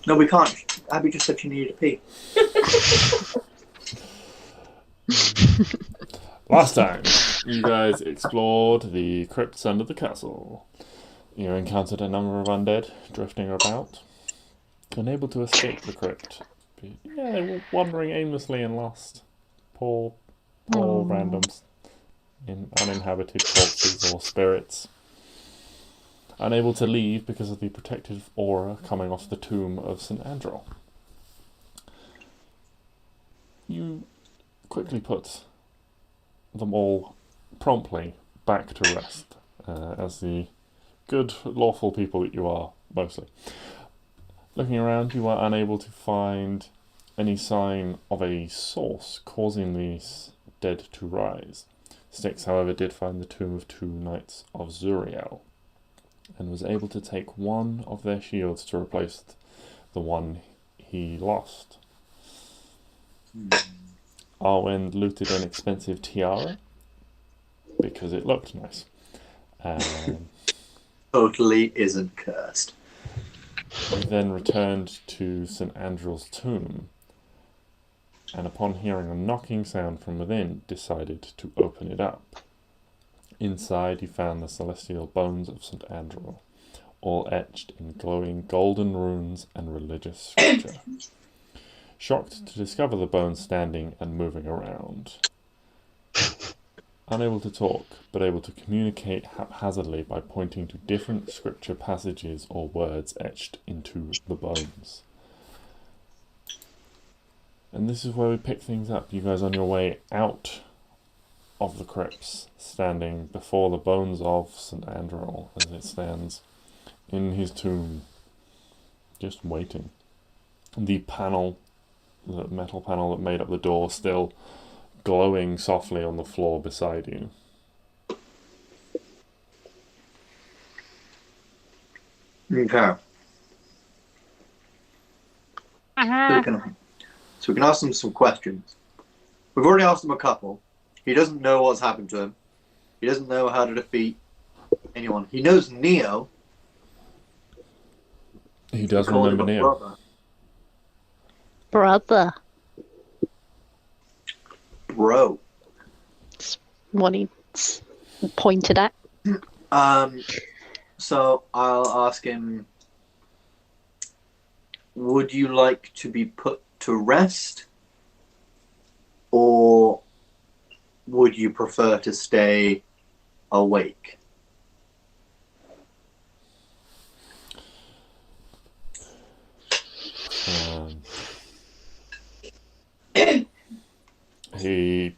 No, we can't. Abby just said she needed a pee. Last time, you guys explored the crypts under the castle. You encountered a number of undead drifting about, unable to escape the crypt. Yeah, they were wandering aimlessly and lost. Poor, poor randoms in uninhabited corpses or spirits. Unable to leave because of the protective aura coming off the tomb of St Andril. You quickly put them all promptly back to rest, as the good, lawful people that you are, mostly. Looking around, you are unable to find any sign of a source causing these dead to rise. Stix, however, did find the tomb of two knights of Zuriel, and was able to take one of their shields to replace the one he lost. Arwen looted an expensive tiara because it looked nice. Totally isn't cursed. He then returned to St Andril's tomb, and upon hearing a knocking sound from within, decided to open it up. Inside, he found the celestial bones of St Andril, all etched in glowing golden runes and religious scripture. Shocked to discover the bones standing and moving around. Unable to talk, but able to communicate haphazardly by pointing to different scripture passages or words etched into the bones. And this is where we pick things up. You guys on your way out of the crypts, standing before the bones of St Andril as it stands in his tomb, just waiting. The panel, the metal panel that made up the door, still glowing softly on the floor beside you. Okay. So we can ask him some questions. We've already asked him a couple. He doesn't know what's happened to him. He doesn't know how to defeat anyone. He knows Neo. He does remember Neo. Brother. Bro. That's what he's pointed at. So I'll ask him, would you like to be put to rest? Or would you prefer to stay awake? He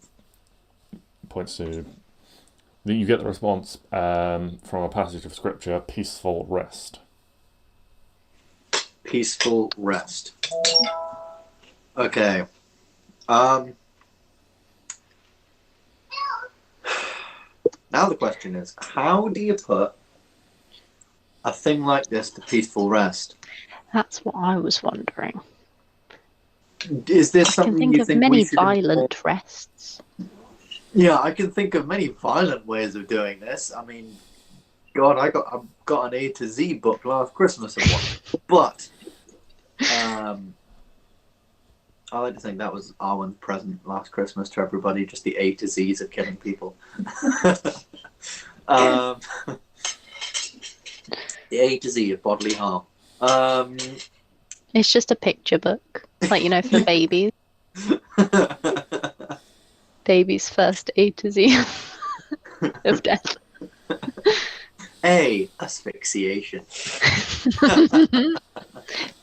points to... You get the response from a passage of scripture, peaceful rest. Peaceful rest. Okay. Now the question is, how do you put a thing like this to peaceful rest? That's what I was wondering. Is this I can something think you of think many we should violent rests. Yeah, I can think of many violent ways of doing this. I mean, God, I've got an A to Z book last Christmas or one. But I like to think that was Arwen's present last Christmas to everybody, just the A to Z's of killing people. The A to Z of bodily harm. It's just a picture book, like, for babies. Baby's first A to Z of death. A, asphyxiation.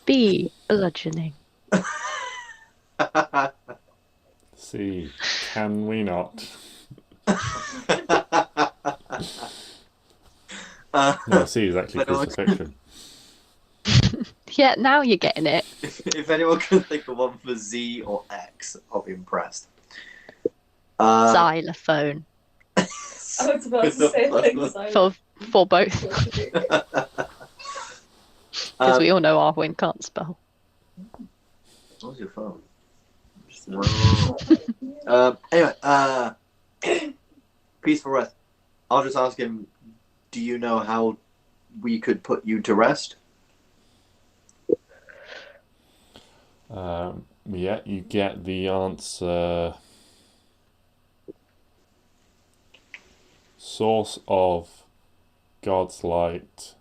B, bludgeoning. C, can we not? No, C is actually crucifixion. Yeah, now you're getting it. If anyone can think of one for Z or X, I'll be impressed. Xylophone. I was about to say things like For both. Because we all know Arwen can't spell. What's your phone? Anyway, peaceful rest. I'll just ask him, do you know how we could put you to rest? Yeah, you get the answer. Source of God's light,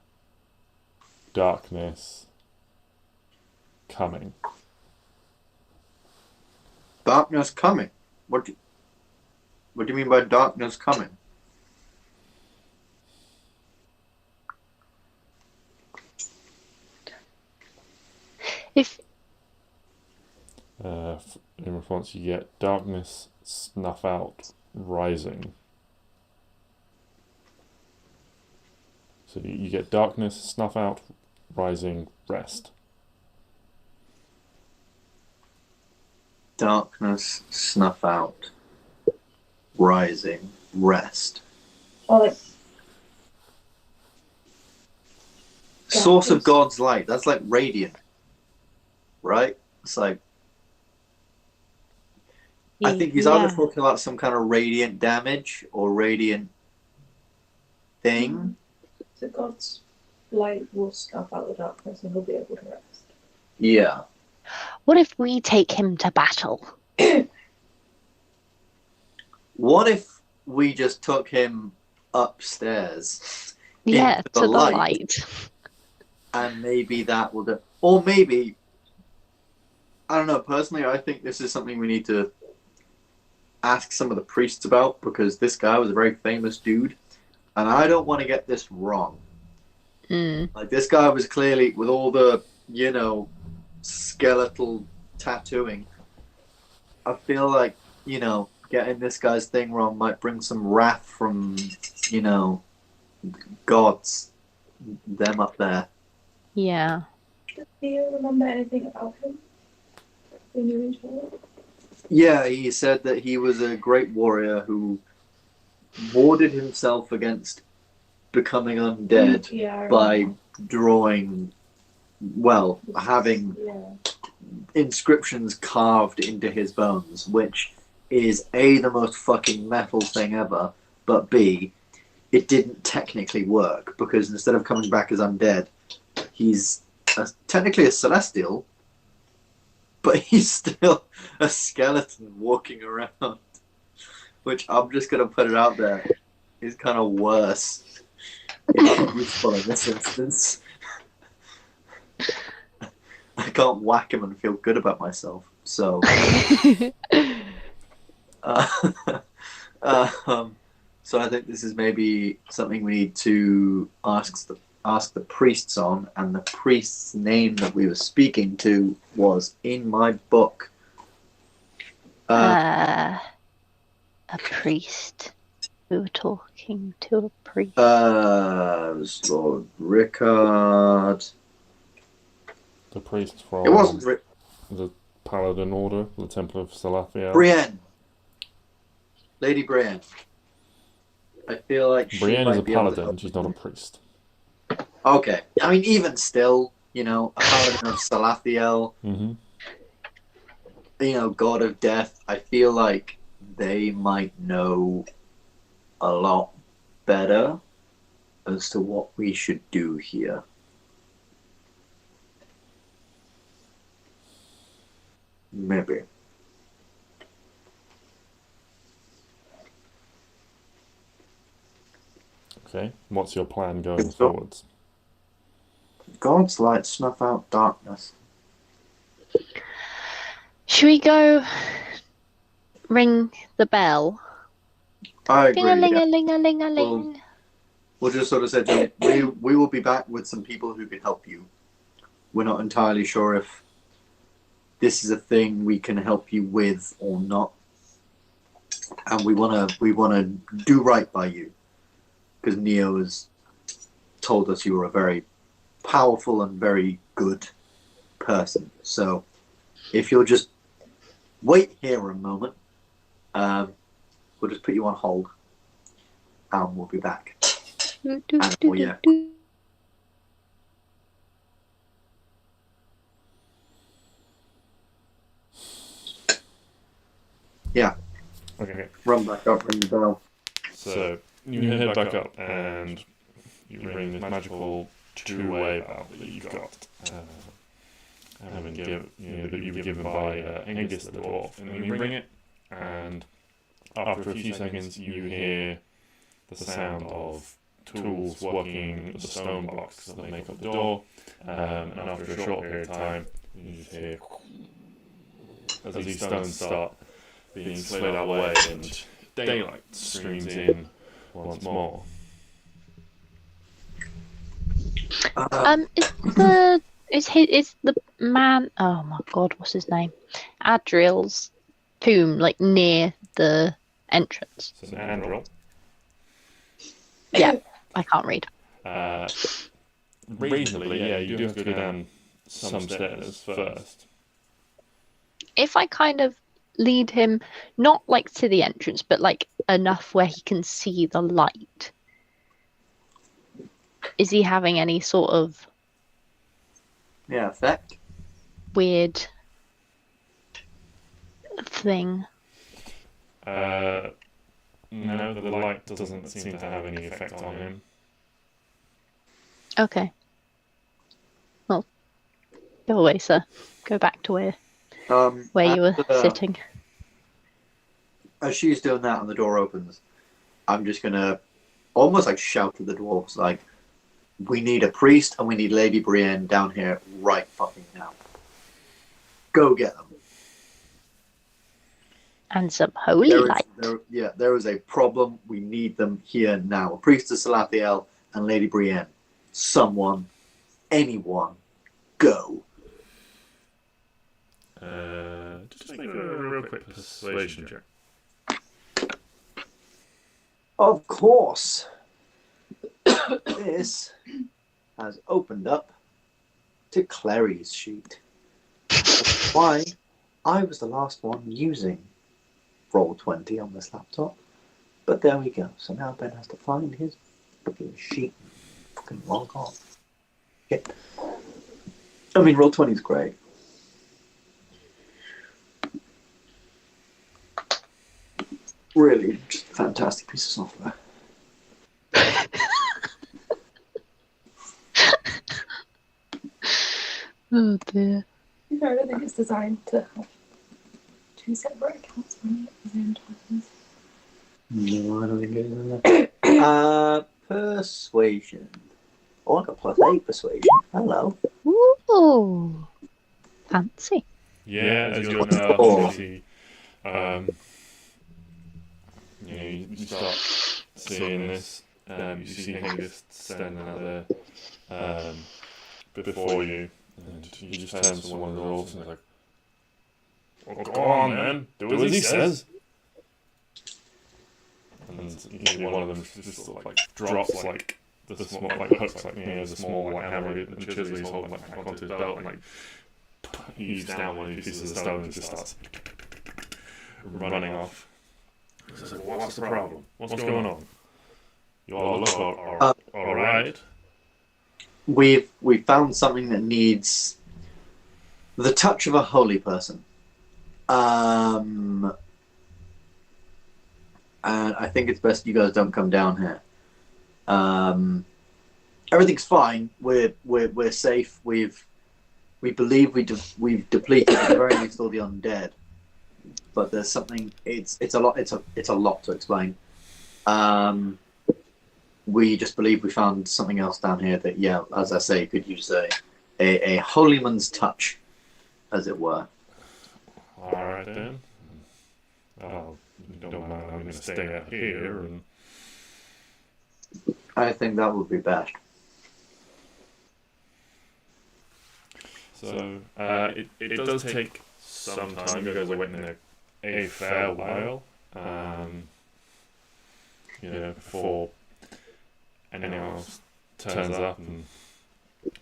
darkness, coming. Darkness coming. What do you mean by darkness coming? If In response, you get darkness, snuff out, rising. So you get darkness, snuff out, rising, rest. Darkness, snuff out, rising, rest. Or like Source of God's light. That's like radiant, right? It's like, I think he's either talking about some kind of radiant damage or radiant thing. So God's light will snuff out the darkness and he'll be able to rest. Yeah. What if we take him to battle? What if we just took him upstairs? Yeah, into to the light. And maybe that will do. Or maybe, I don't know, personally, I think this is something we need to ask some of the priests about, because this guy was a very famous dude, and I don't want to get this wrong. Like, this guy was clearly, with all the, skeletal tattooing, I feel like, getting this guy's thing wrong might bring some wrath from, gods, them up there. Yeah. Does Neo remember anything about him? They knew each other? Yeah, he said that he was a great warrior who warded himself against becoming undead by drawing, having inscriptions carved into his bones, which is A, the most fucking metal thing ever, but B, it didn't technically work, because instead of coming back as undead, he's technically a celestial, but he's still a skeleton walking around, which I'm just going to put it out there is kind of worse. It's not useful in this instance. I can't whack him and feel good about myself, so... so I think this is maybe something we need to ask the priests on, and the priest's name that we were speaking to was in my book. A priest. We were talking to a priest. It was Lord Rickard. The priest from It wasn't the Paladin Order, the Temple of Salathiel. Brienne. Lady Brienne. I feel like she Brienne might is a be able to paladin, help. she's not a priest. Okay. I mean, even still, a paladin of Salathiel, god of death, I feel like they might know a lot better as to what we should do here. Maybe. Okay, what's your plan going forwards? God's light snuff out darkness. Should we go ring the bell? I agree. Ding-a-ling-a-ling-a-ling-a-ling. We'll just sort of say to him, we will be back with some people who can help you. We're not entirely sure if this is a thing we can help you with or not, and we wanna do right by you, because Neo has told us you were a very powerful and very good person. So if you'll just wait here a moment, we'll just put you on hold, and we'll be back. Yeah. Okay. Run back up, ring the bell. So you head back up and you ring this magical two-way bell that you've got. that you were given by Angus the dwarf, and you bring it, and after a few seconds you hear the sound of tools working the stone blocks that make up the door, and after a short period of time you just hear as these stones start being slid away and daylight streams in once more. Is the man? Oh my god, what's his name? Adril's tomb like near the entrance. St Andril. Yeah, I can't read. Reasonably, yeah, you do have to go down some stairs first. If I kind of lead him, not like to the entrance, but like enough where he can see the light, is he having any sort of effect? Weird thing? No, the light doesn't seem to have any effect on him. Okay. Well, go away, sir. Go back to where you were sitting. As she's doing that and the door opens, I'm just gonna almost like shout at the dwarves, like, we need a priest and we need Lady Brienne down here right fucking now. Go get them. And some holy light. There is a problem. We need them here now. A priest of Salathiel and Lady Brienne. Someone, anyone, go. Just make a real quick persuasion check. Of course. This has opened up to Clary's sheet. That's why I was the last one using Roll20 on this laptop. But there we go. So now Ben has to find his fucking sheet. Fucking log on. Okay. I mean, Roll20 is great. Really, just a fantastic piece of software. Oh dear. I don't think it's designed to have two separate accounts running at the same time. No, I don't think it is. Persuasion. Oh, I got +8 persuasion. Hello. Ooh. Fancy. Yeah, as you're now, you start seeing this. You see Hengist standing out there before you, and he just turns to one of the dwarves and is like, "Well, go on, man, do as he says." And one of them just sort of like drops like the small like hooks like the small like hammer and chisel he's holding like back onto his belt and like heaves down one of these pieces of stone and just starts running off. He's like, "What's the problem? What's going on? You all look all right." We found something that needs the touch of a holy person. And I think it's best you guys don't come down here. Everything's fine. We're safe. We believe we've depleted at the very least all the undead. But there's something. It's a lot. It's a lot to explain. We just believe we found something else down here that, yeah, as I say, could use a holy man's touch, as it were. All right then. Oh, you don't mind? I'm going to stay out here and. I think that would be best. So it does take some time. You guys are waiting there a fair while. Before anyone else turns up and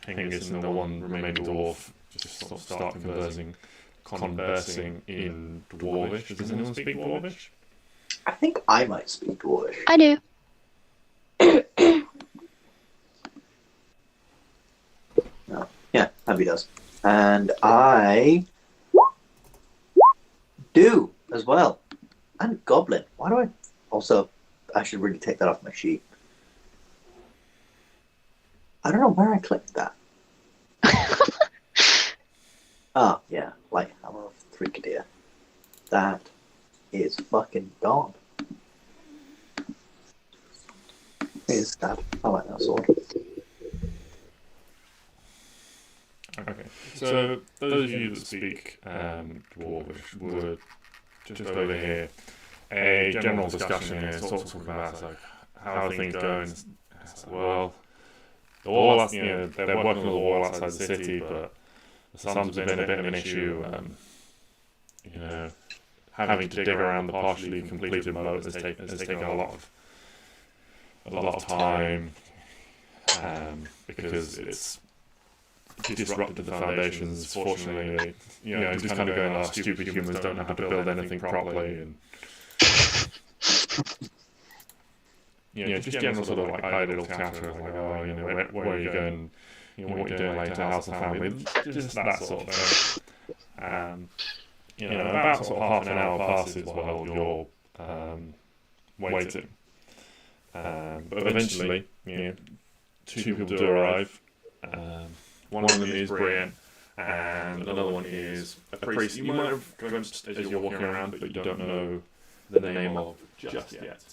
Hengist and the one remaining dwarf just start conversing in Dwarvish. Does anyone speak Dwarvish? I think I might speak Dwarvish. I do. No. Yeah, Abby does. And I do as well. And Goblin. Why do I... Also, I should really take that off my sheet. I don't know where I clicked that. Oh, yeah, light hammer of Threekadir. That is fucking gone. It is sad. I like that sword. Okay, so those of you that speak Dwarvish would just overhear a general discussion here, sort of talking about like how are things going. Well, the wall, they're working on the wall outside the city, but the sun's been a bit of an issue. Having to dig around the partially completed moat has taken a lot of time, because it's disrupted the foundations. Fortunately, just kind of going, "Oh, stupid humans don't know how to build anything properly," and just general sort of like idle chatter, like, "Oh, where are you going? What you're doing later? How's the family?" Just that sort of thing. About sort of half an hour passes while you're waiting. But eventually, two people do arrive. One of them is Brian, and another one is a priest you might have glimpsed as you're walking around, but you don't know the name of just yet.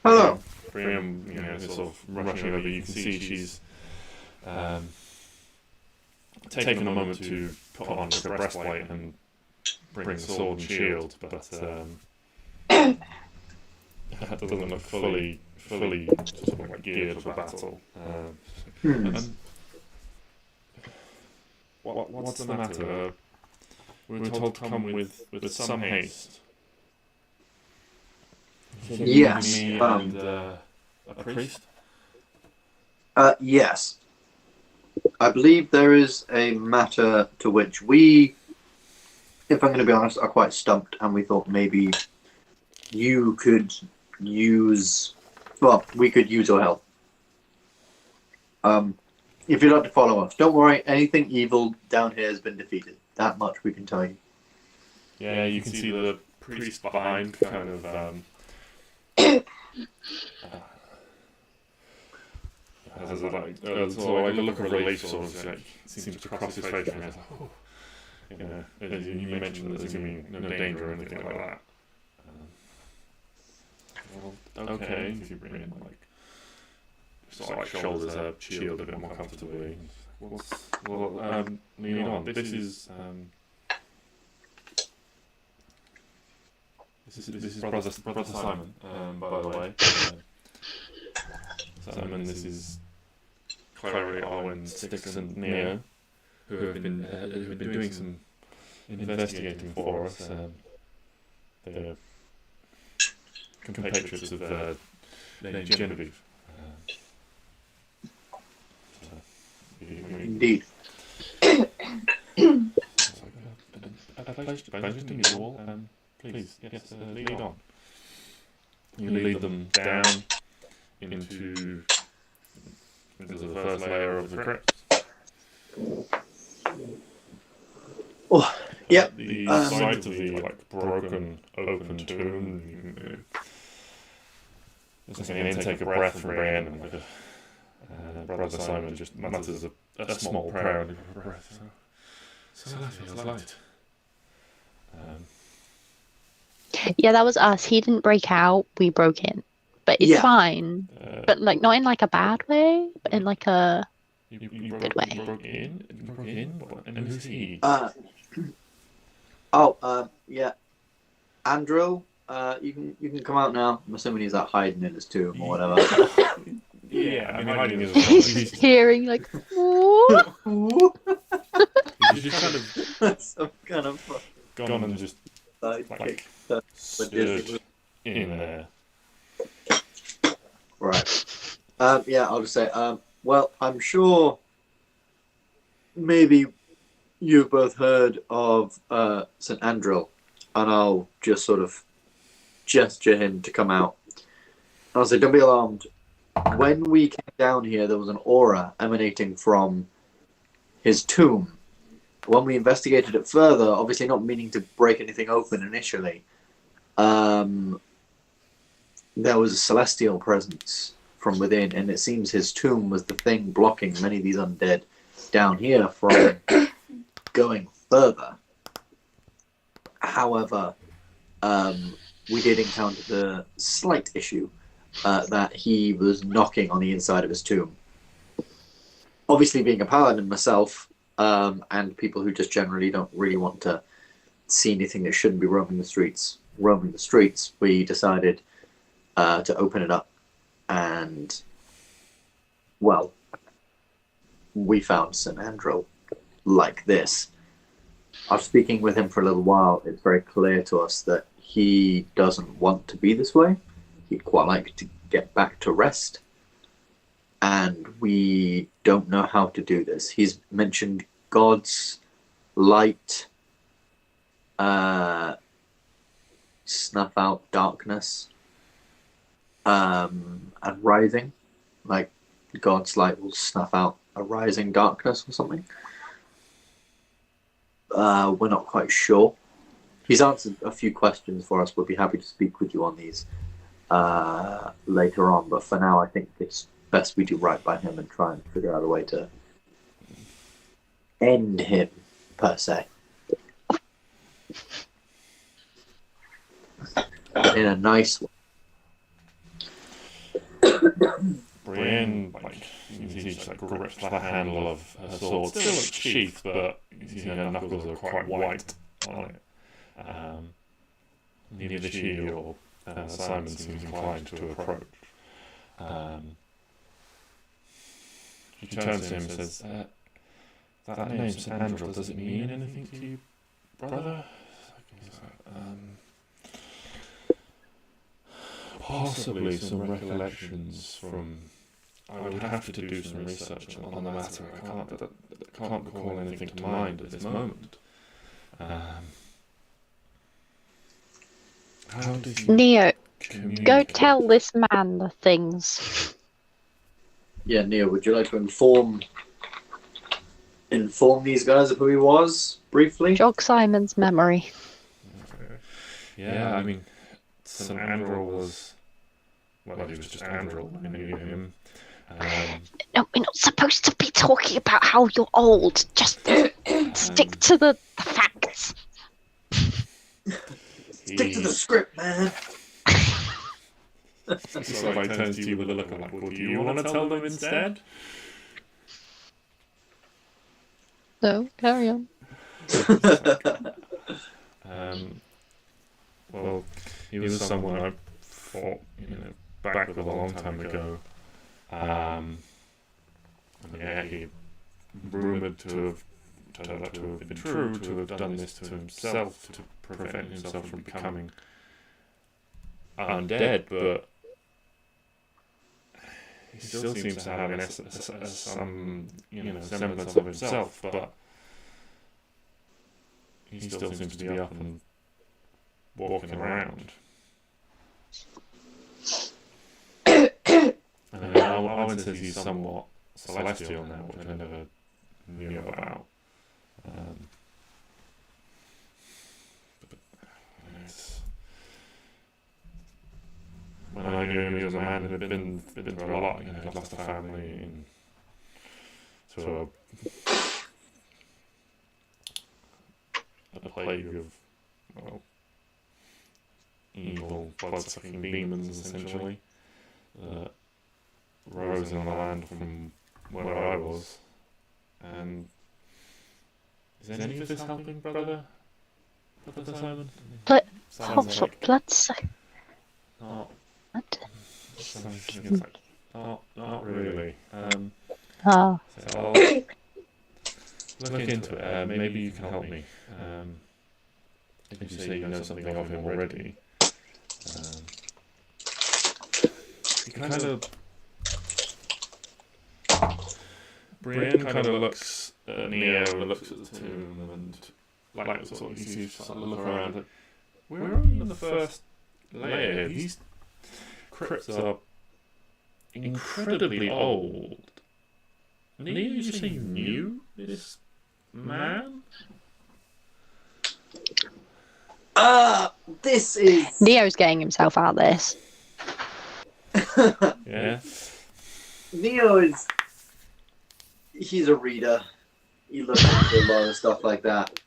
Hello. Brian, is sort of rushing over. You can see she's taken a moment to put on the breastplate and bring the sword and shield, but that doesn't look fully sort of like geared for battle. What's the matter? We were told to come with some haste. Yes. Me and a priest? Yes. I believe there is a matter to which we, if I'm going to be honest, are quite stumped, and we thought maybe you could use, we could use your help. If you'd like to follow us, don't worry, anything evil down here has been defeated. That much we can tell you. Yeah, you can see the priest behind, kind of, has a look of relief, sort of like seems to cross his face, and he's like, "Oh, as you mentioned that there's going to be no danger or anything like that." Okay, if you bring in sort of like shoulders her shield a bit more comfortably. Lean on. This is brother Simon, by the way. Simon, this is Klari, Arwen, Stix and Neo, who have been doing some investigating for us. They're compatriots of Lady Genevieve. Indeed. A pleasure to meet you all. Please, yes, lead on. You lead them down into the first layer of the crypt. Oh, yep. The sides of the broken, open tomb. It's like an intake of breath from Brian, and Brother Simon just mutters a small prayer under his breath. So that feels light. Yeah, that was us. He didn't break out. We broke in, but it's fine. But not in a bad way, but in a good way. You broke in. And who's he? Yeah. Andril, you can come out now. I'm assuming he's hiding in his tomb or whatever. Yeah, hiding is. He's hearing Ooh. He's just kind of some kind of gone and just stood in there. Right. I'll just say, I'm sure maybe you've both heard of St Andril, and I'll just sort of gesture him to come out. And I'll say, don't be alarmed. When we came down here, there was an aura emanating from his tomb. When we investigated it further, obviously not meaning to break anything open initially, there was a celestial presence from within, and it seems his tomb was the thing blocking many of these undead down here from going further. However, we did encounter the slight issue that he was knocking on the inside of his tomb. Obviously, being a paladin myself, and people who just generally don't really want to see anything that shouldn't be roaming the streets, we decided to open it up, and, well, we found St Andril like this. After speaking with him for a little while, it's very clear to us that he doesn't want to be this way. He'd quite like to get back to rest, and we don't know how to do this. He's mentioned God's light, snuff out darkness, and rising. Like, God's light will snuff out a rising darkness or something. We're not quite sure. He's answered a few questions for us. We'll be happy to speak with you on these later on, but for now I think it's best we do right by him and try and figure out a way to end him, per se. In a nice way. Brienne, he just grips the handle of her sword, still looks sheathed, but her knuckles are quite white on it. Neither she or Simon seems inclined to approach. She turns to him and says, that name, St Andril, does it mean anything to you, brother? Possibly some recollections from... I would have to do some research on the matter. I can't call anything to mind at this moment. How did you Neo, go communicate? tell this man the things. Yeah, Neo, would you like to inform these guys of who he was, briefly? Jog Simon's memory. Yeah, I mean, St Andril was... Well, he was just Andril. I knew him. No, we're not supposed to be talking about how you're old. Just stick to the facts. Stick to the script, man. So I turns to you with a look of like, well, do you want to tell them instead? No, carry on. Well, he was someone I fought, back with a long time ago. Yeah, he rumoured to have been true, to have done this to himself, to prevent himself from becoming undead, but he still seems to have some, semblance of himself, but he still seems to be up and walking around. Arwen says he's somewhat celestial now, which I never knew about. When I knew him, he was a man who had been through a lot. He'd lost a family to a plague of, evil, blood-sucking demons, essentially, that rose in the land from where I was. And is any of this helping, brother Simon? Sounds like blood's Not, what? not really. Oh. So I'll look into it. Maybe you can help me. If you say you know something of him already. He kind of... Brienne kind of looks at Neo, looks at the tomb, and like sort of you sort of look around. We're only in the first layer. These crypts are incredibly old. Neo, you say you knew this man? This is... Neo's getting himself out of this. Yeah. Neo he's a reader. He looks into a lot of stuff like that.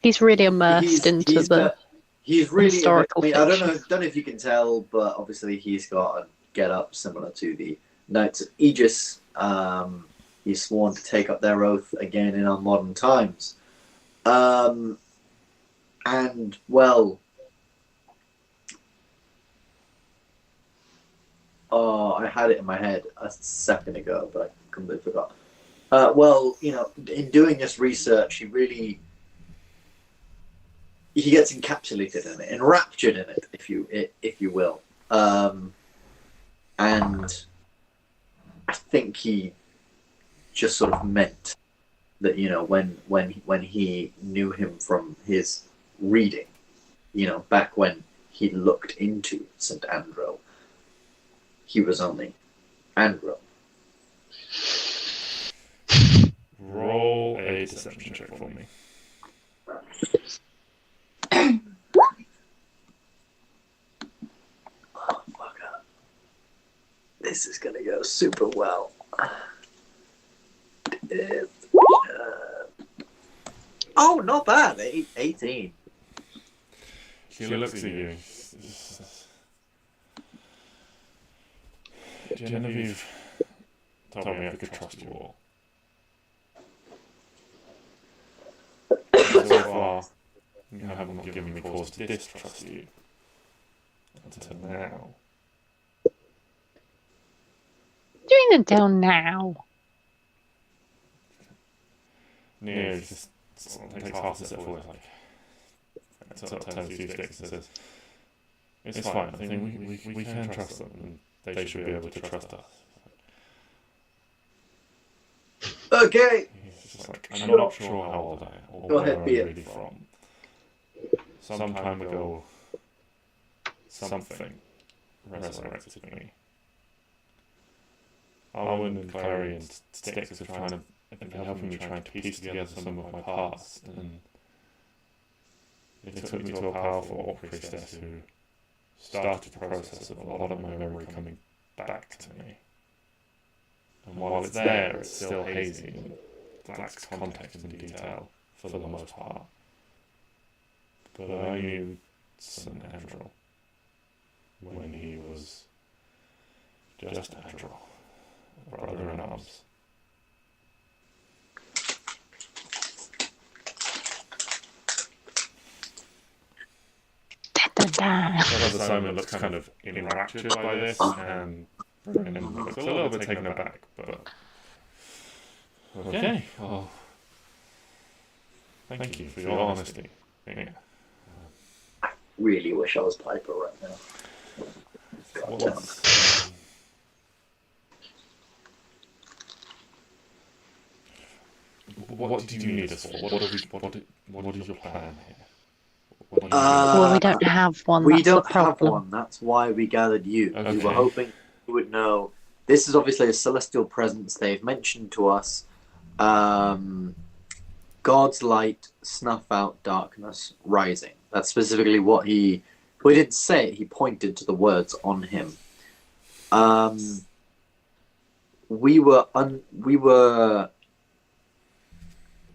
He's really immersed into the he's really historical I fiction. don't know if you can tell, but obviously he's got a get up similar to the Knights of Aegis. He's sworn to take up their oath again in our modern times. And well, I had it in my head a second ago, but I completely forgot. Well, in doing this research, he gets encapsulated in it, enraptured in it, if you will. And I think he just sort of meant that, when he knew him from his reading, back when he looked into St Andril, he was only Andril. Roll a deception check for me. Oh, fucker. This is gonna go super well. Oh, not bad. 18. She looks at you. Genevieve told me I could trust you all. So far, you haven't given me cause to distrust you. Until now. Doing it down now. Neo just takes half a step forward, sort of turns to Stix and says, "It's fine. I think we can trust them, and they should be able to trust us." Okay. He's just like, "I'm not sure how old I am, or Go where ahead, I'm be it. really from. Some time ago, something resurrected me. Arwen and Klari and Stix were helping me trying to piece together some of my past, and it took me to a powerful orc priestess who started the process of a lot of my memory coming back to me. And while it's there, it's still hazy and lacks context and detail for the most part. But I knew St Andril when he was just Andril, a brother in arms. Brother Simon looks kind of enraptured by this, and Brennan looks a little bit taken aback, but okay. Well, thank you for your honesty. Yeah. Really wish I was Piper right now. What do you need us for? What is your plan here? Well, we don't have one. We That's don't the problem. have one. That's why we gathered you. Okay. We were hoping you would know. This is obviously a celestial presence. They've mentioned to us God's light, snuff out darkness, rising. That's specifically what he didn't say it. He pointed to the words on him.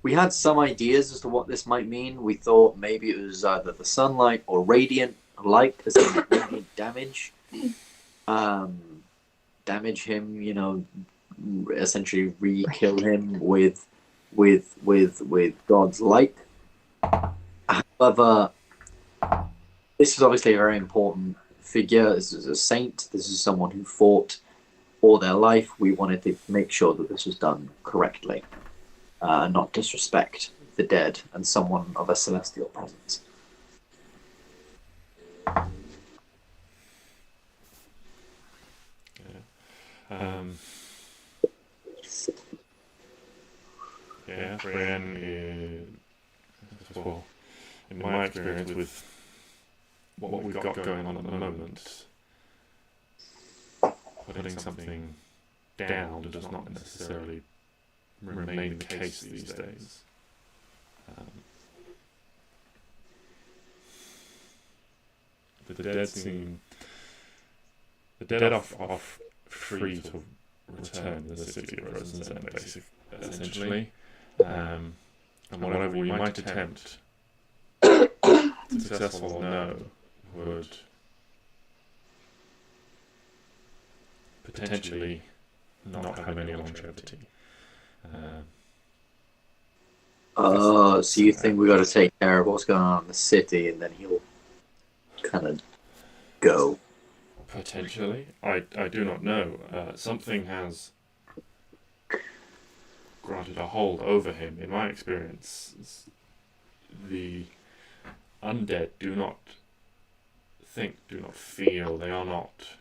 We had some ideas as to what this might mean. We thought maybe it was either the sunlight or radiant light, as in radiant damage. Damage him, essentially re-kill him with God's light. However, this is obviously a very important figure. This is a saint. This is someone who fought all their life. We wanted to make sure that this was done correctly. Not disrespect the dead and someone of a celestial presence. Brienne is, well, in my experience with what we've got going on at the moment, putting something down does not necessarily remain the case these days. The dead seem the dead are free to return to the city of Rosen's End, essentially. And whatever we might attempt, successful or no, would potentially not have any longevity. So you think we got to take care of what's going on in the city, and then he'll kind of go? Potentially. I do not know. Something has granted a hold over him. In my experience, the undead do not think, do not feel. They are not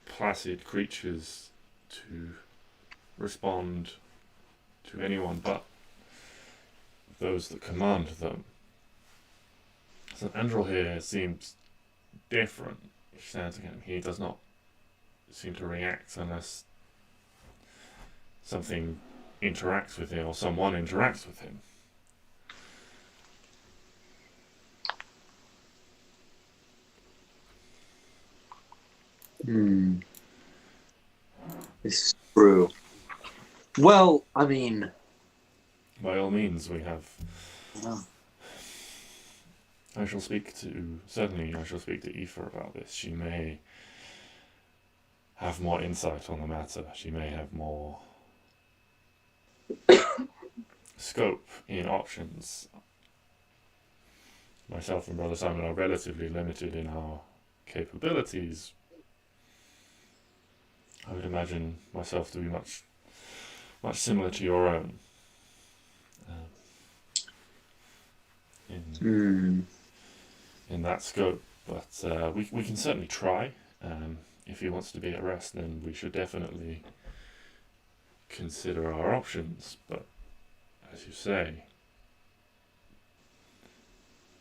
placid creatures to respond to anyone but those that command them. St Andril here seems different. He does not seem to react unless something interacts with him or someone interacts with him. This is true. Well, I mean, by all means, we have. Yeah. I shall speak to Aoife about this. She may have more insight on the matter. She may have more scope in options. Myself and Brother Simon are relatively limited in our capabilities. I would imagine myself to be much similar to your own. In that scope, but we can certainly try. If he wants to be at rest, then we should definitely consider our options. But as you say,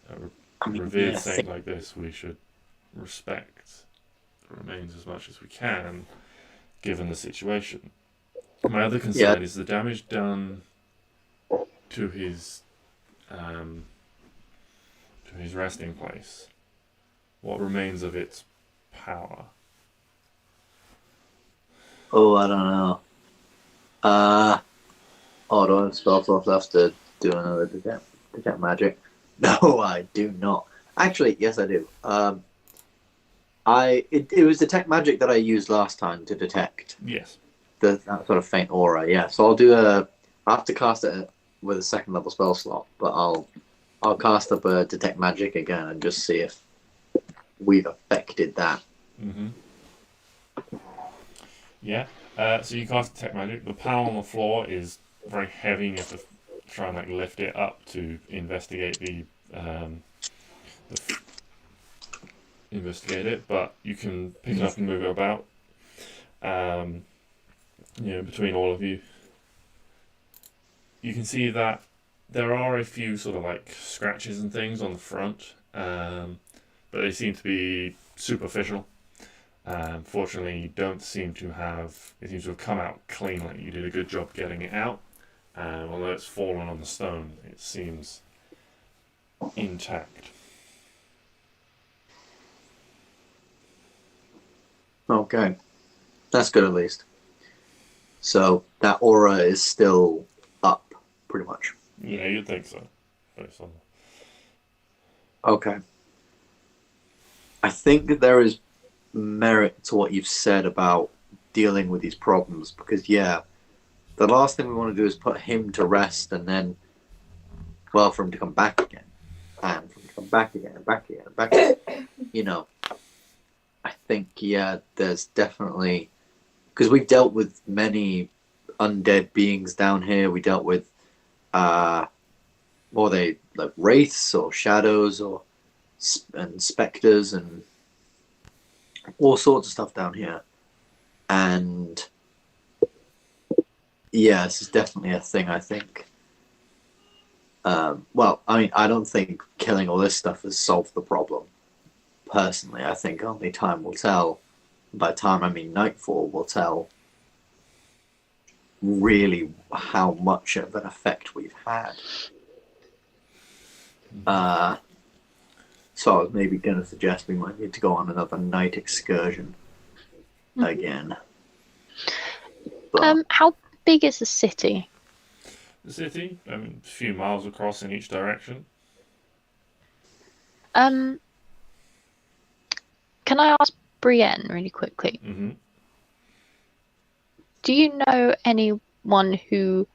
a revered saint like this, we should respect the remains as much as we can, given the situation. My other concern is the damage done to his resting place. What remains of its power? Oh, I don't know. Do I have spell slots left to do another detect magic? No, I do not. Actually, yes, I do. It was detect magic that I used last time to detect. Yes. That sort of faint aura. Yeah. So I'll have to cast it with a second level spell slot, but I'll cast up a detect magic again and just see if we've affected that. Mm-hmm. Yeah. So you cast detect magic. The panel on the floor is very heavy. You have to try and lift it up to investigate investigate it. But you can pick it up and move it about. Between all of you, you can see that there are a few sort of scratches and things on the front, but they seem to be superficial. Fortunately, you don't seem to have. It seems to have come out cleanly. You did a good job getting it out. Although it's fallen on the stone, it seems intact. Okay, that's good at least. So that aura is still up, pretty much. Yeah, you'd think so. Based on. Okay. I think that there is merit to what you've said about dealing with these problems, because the last thing we want to do is put him to rest and then, for him to come back again, and for him to come back again, and back again, and back again. I think there's definitely, because we've dealt with many undead beings down here. We dealt with or they wraiths or shadows and specters and all sorts of stuff down here. And this is definitely a thing, I think. I don't think killing all this stuff has solved the problem. Personally, I think only time will tell. By time, I mean nightfall will tell really how much of an effect we've had. So I was maybe going to suggest we might need to go on another night excursion again. But, How big is the city? The city, a few miles across in each direction. Can I ask Brienne really quickly? Mm-hmm. Do you know anyone who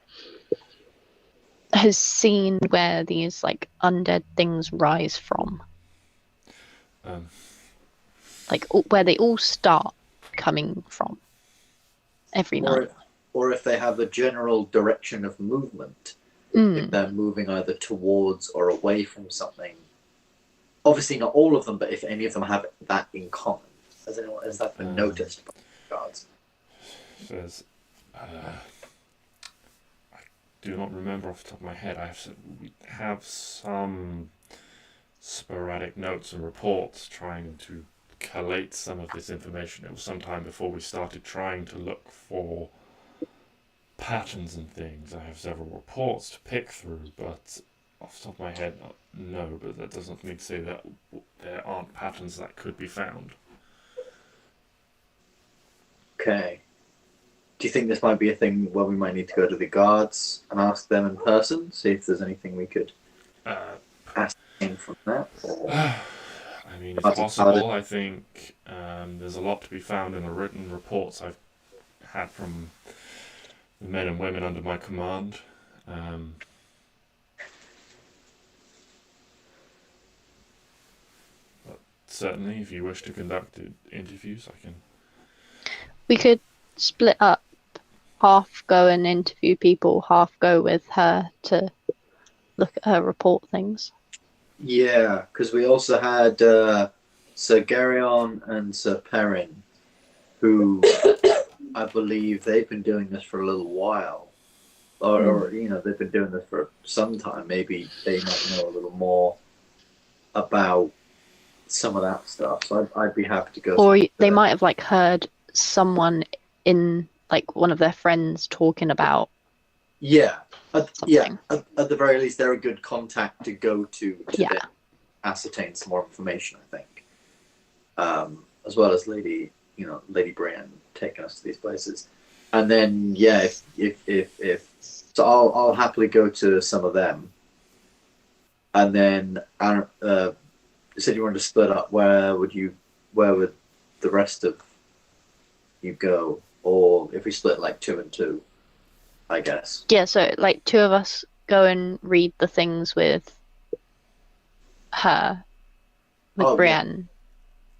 has seen where these like undead things rise from? Like where they all start coming from every night. Or if they have a general direction of movement. If they're moving either towards or away from something. Obviously not all of them, but if any of them have that in common. Has that been noticed by the guards? Says, I do not remember off the top of my head. We have some sporadic notes and reports trying to collate some of this information. It was some time before we started trying to look for patterns and things. I have several reports to pick through, but off the top of my head, no. But that doesn't mean to say that there aren't patterns that could be found. Okay. Do you think this might be a thing where we might need to go to the guards and ask them in person, see if there's anything we could ascertain from that? I mean, if possible, I think there's a lot to be found in the written reports I've had from the men and women under my command. But certainly, if you wish to conduct interviews, I can... We could split up, half go and interview people, half go with her to look at her report things. Yeah, because we also had Sir Geryon and Sir Perrin, who I believe they've been doing this for a little while. Or they've been doing this for some time. Maybe they might know a little more about some of that stuff. So I'd be happy to go. Or they might have like heard someone in like one of their friends talking about at the very least they're a good contact to go to then ascertain some more information, I think, as well as Lady Brienne taking us to these places. And then if so I'll happily go to some of them. And then you said you wanted to split up. Where would the rest of you go? Or if we split like 2 and 2, I guess. Yeah, so like 2 of us go and read the things with her, with Brienne.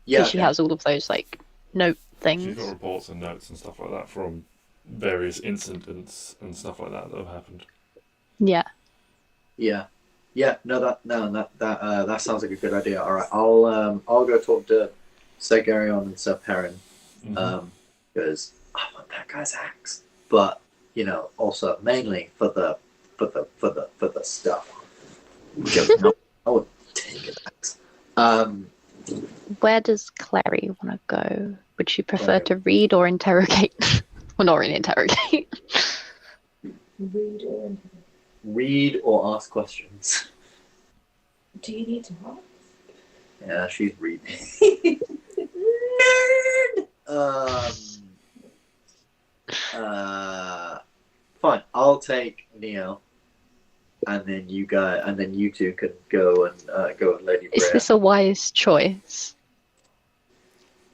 Yeah, she has all of those like note things. She's got reports and notes and stuff like that from various incidents and stuff like that have happened. Yeah. Yeah. Yeah. No, that sounds like a good idea. All right, I'll go talk to Sir Geryon and Sir Perrin, because I want that guy's axe, but also mainly for the stuff. I would take an axe. Where does Klari want to go? Would she prefer to read or interrogate? Well, not really interrogate. Read or ask questions. Do you need to ask? Yeah, she's reading. Fine. I'll take Neo, and then you two can go and Lady Brienne. Is this a wise choice?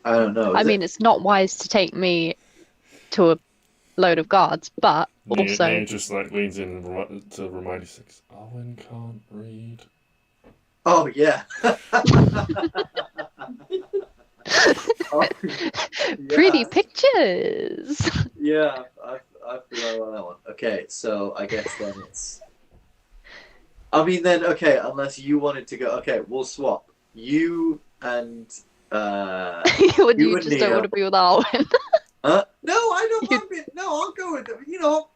I don't know. I mean, it's not wise to take me to a load of guards, but also Neo just like leans in to remind you, Stix, Arwen can't read. Oh yeah. Pretty pictures. Yeah, I forgot about that one. Okay, so I guess then it's. I mean, then okay, unless you wanted to go. Okay, we'll swap. You and. Would you just don't want to be with Arwen? No, I don't want to be. No, I'll go with them.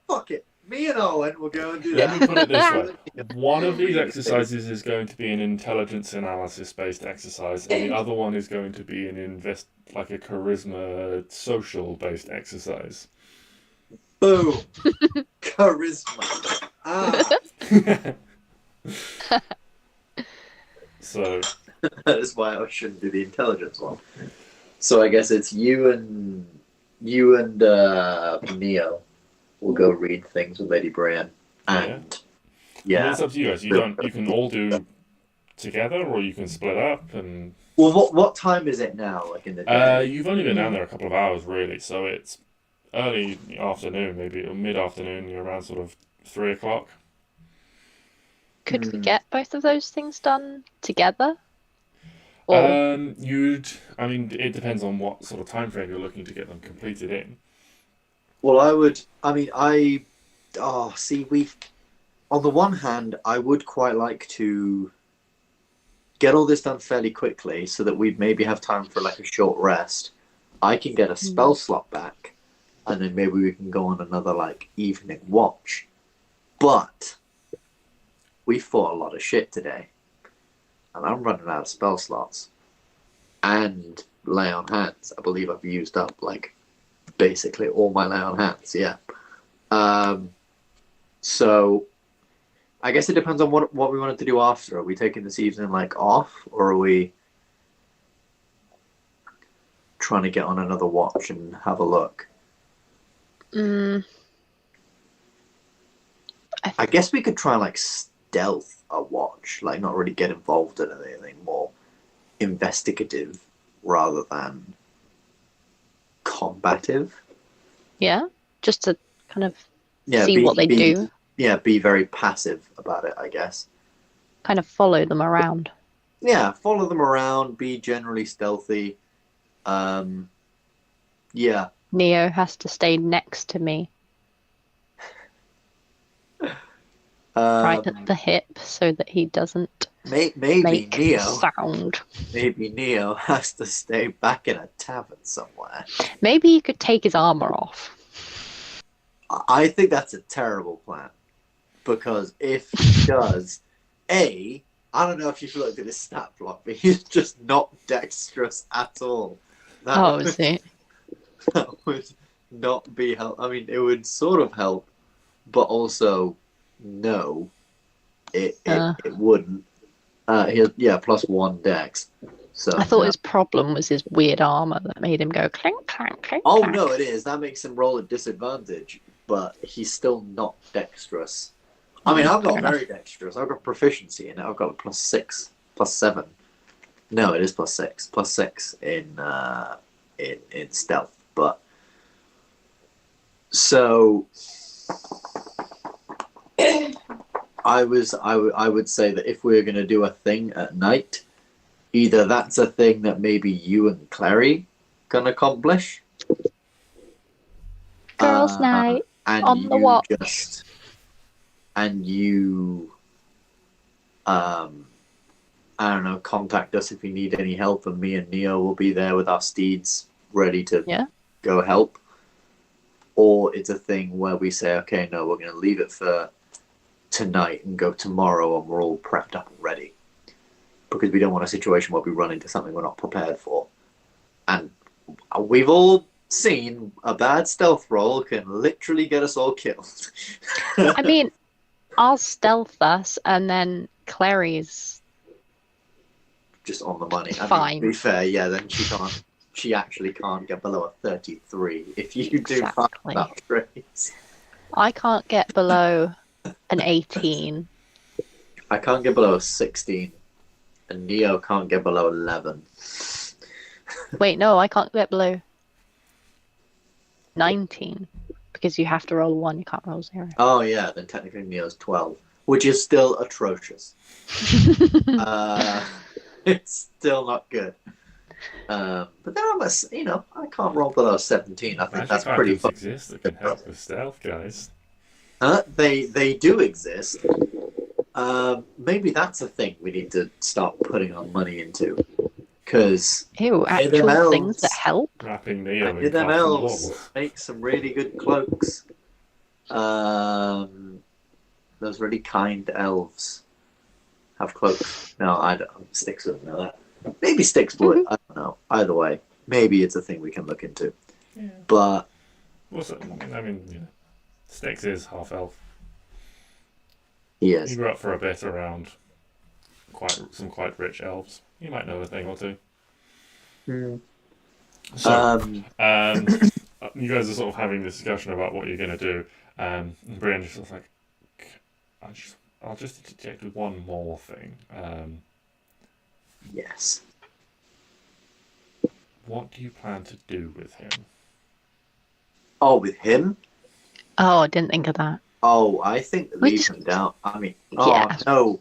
Fuck it. Me and Arwen will go and do that. Let me put it this way. One of these exercises is going to be an intelligence analysis-based exercise, and the other one is going to be a charisma social-based exercise. Boom. Charisma. So, That's why I shouldn't do the intelligence one. So I guess it's you and Neo will go read things with Lady Brienne. And I mean, it's up to you guys. You can all do together, or you can split up. And well, what time is it now? Like in the day? you've only been down there a couple of hours, really. So it's early afternoon, maybe or mid-afternoon. You're around sort of 3 o'clock. Could we get both of those things done together? Or... I mean, it depends on what sort of time frame you're looking to get them completed in. Well, on the one hand, I would quite like to get all this done fairly quickly so that we'd maybe have time for like a short rest. I can get a spell slot back, and then maybe we can go on another like evening watch. But we fought a lot of shit today, and I'm running out of spell slots and lay on hands. I believe I've used up like basically all my lay on hands. Yeah. So I guess it depends on what we wanted to do after. Are we taking this evening like off, or are we trying to get on another watch and have a look? I guess we could try like stealth a watch, like not really get involved in anything, more investigative rather than combative. Yeah, just to kind of see what they do. Yeah, be very passive about it, I guess. Kind of follow them around. Yeah, follow them around, be generally stealthy. Yeah. Neo has to stay next to me. Right at the hip so that he doesn't maybe make Neo, sound. Maybe Neo has to stay back in a tavern somewhere. Maybe he could take his armor off. I think that's a terrible plan. Because if he does, I don't know if you've looked at his stat block, but he's just not dexterous at all. Is he? That would not be help. I mean, it would sort of help, but also no, it wouldn't. He has, +1 dex. So I thought his problem was his weird armor that made him go clink, clank, clink. Oh clank. no, it is. That makes him roll at disadvantage, but he's still not dexterous. I mean, I'm not very dexterous. I've got proficiency in it. I've got +6, +7. No, it is +6, +6 in stealth. But so I would say that if we're going to do a thing at night, either that's a thing that maybe you and Klari can accomplish. Girls' night and on the watch. I don't know, contact us if you need any help, and me and Neo will be there with our steeds ready to go help. Or it's a thing where we say, okay, no, we're going to leave it for tonight and go tomorrow, and we're all prepped up and ready. Because we don't want a situation where we run into something we're not prepared for. And we've all seen a bad stealth roll can literally get us all killed. I mean, I'll stealth us, and then Clary's just on the money. Fine. I mean, to be fair, yeah, then she actually can't get below a 33 if you do that trace. I can't get below an 18. I can't get below a 16. And Neo can't get below 11. Wait, no, I can't get below 19. Because you have to roll 1, you can't roll 0. Oh, yeah, then technically Neo's 12. Which is still atrocious. It's still not good. But then I can't roll below 17. I think that's pretty fun. Exist that can help with stealth, guys. They do exist. Maybe that's a thing we need to start putting our money into. Because actual things that help. Wrapping Neo in them elves make some really good cloaks. Those really kind elves have cloaks. No, I don't. Stix doesn't know that. Maybe Stix would. I don't know. Either way, maybe it's a thing we can look into. Yeah. But I mean, Stix is half elf. He is. He grew up for a bit around quite rich elves. You might know a thing or two. Mm. So, you guys are sort of having this discussion about what you're going to do. And Brian's just sort of like, I'll just interject with one more thing. Yes. What do you plan to do with him? Oh, with him? Oh, I didn't think of that. Oh, I think leave him down. I mean, Yeah. no.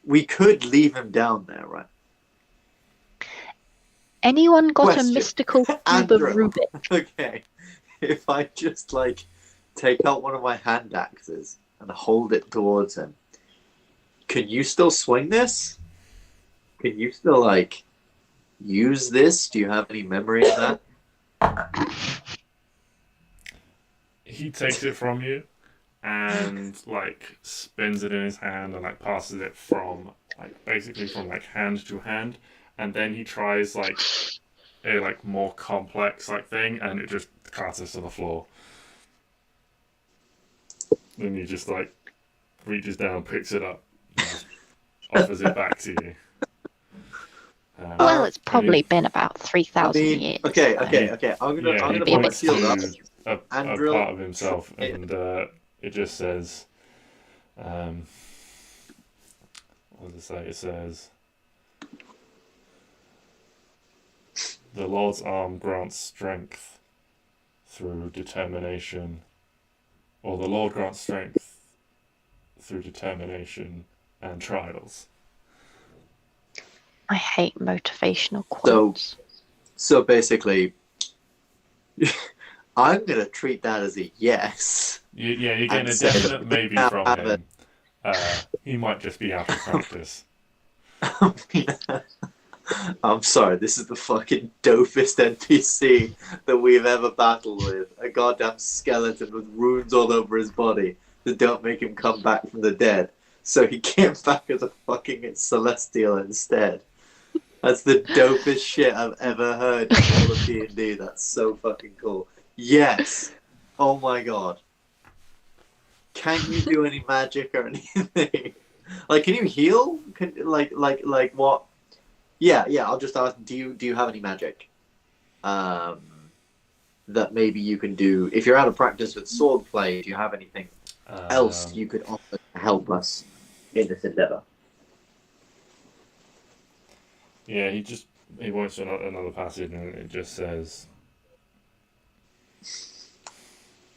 We could leave him down there, right? Anyone got Question. a mystical cube of Andril. Rubik? Okay. If I just, like, take out one of my hand axes and hold it towards him, can you still swing this? Can you still, like, use this? Do you have any memory of that? He takes it from you and, like, spins it in his hand and, like, passes it from, like, basically from, like, hand to hand. And then he tries, like, a, like, more complex, like, thing, and it just clatters to the floor. Then he just, like, reaches down, picks it up, and just offers it back to you. Well, it's probably been about 3,000 years. Okay. I'm He gonna points seal that. to a Andril. part of himself, and it just says, what does it say? It says, "The Lord's arm grants strength through determination," or "The Lord grants strength through determination and trials." I hate motivational quotes. So basically, I'm gonna treat that as a yes. You're getting a definite maybe from him. He might just be out of practice. I'm sorry, this is the fucking dopest NPC that we've ever battled with. A goddamn skeleton with runes all over his body that don't make him come back from the dead. So he came back as a fucking celestial instead. That's the dopest shit I've ever heard in all of D&D. That's so fucking cool. Yes. Oh my god. Can you do any magic or anything? Like, can you heal? Like what? Yeah. I'll just ask. Do you have any magic? That maybe you can do. If you're out of practice with swordplay, do you have anything else you could offer to help us in this endeavor? Yeah, he points to another passage, and it just says,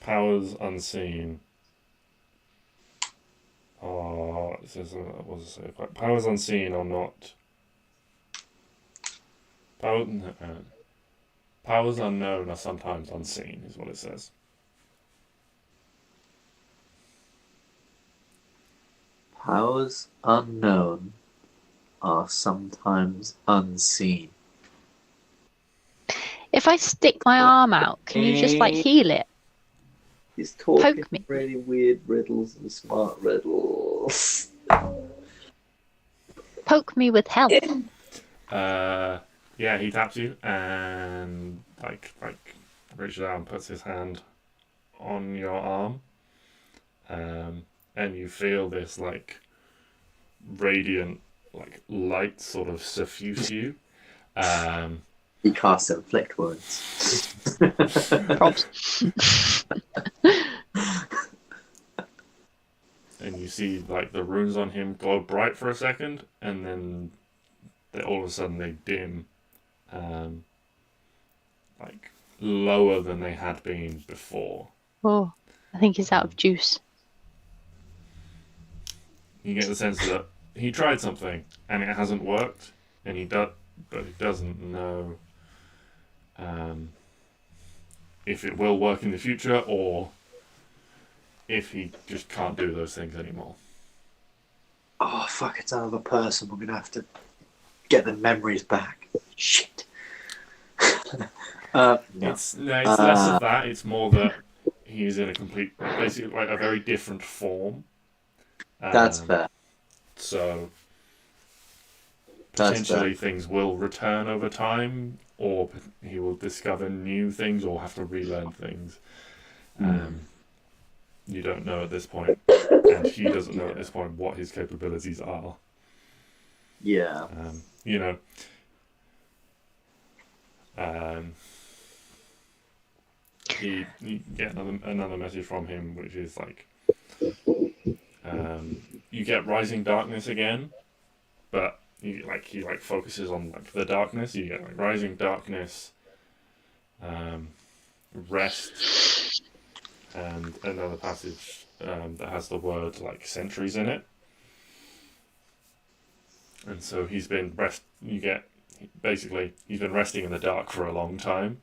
"Powers unseen." It says, what does it say? Powers unseen are not. Powers unknown are sometimes unseen, is what it says. Powers unknown are sometimes unseen. If I stick my arm out, can you just like heal it? He's talking Poke me. really weird riddles and smart riddles. Poke me with health. Yeah, he taps you and like reaches out and puts his hand on your arm, and you feel this like radiant like light sort of suffuse you. He casts inflict wounds. Props. And you see like the runes on him glow bright for a second, and then all of a sudden they dim, like lower than they had been before. Oh, I think he's out of juice. You get the sense that he tried something and it hasn't worked, and but he doesn't know if it will work in the future or if he just can't do those things anymore. Oh fuck! It's another person. We're gonna have to get the memories back. Shit. No. It's less of that. It's more that he's in basically like a very different form. That's fair. So potentially things will return over time, or he will discover new things, or have to relearn things. You don't know at this point, and he doesn't know at this point what his capabilities are. Yeah. You know, you get another message from him, which is like, you get rising darkness again, but he focuses on like the darkness. You get like rising darkness, rest, and another passage that has the word like centuries in it. And so he's been he's been resting in the dark for a long time.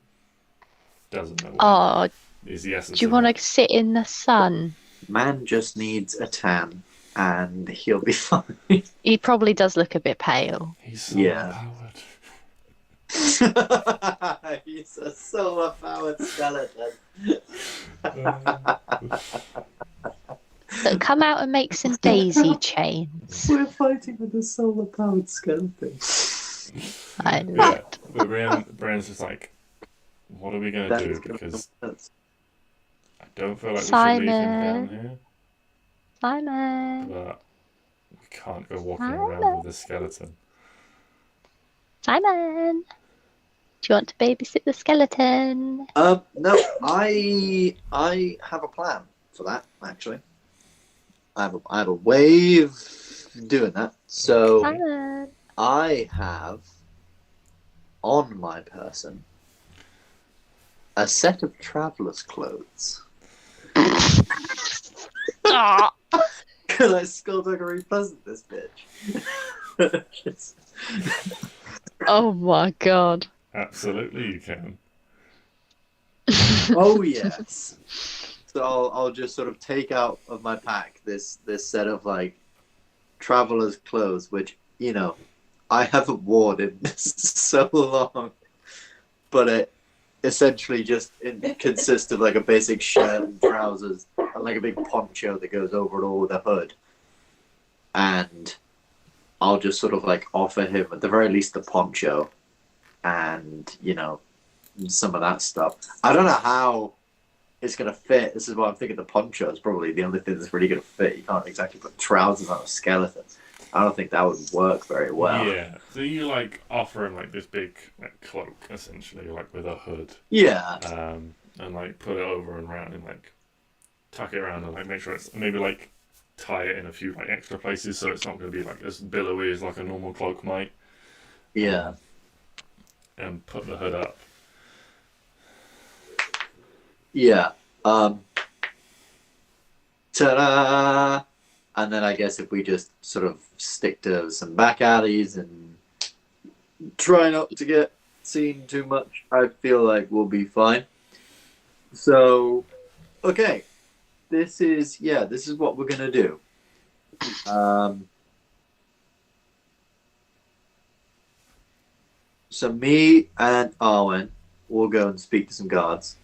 Doesn't know what is the essence. Do you want to sit in the sun? Man just needs a tan, and he'll be fine. He probably does look a bit pale. He's solar powered. He's a solar powered skeleton. So come out and make some daisy chains. We're fighting with a solar powered skeleton. I love it. But Brienne's just like, what are we going to do? Because I don't feel like we should leave him down here. Simon! But we can't go walking around with a skeleton. Simon! Do you want to babysit the skeleton? No, I have a plan for that, actually. I have a way of doing that. So Simon. I have on my person a set of traveler's clothes. Can I skullduggery pleasant this bitch? Oh my god. Absolutely you can. Oh yes. So I'll just sort of take out of my pack this set of like traveler's clothes, which, you know, I haven't worn in so long. But it essentially just consists of like a basic shirt and trousers and like a big poncho that goes over it all with a hood. And I'll just sort of like offer him at the very least the poncho and, you know, some of that stuff. I don't know how it's going to fit. This is why I'm thinking the poncho is probably the only thing that's really going to fit. You can't exactly put trousers on a skeleton. I don't think that would work very well. Yeah. So you like offer him like this big like cloak, essentially, like with a hood. Yeah. And like put it over and around and like tuck it around and like make sure it's maybe like tie it in a few like extra places so it's not going to be like as billowy as like a normal cloak might. Yeah. And put the hood up. Yeah. Ta-da! And then I guess if we just sort of stick to some back alleys and try not to get seen too much, I feel like we'll be fine. So, okay. This is what we're going to do. So me and Arwen will go and speak to some guards.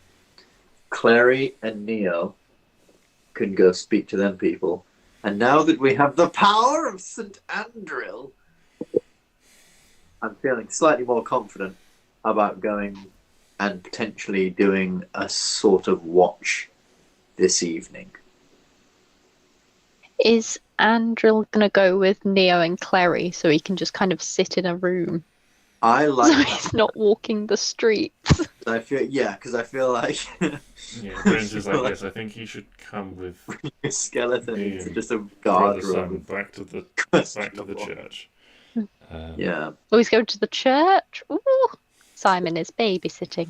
Klari and Neo can go speak to them people. And now that we have the power of St Andril, I'm feeling slightly more confident about going and potentially doing a sort of watch this evening. Is Andril going to go with Neo and Klari so he can just kind of sit in a room? I like. So he's not walking the streets. I feel because I feel like. Yeah, Brenn's just like, yes, I think he should come with a skeleton into just a guard room. Back to the church. Yeah. Oh, he's going to the church. Ooh, Simon is babysitting.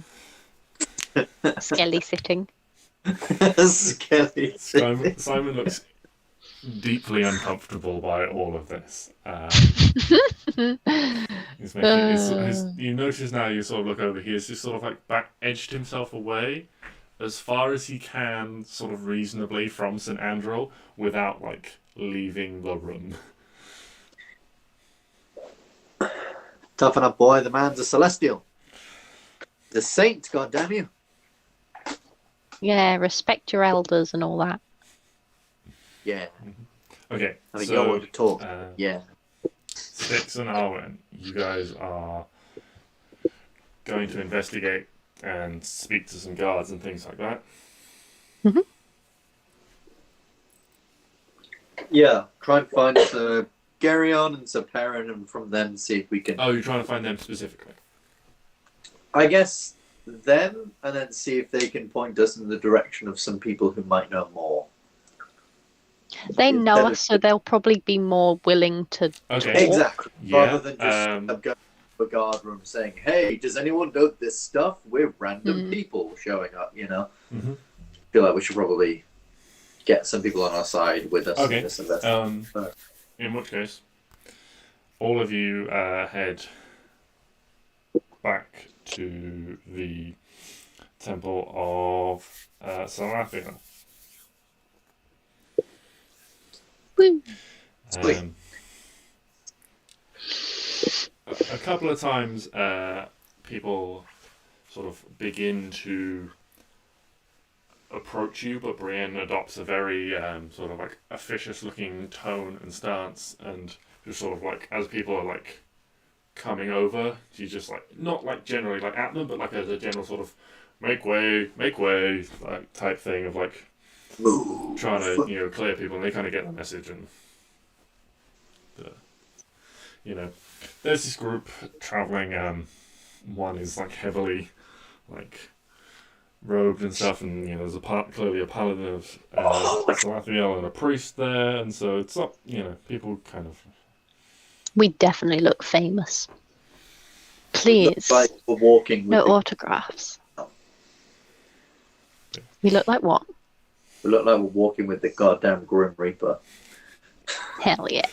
Skelly sitting. Skelly sitting. Simon looks deeply uncomfortable by all of this. He's making you notice now. You sort of look over. He has just sort of like edged himself away as far as he can, sort of reasonably, from St Andril without like leaving the room. Toughen up, boy. The man's a celestial. The saint, goddamn you. Yeah, respect your elders and all that. Yeah. Okay. I mean, you want to talk. Yeah. Stix and Arwen, you guys are going to investigate and speak to some guards and things like that. Mm-hmm. Yeah, try and find the Geryon and Sir Perrin, and from them see if we can. Oh, you're trying to find them specifically. I guess them, and then see if they can point us in the direction of some people who might know more. They know us, so they'll probably be more willing to talk. Exactly. Yeah, Rather than just going to a guard room saying, "Hey, does anyone know this stuff? We're random people showing up." You know. Mm-hmm. I feel like we should probably get some people on our side with us. Okay. In this investment. In which case, all of you head back to the temple of Salathia. A couple of times people sort of begin to approach you, but Brienne adopts a very sort of like officious looking tone and stance, and just sort of like as people are like coming over, she's just like not like generally like at them, but like as a general sort of make way like type thing of like trying to clear people, and they kind of get the message. And there's this group traveling. One is like heavily like robed and stuff, and there's clearly a paladin of Salathiel and a priest there, and so it's up. People kind of. We definitely look famous. Please, like we're walking. No autographs. Oh. We look like what? We look like we're walking with the goddamn Grim Reaper. Hell yeah.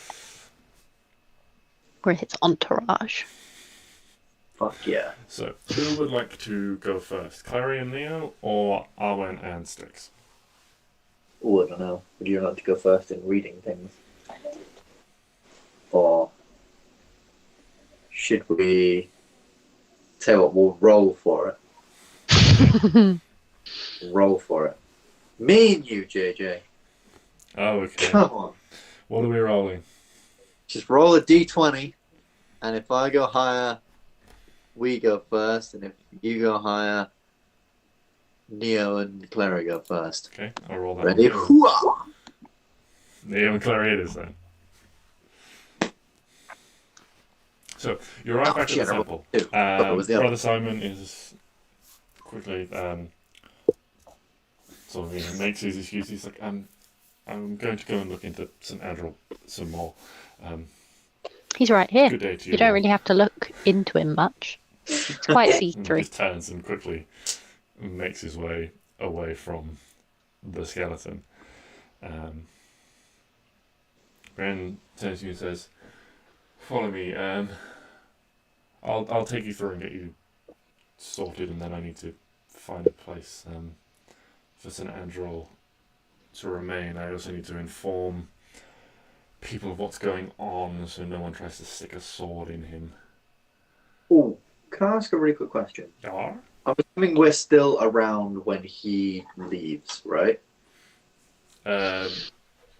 We're his entourage. Fuck yeah. So, who would like to go first? Klari and Neo or Arwen and Stix? Oh, I don't know. Would you like to go first in reading things? Or should we tell you what, we'll roll for it. Roll for it. Me and you, JJ. Oh, okay. Come on. What are we rolling? Just roll a d20, and if I go higher, we go first, and if you go higher, Neo and Klari go first. Okay, I'll roll that. Ready? Hooah! Neo and Klari it is then. So, you're right back at the temple. Brother Simon is quickly sort of makes his excuse. He's like, I'm going to go and look into St Andril some more. He's right here. Good day to you. You don't really have to look into him much. It's quite see-through. He just turns and quickly makes his way away from the skeleton. Bren turns to you and says, "Follow me. I'll take you through and get you sorted, and then I need to find a place for St Andril to remain. I also need to inform people of what's going on, so no one tries to stick a sword in him." Oh, can I ask a really quick question? Yeah. I'm assuming we're still around when he leaves, right?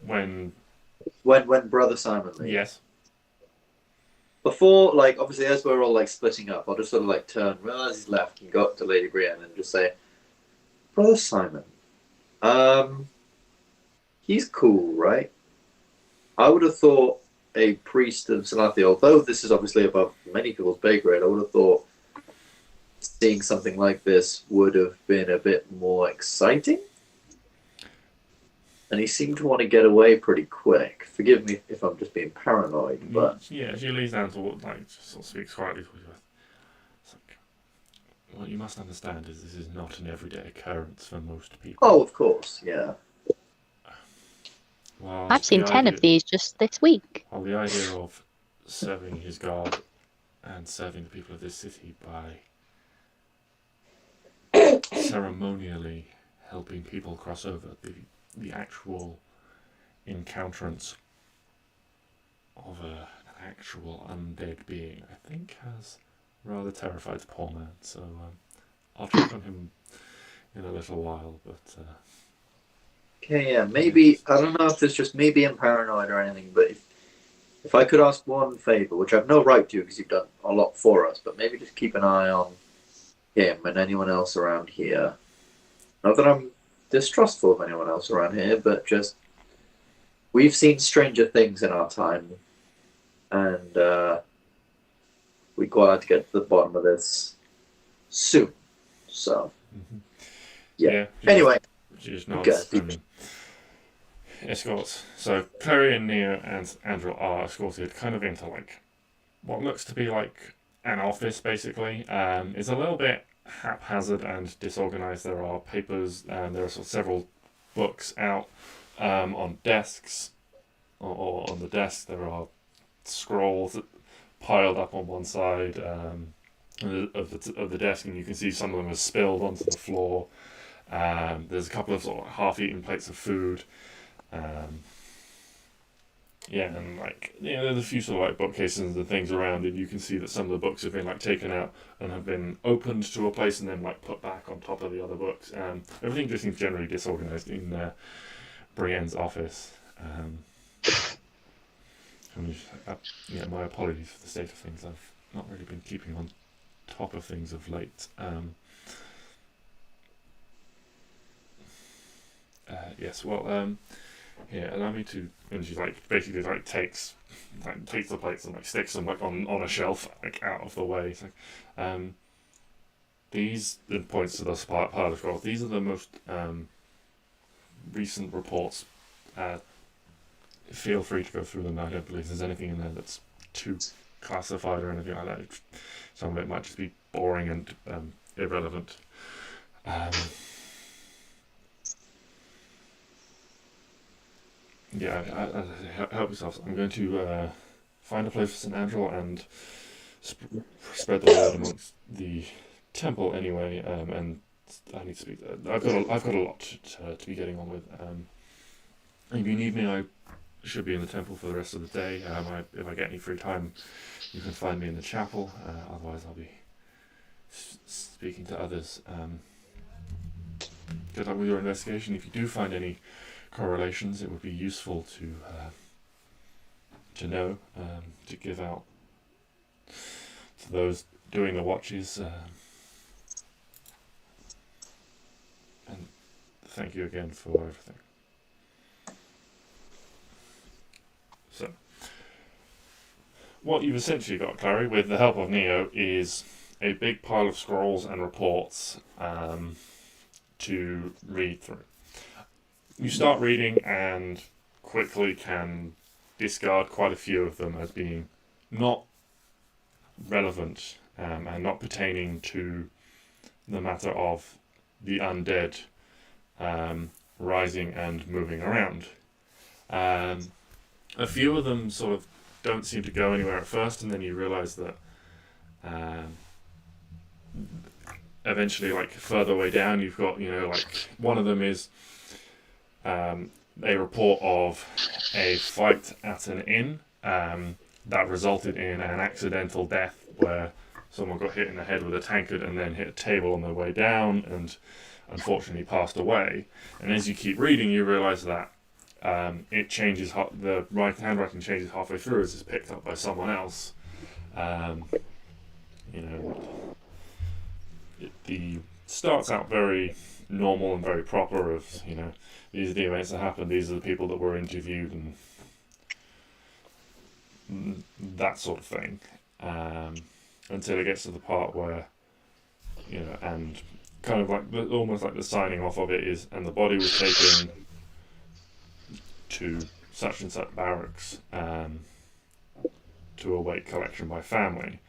When Brother Simon leaves. Yes. Before, like, obviously, as we're all like splitting up, I'll just sort of like turn, realize he's left, and go up to Lady Brienne and just say, "Brother Simon, he's cool, right? I would have thought a priest of Salathia, although this is obviously above many people's pay grade, I would have thought seeing something like this would have been a bit more exciting. And he seemed to want to get away pretty quick. Forgive me if I'm just being paranoid, but yeah, she leans down to just sort of speaks quietly to you. It's like, what you must understand is this is not an everyday occurrence for most people. Oh, of course, yeah. Well, I've seen 10 of these just this week. Well, the idea of serving his God and serving the people of this city by ceremonially helping people cross over, the actual encounterance of an actual undead being, I think, has rather terrified the poor man. So I'll check on him in a little while, but... Okay, yeah, maybe, I don't know if it's just me being paranoid or anything, but if I could ask one favour, which I've no right to because you've done a lot for us, but maybe just keep an eye on him and anyone else around here. Not that I'm distrustful of anyone else around here, but just, we've seen stranger things in our time. and we got to get to the bottom of this soon. So, yeah. Anyway, just nods and escorts. So Klari and Neo and Andril are escorted kind of into like what looks to be like an office, basically. It's a little bit haphazard and disorganized. There are papers and there are sort of several books out on desks, or on the desk there are scrolls piled up on one side of the desk, and you can see some of them are spilled onto the floor. There's a couple of sort of half-eaten plates of food. And like there's a few sort of like bookcases and things around, and you can see that some of the books have been like taken out and have been opened to a place and then like put back on top of the other books. Everything just seems generally disorganized in Brienne's office. My apologies for the state of things. I've not really been keeping on top of things of late. Allow me to. And she basically takes the plates and sticks them on a shelf out of the way. It's these and points to the pile of scrolls. These are the most recent reports. Feel free to go through them. I don't believe there's anything in there that's too classified or anything like that. Some of it might just be boring and irrelevant. Help yourself. I'm going to find a place for St Andril and spread the word amongst the temple anyway. And I need to speak. I've got a lot to be getting on with. If you need me, I should be in the temple for the rest of the day. If I get any free time, you can find me in the chapel. Otherwise, I'll be speaking to others. Good luck with your investigation. If you do find any correlations, it would be useful to know, to give out to those doing the watches. And thank you again for everything. So, what you've essentially got, Klari, with the help of Neo, is a big pile of scrolls and reports to read through. You start reading and quickly can discard quite a few of them as being not relevant and not pertaining to the matter of the undead rising and moving around. A few of them sort of don't seem to go anywhere at first, and then you realise that eventually, further way down, you've got, one of them is a report of a fight at an inn that resulted in an accidental death where someone got hit in the head with a tankard and then hit a table on their way down and unfortunately passed away. And as you keep reading, you realise that it changes, the handwriting changes halfway through as it's picked up by someone else. It starts out very normal and very proper of, these are the events that happened, these are the people that were interviewed, and that sort of thing. Until it gets to the part where, and kind of almost like the signing off of it is, and the body was taken to such and such barracks to await collection by family.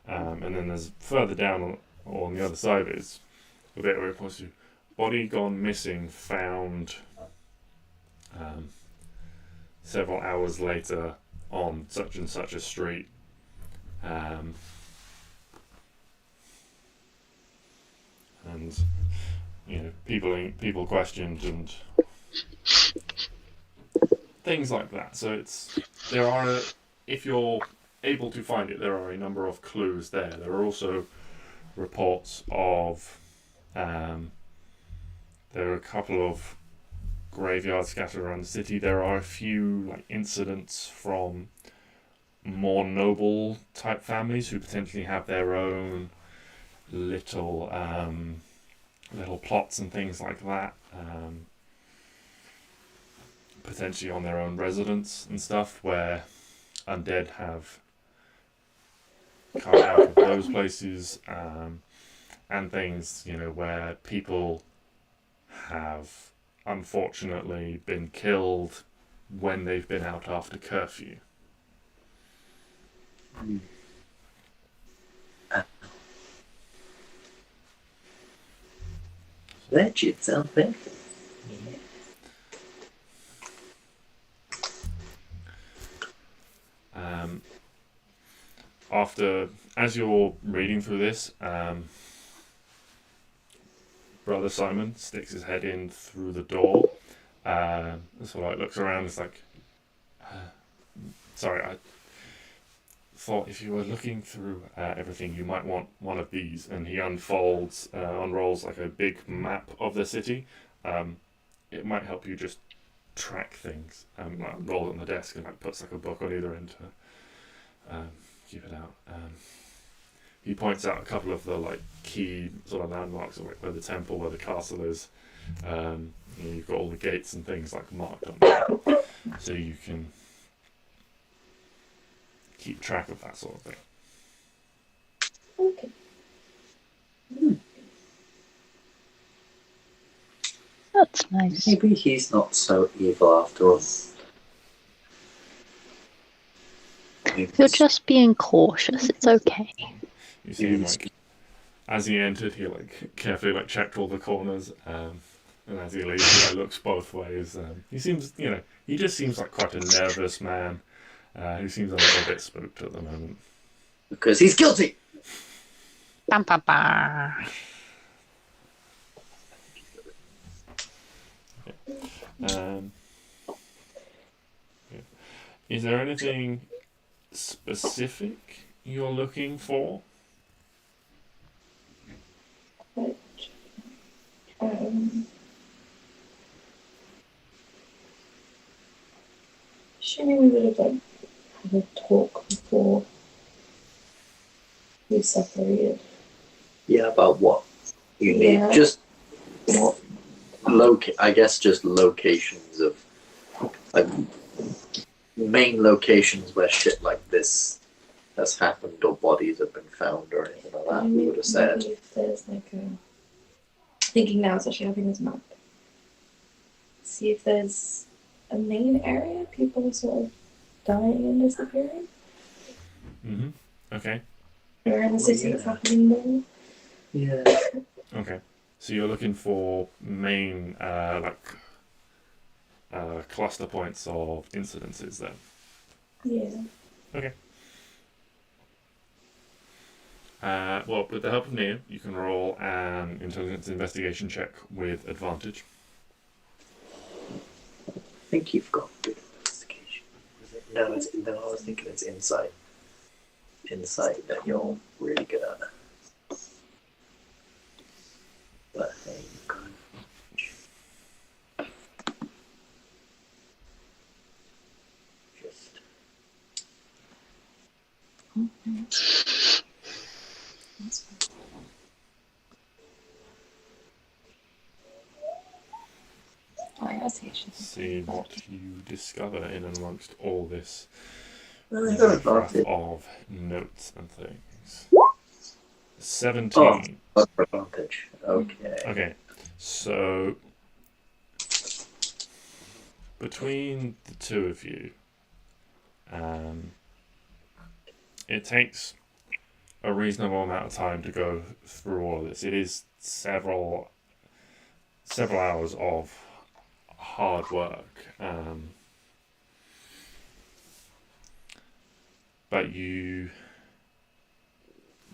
And then there's further down on the other side is a bit where it points to body gone missing, found several hours later on such and such a street. And people questioned and things like that. So if you're able to find it, there are a number of clues there. There are also reports of there are a couple of graveyards scattered around the city. There are a few incidents from more noble type families who potentially have their own little plots and things like that, potentially on their own residence and stuff, where undead have come out of those places, and things, where people have unfortunately been killed when they've been out after curfew. Wretched something. As you're reading through this, Brother Simon sticks his head in through the door. Looks around. It's like, sorry, I thought if you were looking through everything, you might want one of these. And he unfolds, unrolls like a big map of the city. It might help you just track things. Roll it on the desk and puts like a book on either end to keep it out. He points out a couple of the key sort of landmarks where the temple, where the castle is. You've got all the gates and things marked on there, so you can keep track of that sort of thing. Okay. That's nice. Maybe he's not so evil after all. You're just being cautious. It's okay. You see him as he entered, he carefully checked all the corners, and as he leaves, he looks both ways. He seems, he just seems like quite a nervous man. Who seems a little bit spooked at the moment. Because he's guilty! Bam, bam, bam. Is there anything specific you're looking for? But, assuming we would have had a talk before we separated. Yeah, about what you need. Yeah. Just What? I guess just locations of main locations where shit like this has happened or bodies have been found or anything like that. We would have said. Maybe if there's thinking now, especially having this map. See if there's a main area people are sort of dying and disappearing. Mm-hmm. Okay. Or in the city it's happening more. Yeah. Okay. So you're looking for main, cluster points of incidences then? Yeah. Okay. Well, with the help of Neo, you can roll an intelligence investigation check with advantage. I think you've got good investigation. No, I was thinking it's insight. Insight that you're really good at. But hey, you've got just. That's fine. Investigation. See what you discover in and amongst all this Well, I got breadth advantage. of notes and things. 17. Oh, advantage. Okay. Okay, so between the two of you, it takes a reasonable amount of time to go through all of this. It is several hours of hard work, but you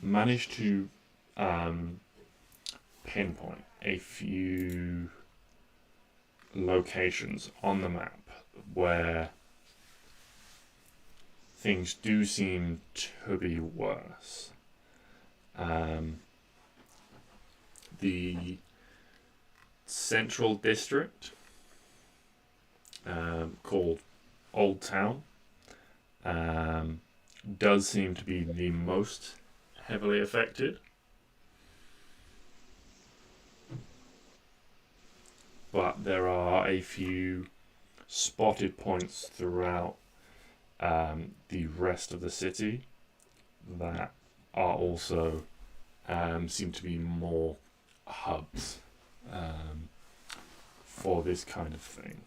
manage to pinpoint a few locations on the map where things do seem to be worse. The central district, called Old Town, does seem to be the most heavily affected. But there are a few spotted points throughout the rest of the city that are also seem to be more hubs for this kind of thing.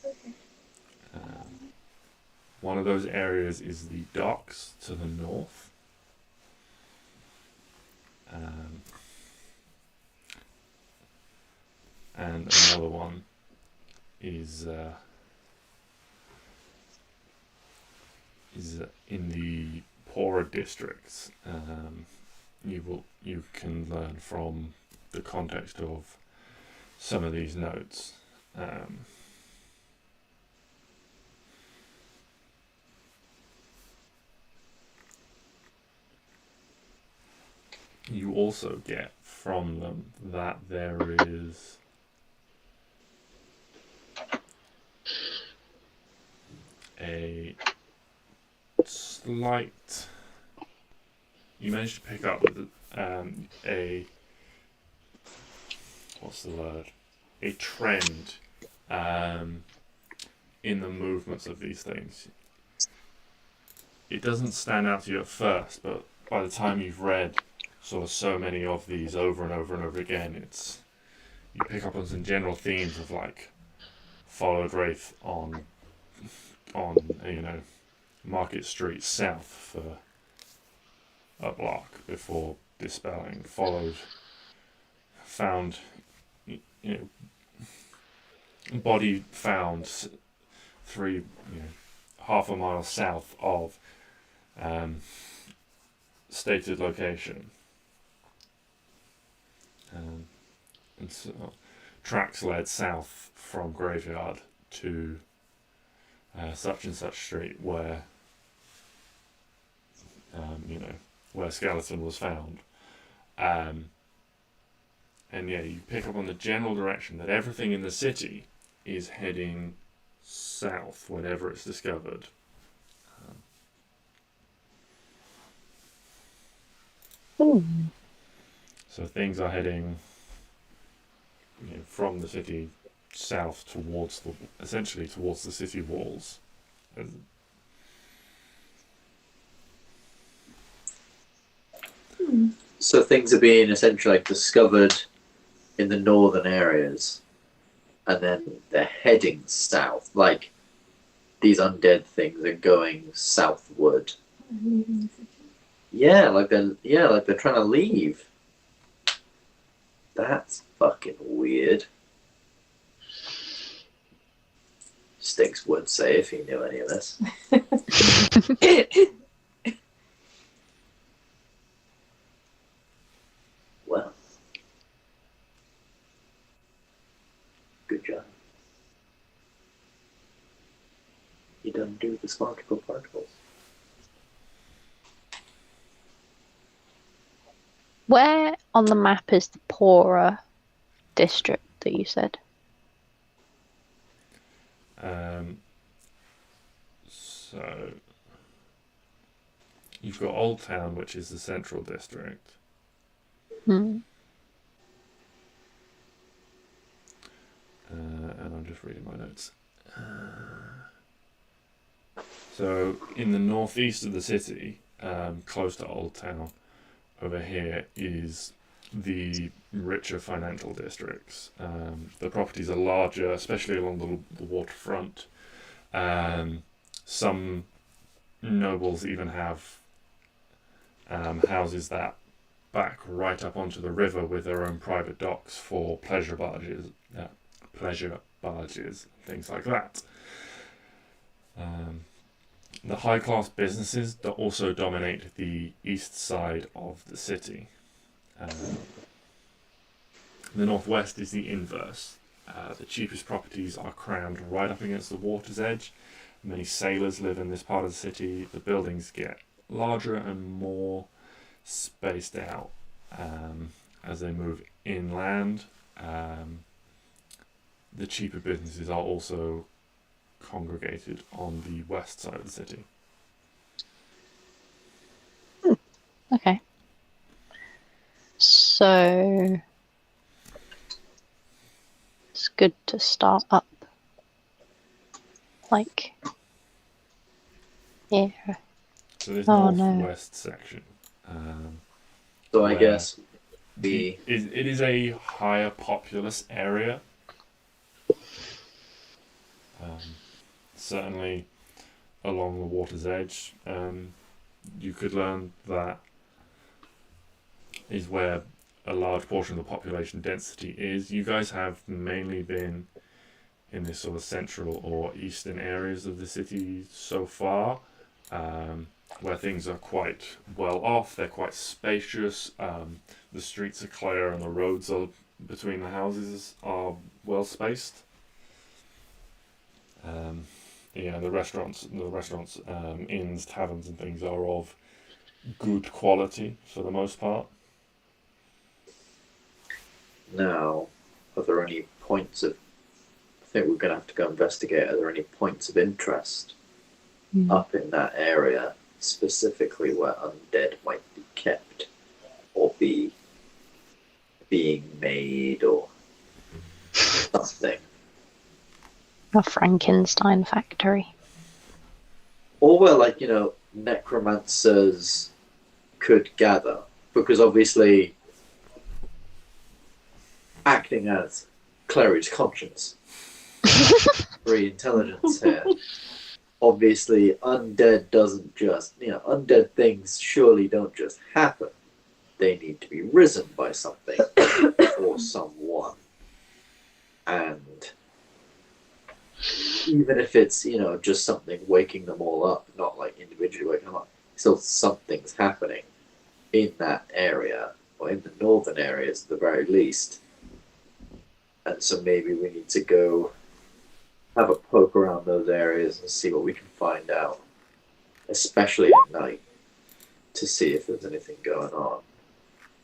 Okay. One of those areas is the docks to the north. And another one is in the poorer districts. You can learn from the context of some of these notes. You also get from them that there is a slight. You managed to pick up a what's the word? A trend in the movements of these things. It doesn't stand out to you at first, but by the time you've read sort of so many of these over and over and over again, you pick up on some general themes of like followed wraith on Market Street south for a block before dispelling. Found body found half a mile south of stated location. And so tracks led south from graveyard to such and such street where where skeleton was found. And yeah, you pick up on the general direction that everything in the city is heading south whenever it's discovered. So things are heading from the city south towards essentially towards the city walls. So things are being essentially like discovered in the northern areas, and then they're heading south. Like these undead things are going southward. Yeah, like they're trying to leave. That's fucking weird. Stix would say if he knew any of this. Well, good job. You done do the sparkle particles. Where on the map is the poorer district that you said? So you've got Old Town, which is the central district. And I'm just reading my notes. So in the northeast of the city, close to Old Town, over here is the richer financial districts. The properties are larger, especially along the waterfront. Some nobles even have houses that back right up onto the river with their own private docks for pleasure barges, things like that. The high-class businesses that also dominate the east side of the city. The northwest is the inverse. The cheapest properties are crammed right up against the water's edge. Many sailors live in this part of the city. The buildings get larger and more spaced out as they move inland. The cheaper businesses are also congregated on the west side of the city. Okay. So it's good to start up. Like, yeah. So this Oh, northwest section. So I guess it is a higher populous area. Certainly along the water's edge. You could learn that is where a large portion of the population density is. You guys have mainly been in this sort of central or eastern areas of the city so far, where things are quite well off, they're quite spacious, the streets are clear and the roads are between the houses are well spaced. The restaurants, inns, taverns and things are of good quality for the most part. Now, are there any points of... I think we're going to have to go investigate. Are there any points of interest up in that area, specifically where undead might be kept or be being made or something? A Frankenstein factory. Or where, necromancers could gather. Because obviously, acting as Clary's conscience, very intelligence here. Obviously, undead doesn't just, undead things surely don't just happen. They need to be risen by something or someone. And even if it's, just something waking them all up, not like individually waking them up, still something's happening in that area, or in the northern areas at the very least. And so maybe we need to go have a poke around those areas and see what we can find out, especially at night, to see if there's anything going on.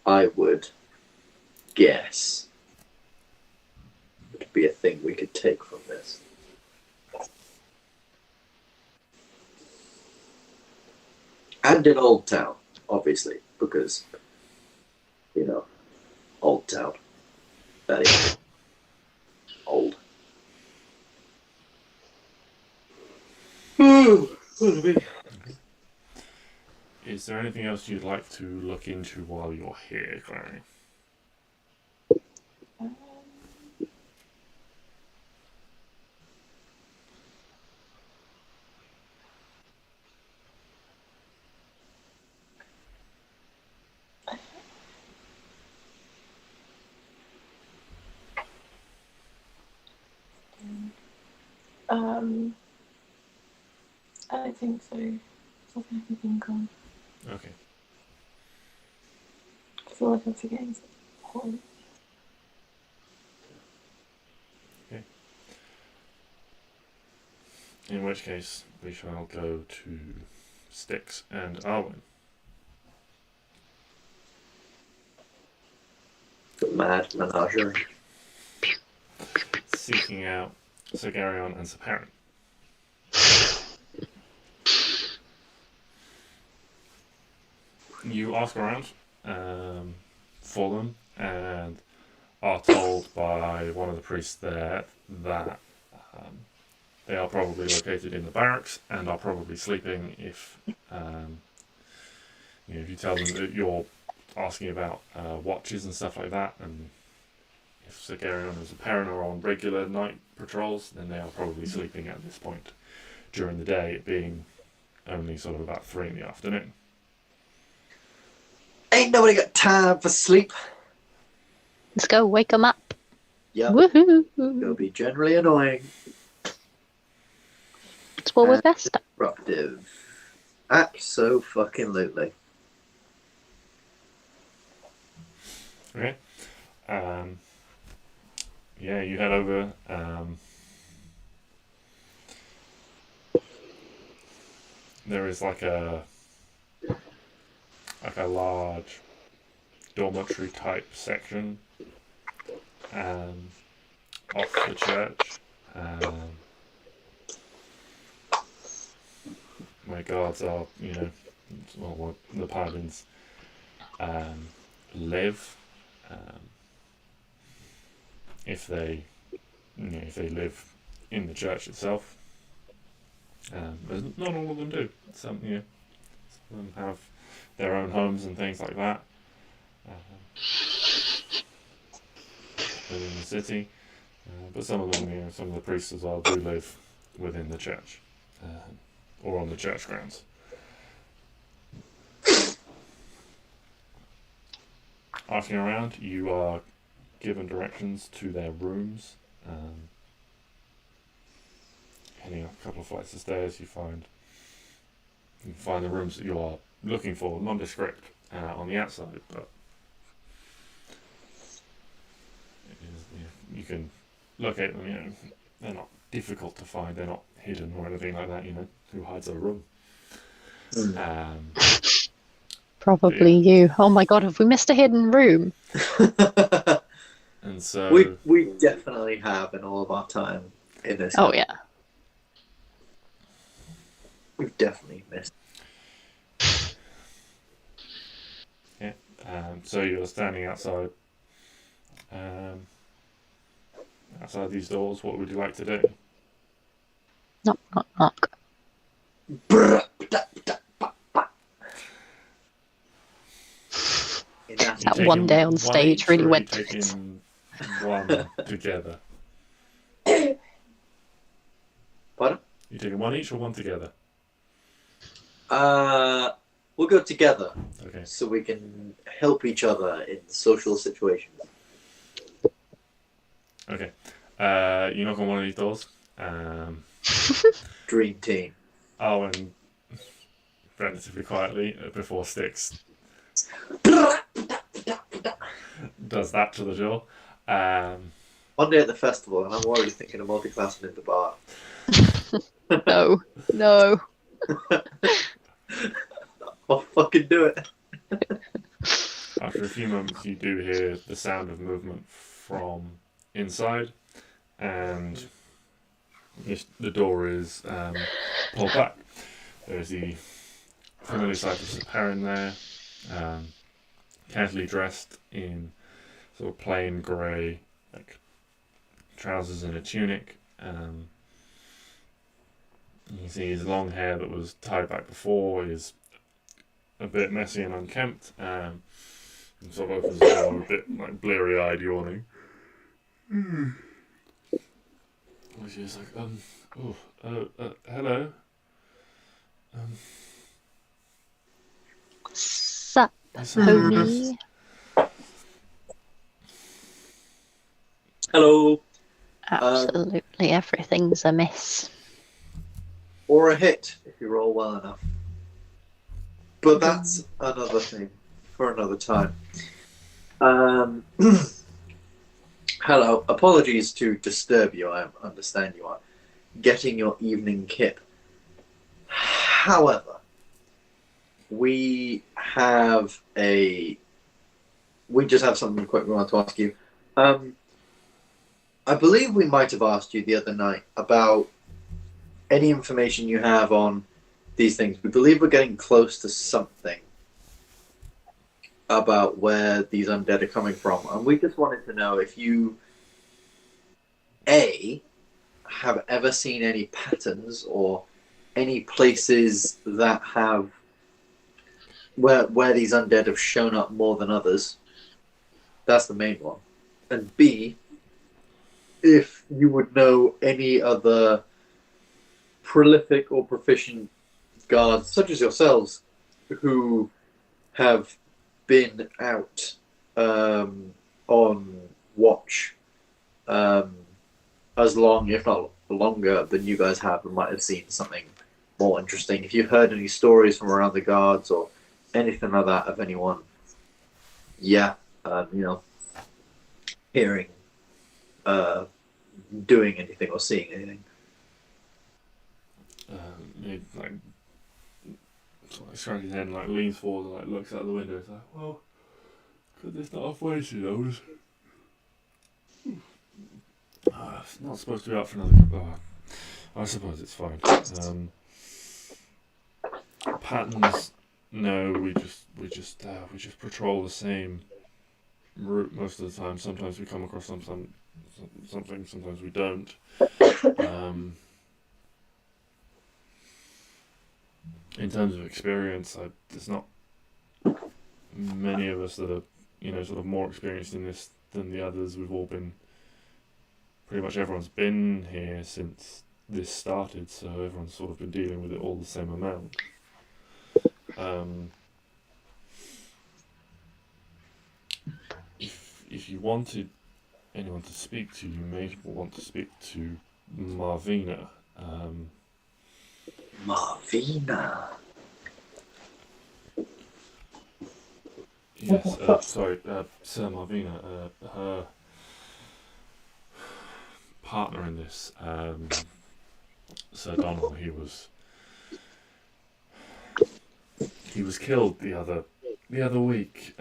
I would guess it would be a thing we could take from this. And in Old Town, obviously, because, Old Town. That is old. Is there anything else you'd like to look into while you're here, Clary? I think so. Something I can think on. Okay. I feel like I'm forgetting something important. Okay. In which case, we shall go to Stix and Arwen. The mad menagerie. Seeking out Sagarion and Saparin. You ask around for them and are told by one of the priests there that they are probably located in the barracks and are probably sleeping. If if you tell them that you're asking about watches and stuff like that, and if Sagarion and Saparin are on regular night patrols, then they are probably sleeping at this point during the day, it being only sort of about 3 in the afternoon. Ain't nobody got time for sleep. Let's go wake them up. Yep. Woohoo! It'll be generally annoying. It's what we're best at. Disruptive. Abso-fucking-lutely. Okay. You head over. There is like a large dormitory type section off the church, where guards are, the paladins live. If they live in the church itself, But not all of them do. Some of them have their own homes and things like that within the city. But some of them, some of the priests as well, do live within the church or on the church grounds. Asking around, you are given directions to their rooms. Heading up a couple of flights of stairs, you find the rooms that you are looking for, nondescript on the outside, but you can locate them. They're not difficult to find. They're not hidden or anything like that. Who hides a room? Probably you. Oh my god, have we missed a hidden room? And so we definitely have in all of our time in this. Oh yeah. We've definitely missed. Yeah. So you're standing outside. Outside these doors, what would you like to do? Knock, knock, knock. That one day on stage really went to it. One together. Pardon? You taking one each or one together? We'll go together. Okay. So we can help each other in social situations. Okay. You knock on one of these doors. Dream team. Arwen, relatively quietly, before Stix does that to the door. One day at the festival, and I'm already thinking of multi-classing in the bar. No. I'll fucking do it. After a few moments, you do hear the sound of movement from inside, and the door is pulled back. There's the familiar sight of Sir Perrin there, casually dressed in sort of plain grey, like trousers and a tunic. You can see his long hair that was tied back before is a bit messy and unkempt, and sort of opens the door a bit like bleary-eyed, yawning. She's like, hello. Sup, homie? Hello. Absolutely everything's a miss. Or a hit, if you roll well enough. But that's another thing for another time. Hello. Apologies to disturb you. I understand you are getting your evening kip. However, we just have something quick we want to ask you. I believe we might have asked you the other night about any information you have on these things. We believe we're getting close to something about where these undead are coming from. And we just wanted to know if you, A, have ever seen any patterns or any places that have where these undead have shown up more than others. That's the main one. And B, if you would know any other prolific or proficient guards, such as yourselves, who have been out on watch as long, if not longer, than you guys have, and might have seen something more interesting. If you've heard any stories from around the guards or anything like that of anyone, hearing, doing anything or seeing anything. He scratches his head and leans forward and looks out the window. It's like, well, could this not have waited? It's not supposed to be out for another couple. I suppose it's fine. Patterns? No, we just patrol the same route most of the time. Sometimes we come across something. Sometimes we don't. in terms of experience, there's not many of us that are, sort of more experienced in this than the others. We've all been, pretty much everyone's been here since this started, so everyone's sort of been dealing with it all the same amount. If you wanted anyone to speak to, you may want to speak to Marvina. Marvina. Yes, sorry, Sir Marvina. Her partner in this, Sir Donald, he was killed the other week.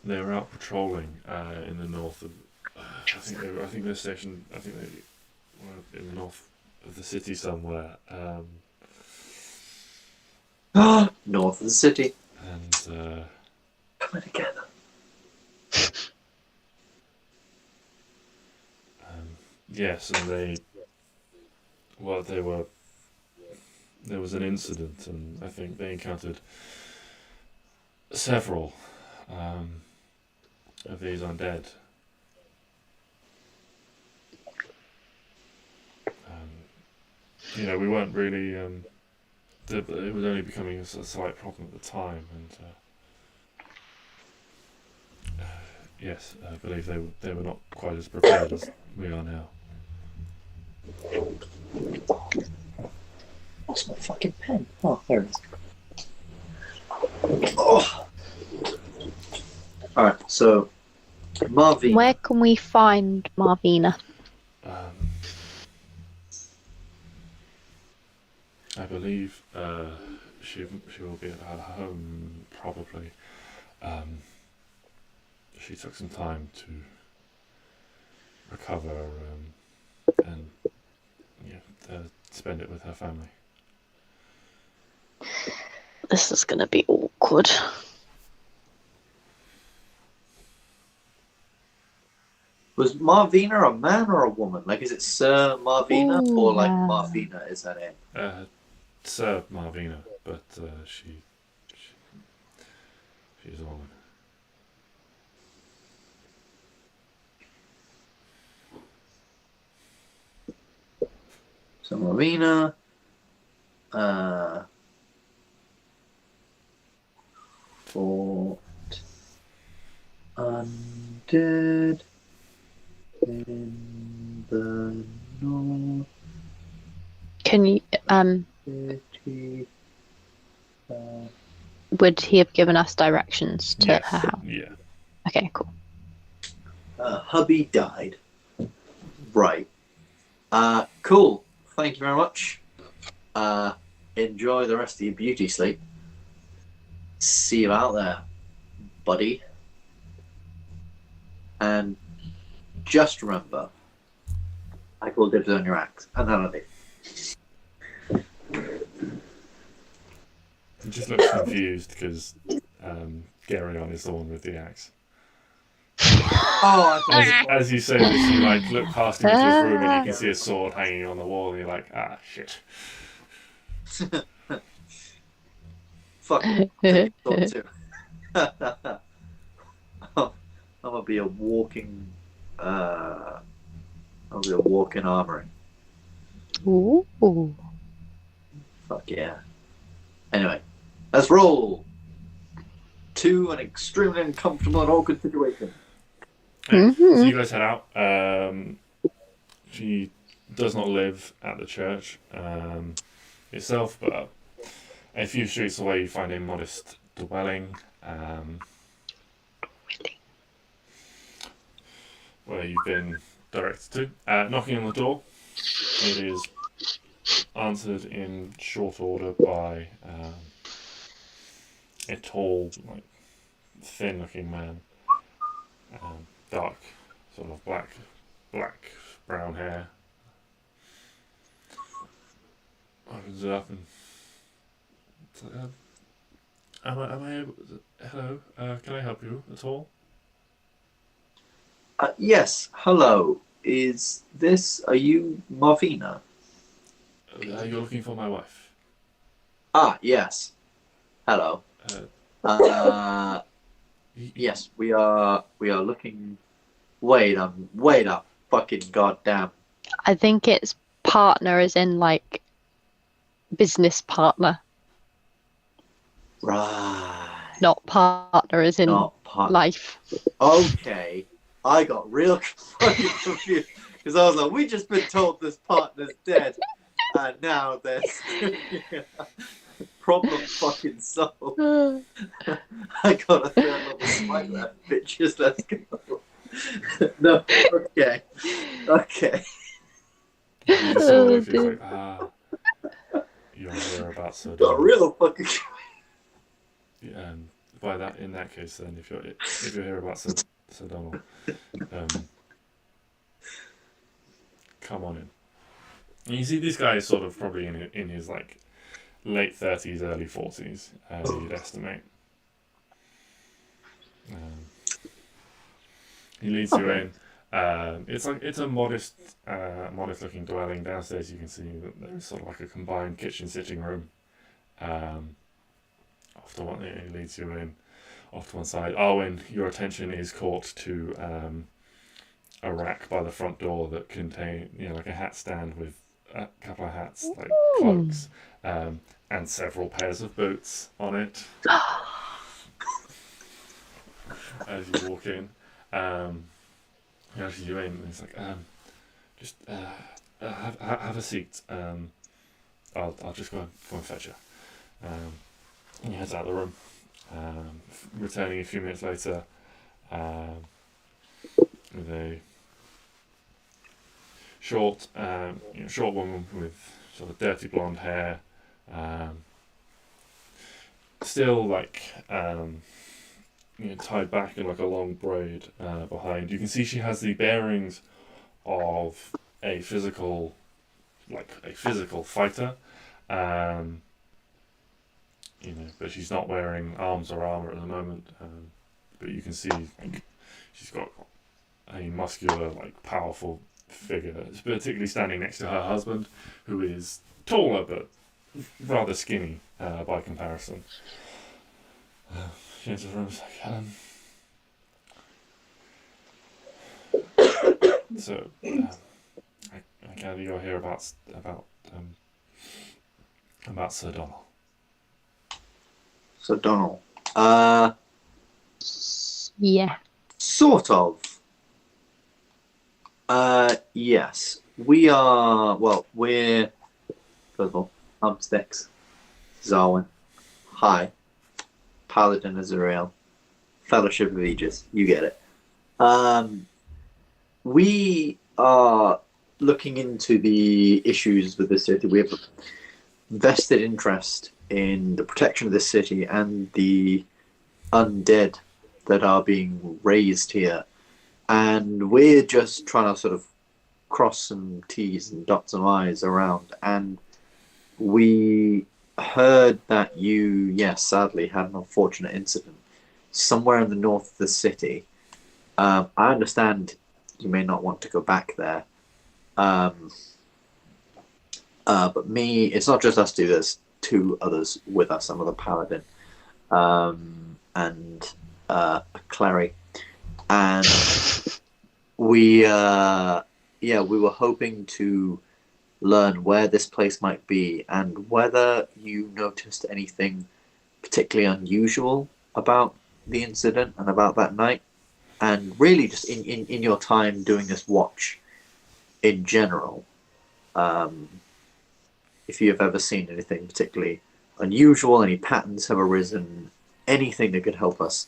They were out patrolling in the north of. I think they're stationed. I think they were in the north of the city somewhere. North of the city. And coming together. Yes, and there was an incident, and I think they encountered several of these undead. We weren't really. It was only becoming a slight problem at the time, and yes, I believe they were not quite as prepared as we are now. Lost my fucking pen. Oh, there it is. Oh. Alright, so Marvina. Where can we find Marvina? I believe she will be at her home probably. She took some time to recover and spend it with her family. This is going to be awkward. Was Marvina a man or a woman? Like, is it Sir Marvina or like Marvina is her name? Sir Marvina, but she's a woman. So Marvina, fought undead in the north. Can you City, would he have given us directions to yes. her house? Yeah. Okay, cool. Hubby died. Right. Cool. Thank you very much. Enjoy the rest of your beauty sleep. See you out there, buddy. And just remember, I call dibs on your axe, and then I do. He just looks confused because Geryon is the one with the axe. Oh, as you say this, you look past him into his room and you can see a sword hanging on the wall, and you're like, ah, shit. Fuck it. I'm gonna be a walking. I'll be a walking armory. Ooh. Fuck yeah. Anyway, let's roll to an extremely uncomfortable and awkward situation. So you guys head out. She does not live at the church itself, but a few streets away you find a modest dwelling where you've been directed to. Knocking on the door, it is answered in short order by a tall, thin-looking man, dark, sort of black brown hair. Opens it up and it's like, am I able to, hello? Can I help you at all? Yes. Hello. Are you Marvina? You're looking for my wife. Ah, yes. Hello. Yes, we are looking. Wait up, fucking goddamn. I think it's partner as in like business partner. Right. Not partner as in life. Okay. I got real fucking confused because I was like, we just been told this partner's dead, and now there's problem fucking solved. I got a third level spike left, bitches. Let's go. No, okay. You just sort of look at it like, you're whereabouts. So got real fucking. Yeah, and by that, in that case, then if you're here about Sir Donald, come on in. And you see this guy is sort of probably in his like late 30s, early 40s, you'd estimate. He leads you in. It's a modest looking dwelling. Downstairs you can see that there's sort of like a combined kitchen sitting room. Off to one, he leads you in. Off to one side. Arwen, your attention is caught to a rack by the front door that contain like a hat stand with a couple of hats, like cloaks, and several pairs of boots on it. As you walk in, he ushers you in, and he's like, just have a seat. I'll just go and fetch her. And he heads out of the room. Returning a few minutes later, with a short woman with sort of dirty blonde hair, still like tied back in like a long braid behind. You can see she has the bearings of a physical fighter, but she's not wearing arms or armor at the moment. But you can see she's got a muscular, like powerful figure, particularly standing next to her husband, who is taller but rather skinny by comparison. She enters the room like, so I gather you're here about Sir Donald. Sir Donald. Yeah. Sort of. Yes. We are. Well, we're. First of all, I'm Stix. This is Arwen. Hi. Paladin Azrael. Fellowship of Aegis. You get it. We are looking into the issues with the city. We have a vested interest in the protection of this city and the undead that are being raised here. And we're just trying to sort of cross some T's and dot some I's around. And we heard that you, yes, sadly, had an unfortunate incident somewhere in the north of the city. I understand you may not want to go back there. But me, it's not just us two, there's two others with us, another paladin, and Klari. And we were hoping to learn where this place might be and whether you noticed anything particularly unusual about the incident and about that night, and really just in your time doing this watch in general, if you have ever seen anything particularly unusual, any patterns have arisen, anything that could help us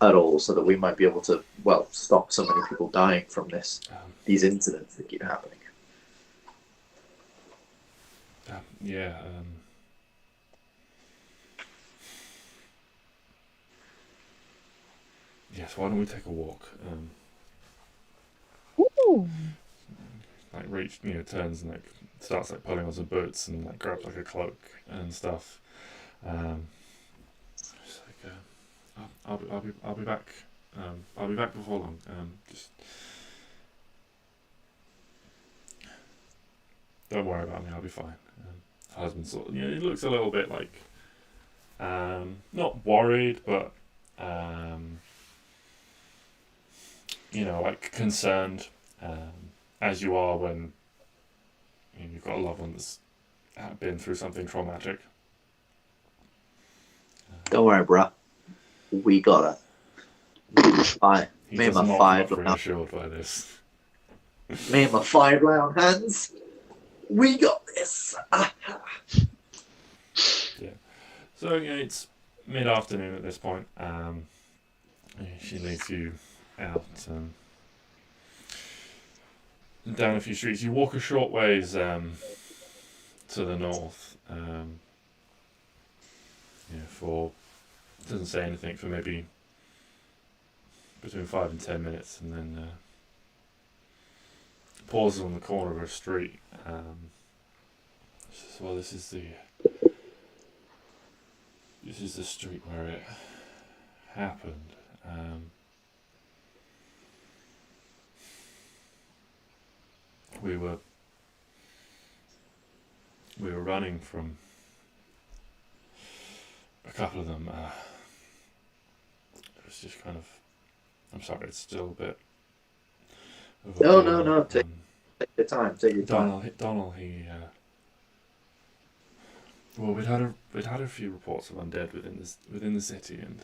at all, so that we might be able to, well, stop so many people dying from these incidents that keep happening. Yes, why don't we take a walk? Ooh. Like reach, turns and like starts like pulling on some boots and like grabs like a cloak and stuff. Just like, I'll be back. I'll be back before long. Just Don't worry about me, I'll be fine. Husband sort of, he looks a little bit like, not worried, but, like concerned, as you are when you've got a loved one that's been through something traumatic. Don't worry, bruh. We got it. Fine. He Me and does my not five look reassured by this. Me and my 5 round hands. We got this. Yeah. So it's mid-afternoon at this point. She leads you out down a few streets. You walk a short ways to the north. Doesn't say anything for maybe between 5 and 10 minutes, and then pauses on the corner of a street. She says, "Well, this is the street where it happened." We were running from a couple of them. It was just kind of. I'm sorry, it's still a bit. No. Take your time. Take your time. Donald, he. Well, we'd had a few reports of undead within the city, and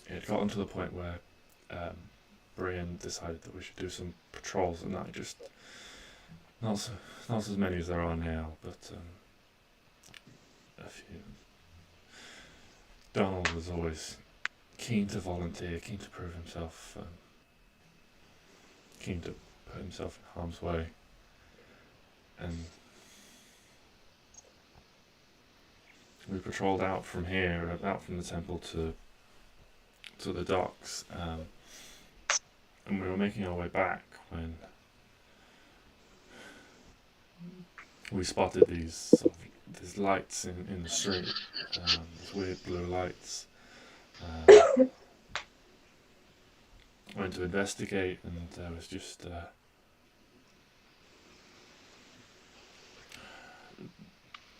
it had gotten to the point where Brian decided that we should do some patrols at night. Just not as many as there are now, but a few. Donald was always keen to volunteer, keen to prove himself, keen to put himself in harm's way, and we patrolled out from here, out from the temple to the docks, and we were making our way back when we spotted these lights in the street, these weird blue lights. Went to investigate, and there was just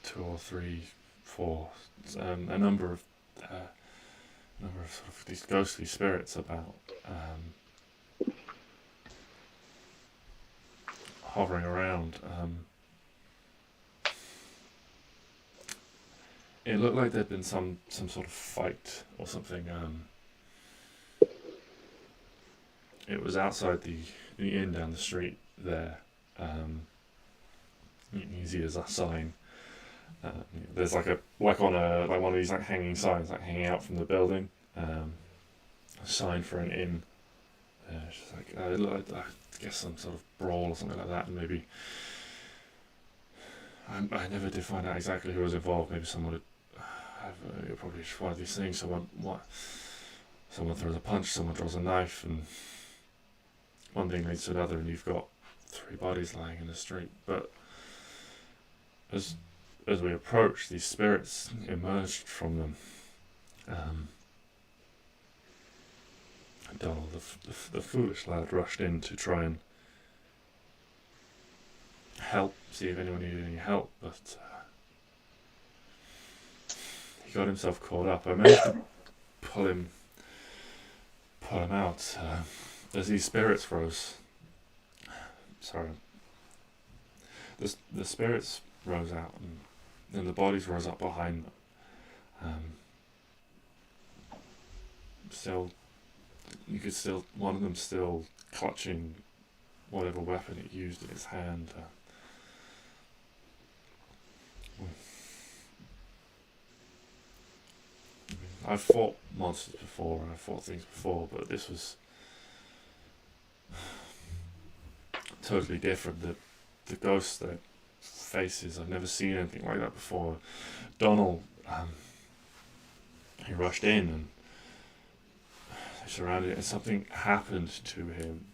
2 or 3, 4, a number of sort of these ghostly spirits about, hovering around. It looked like there'd been some sort of fight or something. It was outside the inn down the street there. You can see there's a sign. There's like one of these like hanging signs like hanging out from the building. A sign for an inn. It's just like I guess some sort of brawl or something like that, and maybe I never did find out exactly who was involved. Maybe someone would have probably just one of these things. Someone throws a punch, someone draws a knife, and one thing leads to another, and you've got 3 bodies lying in the street. But as we approached, these spirits emerged from them. Donald, the foolish lad, rushed in to try and help, see if anyone needed any help, but he got himself caught up. I managed to pull him out as these spirits rose. Sorry. The spirits rose out, and then the bodies rose up behind them. You could still, one of them still clutching whatever weapon it used in its hand. I've fought monsters before, and I've fought things before, but this was totally different. The ghosts, their faces, I've never seen anything like that before. Donald, he rushed in and they surrounded it, and something happened to him.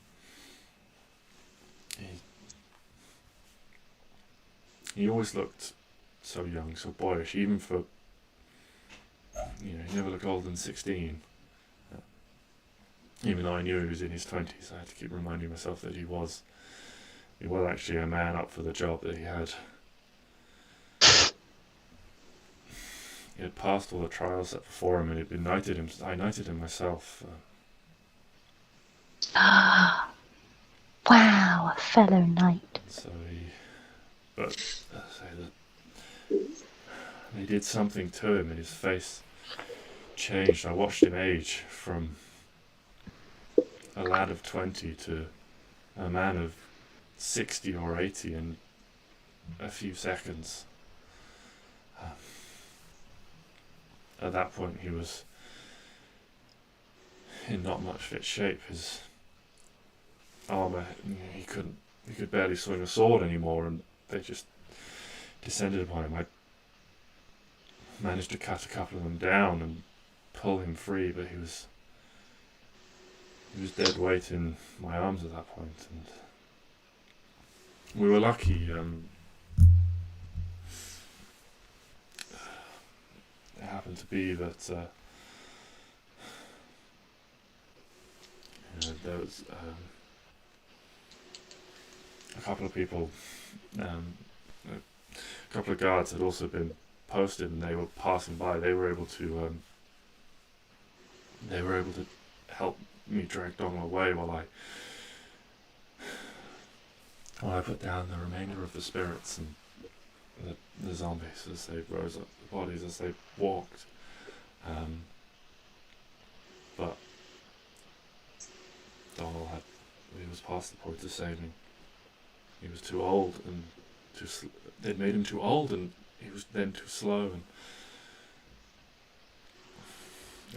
He always looked so young, so boyish, even for, he never looked older than 16. Even though I knew he was in his 20s, I had to keep reminding myself that he was he was actually a man up for the job that he had. He had passed all the trials set before him, and he'd been knighted him. I knighted him myself. Wow, a fellow knight. So but they did something to him, and his face changed. I watched him age from a lad of 20 to a man of 60 or 80 in a few seconds. At that point, he was in not much fit shape. His armor, he could barely swing a sword anymore, and they just descended upon him. I managed to cut a couple of them down and pull him free, but he was dead weight in my arms at that point, and we were lucky. It happened to be that there was a couple of people, a couple of guards had also been posted, and they were passing by. They were able to help me drag Dong away while I put down the remainder of the spirits and the zombies as they rose up the bodies as they walked. But Donald he was past the point of saving. He was too old, and they'd made him too old, and he was then too slow, and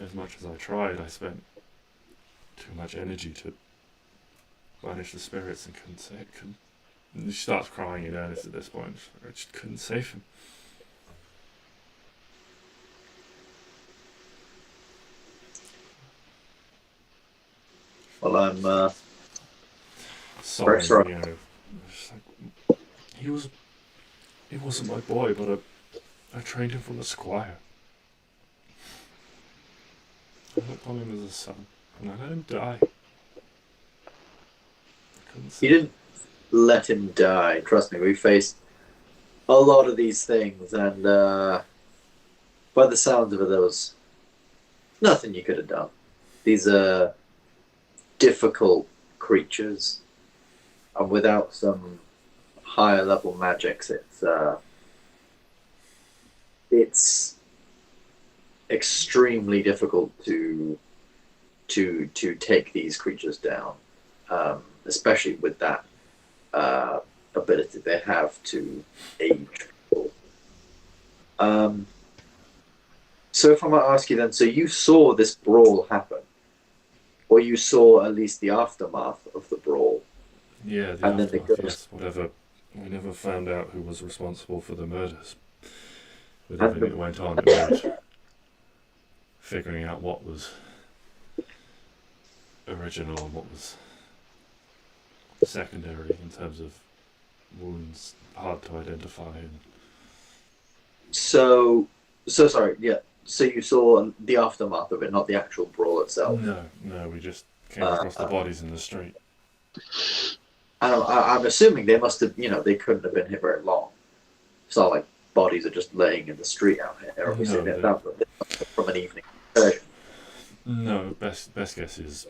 as much as I tried, I spent too much energy to banish the spirits and couldn't say it. She starts crying in earnest at this point. I just couldn't save him. Well, I'm sorry. sorry. You know, he wasn't my boy, but I trained him from a squire. I looked on him as a son, and I let him die. You didn't let him die. Trust me, we faced a lot of these things, and by the sounds of it, there was nothing you could have done. These are difficult creatures, and without some higher level magics, it's extremely difficult to take these creatures down, especially with that ability they have to age people. So if I might ask you then, so you saw this brawl happen, or you saw at least the aftermath of the brawl? Yeah, the aftermath, yes, whatever. We never found out who was responsible for the murders. With everything that went on, it was figuring out what was original and what was secondary in terms of wounds, hard to identify. So sorry, yeah. So you saw the aftermath of it, not the actual brawl itself? No, we just came across the bodies in the street. I'm assuming they must have, they couldn't have been here very long. It's not like bodies are just laying in the street out here. Obviously, that from an evening excursion. No, best guess is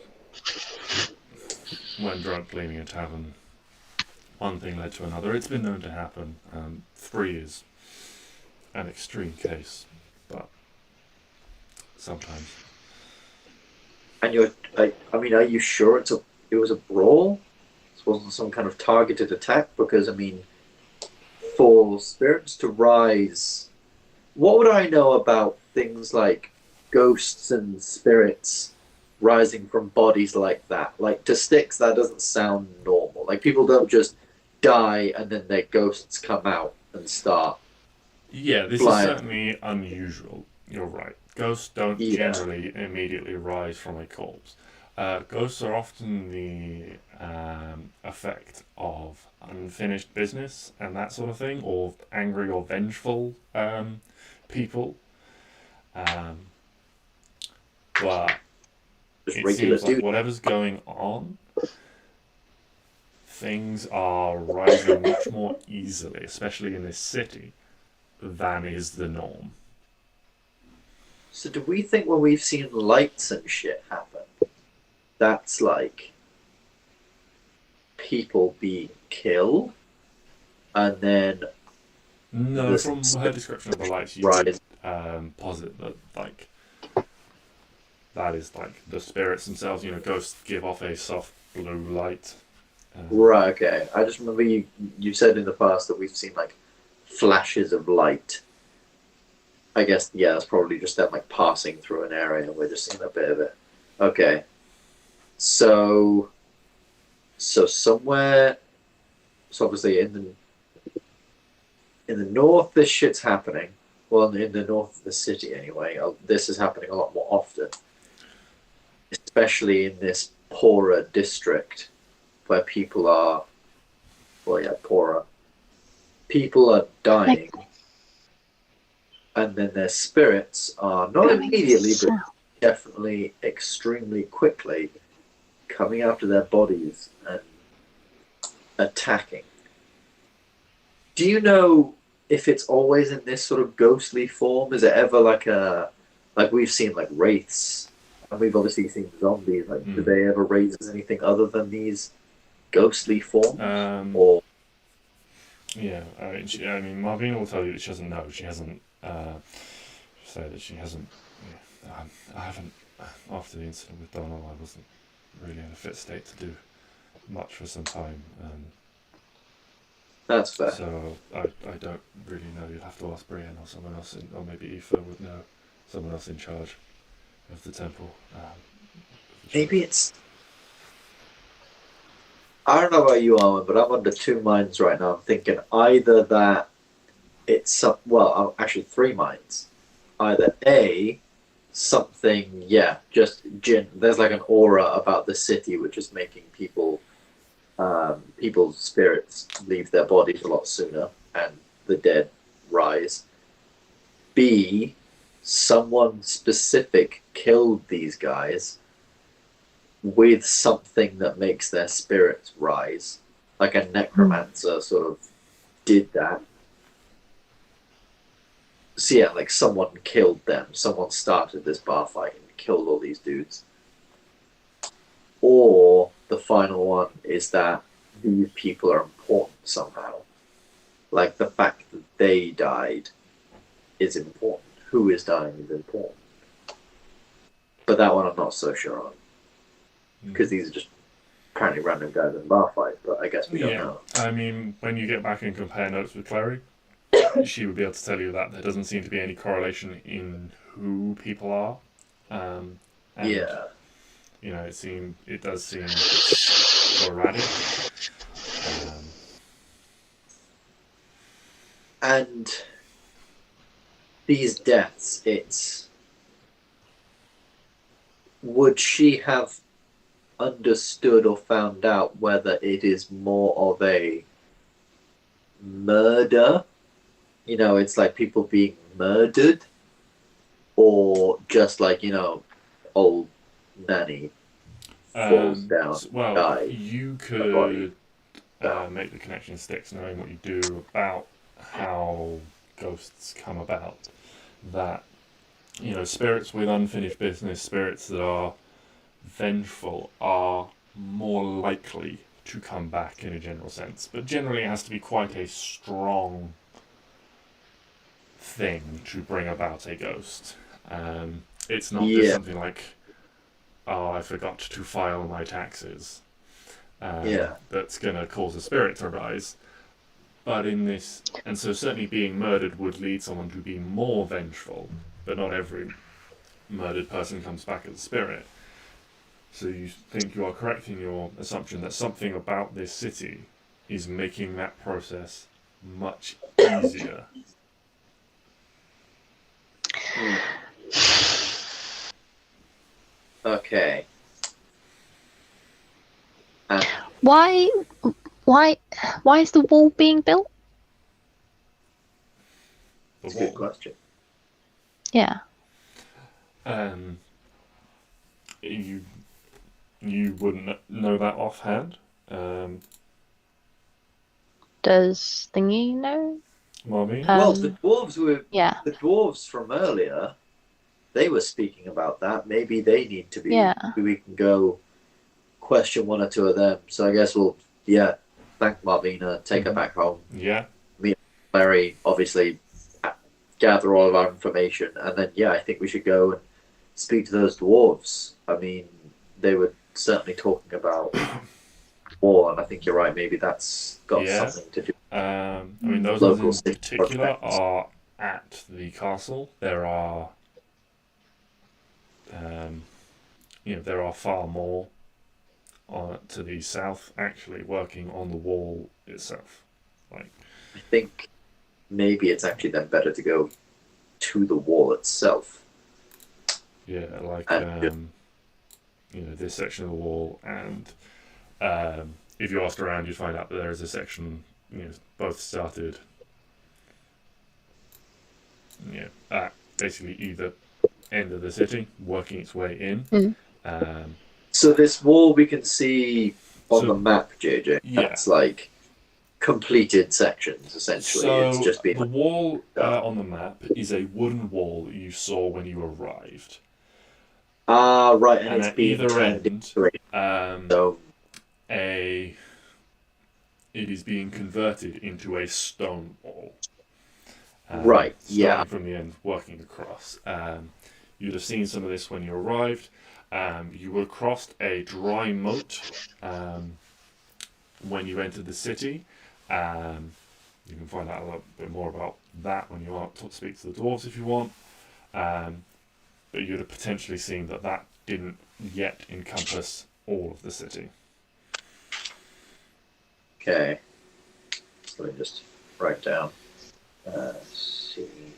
when drunk leaving a tavern, one thing led to another. It's been known to happen. 3 is an extreme case, but sometimes. And are you sure it was a brawl? This wasn't some kind of targeted attack? Because, for spirits to rise, what would I know about things like ghosts and spirits rising from bodies like that? Like, to Stix, that doesn't sound normal. Like, people don't just die and then their ghosts come out and start. Yeah, this is certainly unusual. You're right. Ghosts don't generally immediately rise from a corpse. Ghosts are often the effect of unfinished business and that sort of thing, or angry or vengeful people. But just it regular seems like whatever's going on things are rising much more easily, especially in this city, than is the norm. So do we think when we've seen lights and shit happen, that's like people being killed, and then no, from her description of the lights, you would posit that like that is like the spirits themselves. You know, ghosts give off a soft blue light. Right. Okay. I just remember you said in the past that we've seen like flashes of light. I guess that's probably just them like passing through an area, and we're just seeing a bit of it. Okay. So somewhere, so obviously in the north, this shit's happening. Well, in the north of the city, anyway, this is happening a lot more often, especially in this poorer district where people are, poorer. People are dying, and then their spirits are not immediately, but definitely extremely quickly coming out of their bodies and attacking. Do you know if it's always in this sort of ghostly form? Is it ever like we've seen like wraiths, and we've obviously seen zombies? Like, do they ever raise as anything other than these ghostly forms? Or yeah, I mean, Marvina will tell you that she doesn't know. She hasn't said that she hasn't. Yeah, I haven't. After the incident with Donald, I wasn't really in a fit state to do much for some time. That's fair. So I don't really know. You'd have to ask Brienne or someone else, or maybe Aoife would know. Someone else in charge of the temple. Maybe it's. I don't know about you, Arwen, but I'm under two minds right now. I'm thinking either that it's actually three minds. Either A, something, just there's like an aura about the city which is making people's spirits leave their bodies a lot sooner and the dead rise. B, someone specific killed these guys with something that makes their spirits rise. Like a necromancer sort of did that. So like someone killed them. Someone started this bar fight and killed all these dudes. Or the final one is that these people are important somehow. Like the fact that they died is important. Who is dying is important. But that one I'm not so sure on. Because these are just apparently random guys in bar fights, but I guess we don't know. I mean, when you get back and compare notes with Klari, she would be able to tell you that there doesn't seem to be any correlation in who people are. And, you know, it does seem sporadic. And these deaths, would she have understood or found out whether it is more of a murder? You know, it's like people being murdered, or just like, old nanny falls down. Well, dies, you could make the connection, Stix, knowing what you do about how ghosts come about. That, spirits with unfinished business, spirits that are vengeful, are more likely to come back in a general sense. But generally it has to be quite a strong thing to bring about a ghost. It's not just something like, oh, I forgot to file my taxes. That's going to cause a spirit to rise. But in this, and so certainly being murdered would lead someone to be more vengeful, but not every murdered person comes back as a spirit. So you think you are correct in your assumption that something about this city is making that process much easier. Okay. Why is the wall being built? That's a good question. Yeah. You wouldn't know that offhand. Does Thingy know? Marvin? Well, the dwarves Yeah. the dwarves from earlier. They were speaking about that. Maybe they need to be. Yeah. Maybe we can go question one or two of them. So I guess we'll thank Marvina, take her back home. Yeah. Meet Larry, obviously gather all of our information, and then I think we should go and speak to those dwarves. I mean, they were certainly talking about war, and I think you're right. Maybe that's got something to do. I mean, those Local ones in particular are at the castle. There are, there are far more to the south, actually working on the wall itself. Like, I think maybe it's actually then better to go to the wall itself. Yeah, like this section of the wall, and if you ask around, you'd find out that there is a section. Both started. At basically either end of the city, working its way in. So this wall we can see on the map, JJ. Yeah. That's like completed sections, essentially. So it's just been the wall on the map is a wooden wall that you saw when you arrived. Right, and it's at being either turned end, so it is being converted into a stone wall. Right, starting from the end, working across. You'd have seen some of this when you arrived. You would have crossed a dry moat when you entered the city. You can find out a little bit more about that when you speak to the dwarves if you want. But you'd have potentially seen that didn't yet encompass all of the city. Okay. So let me just write down. City.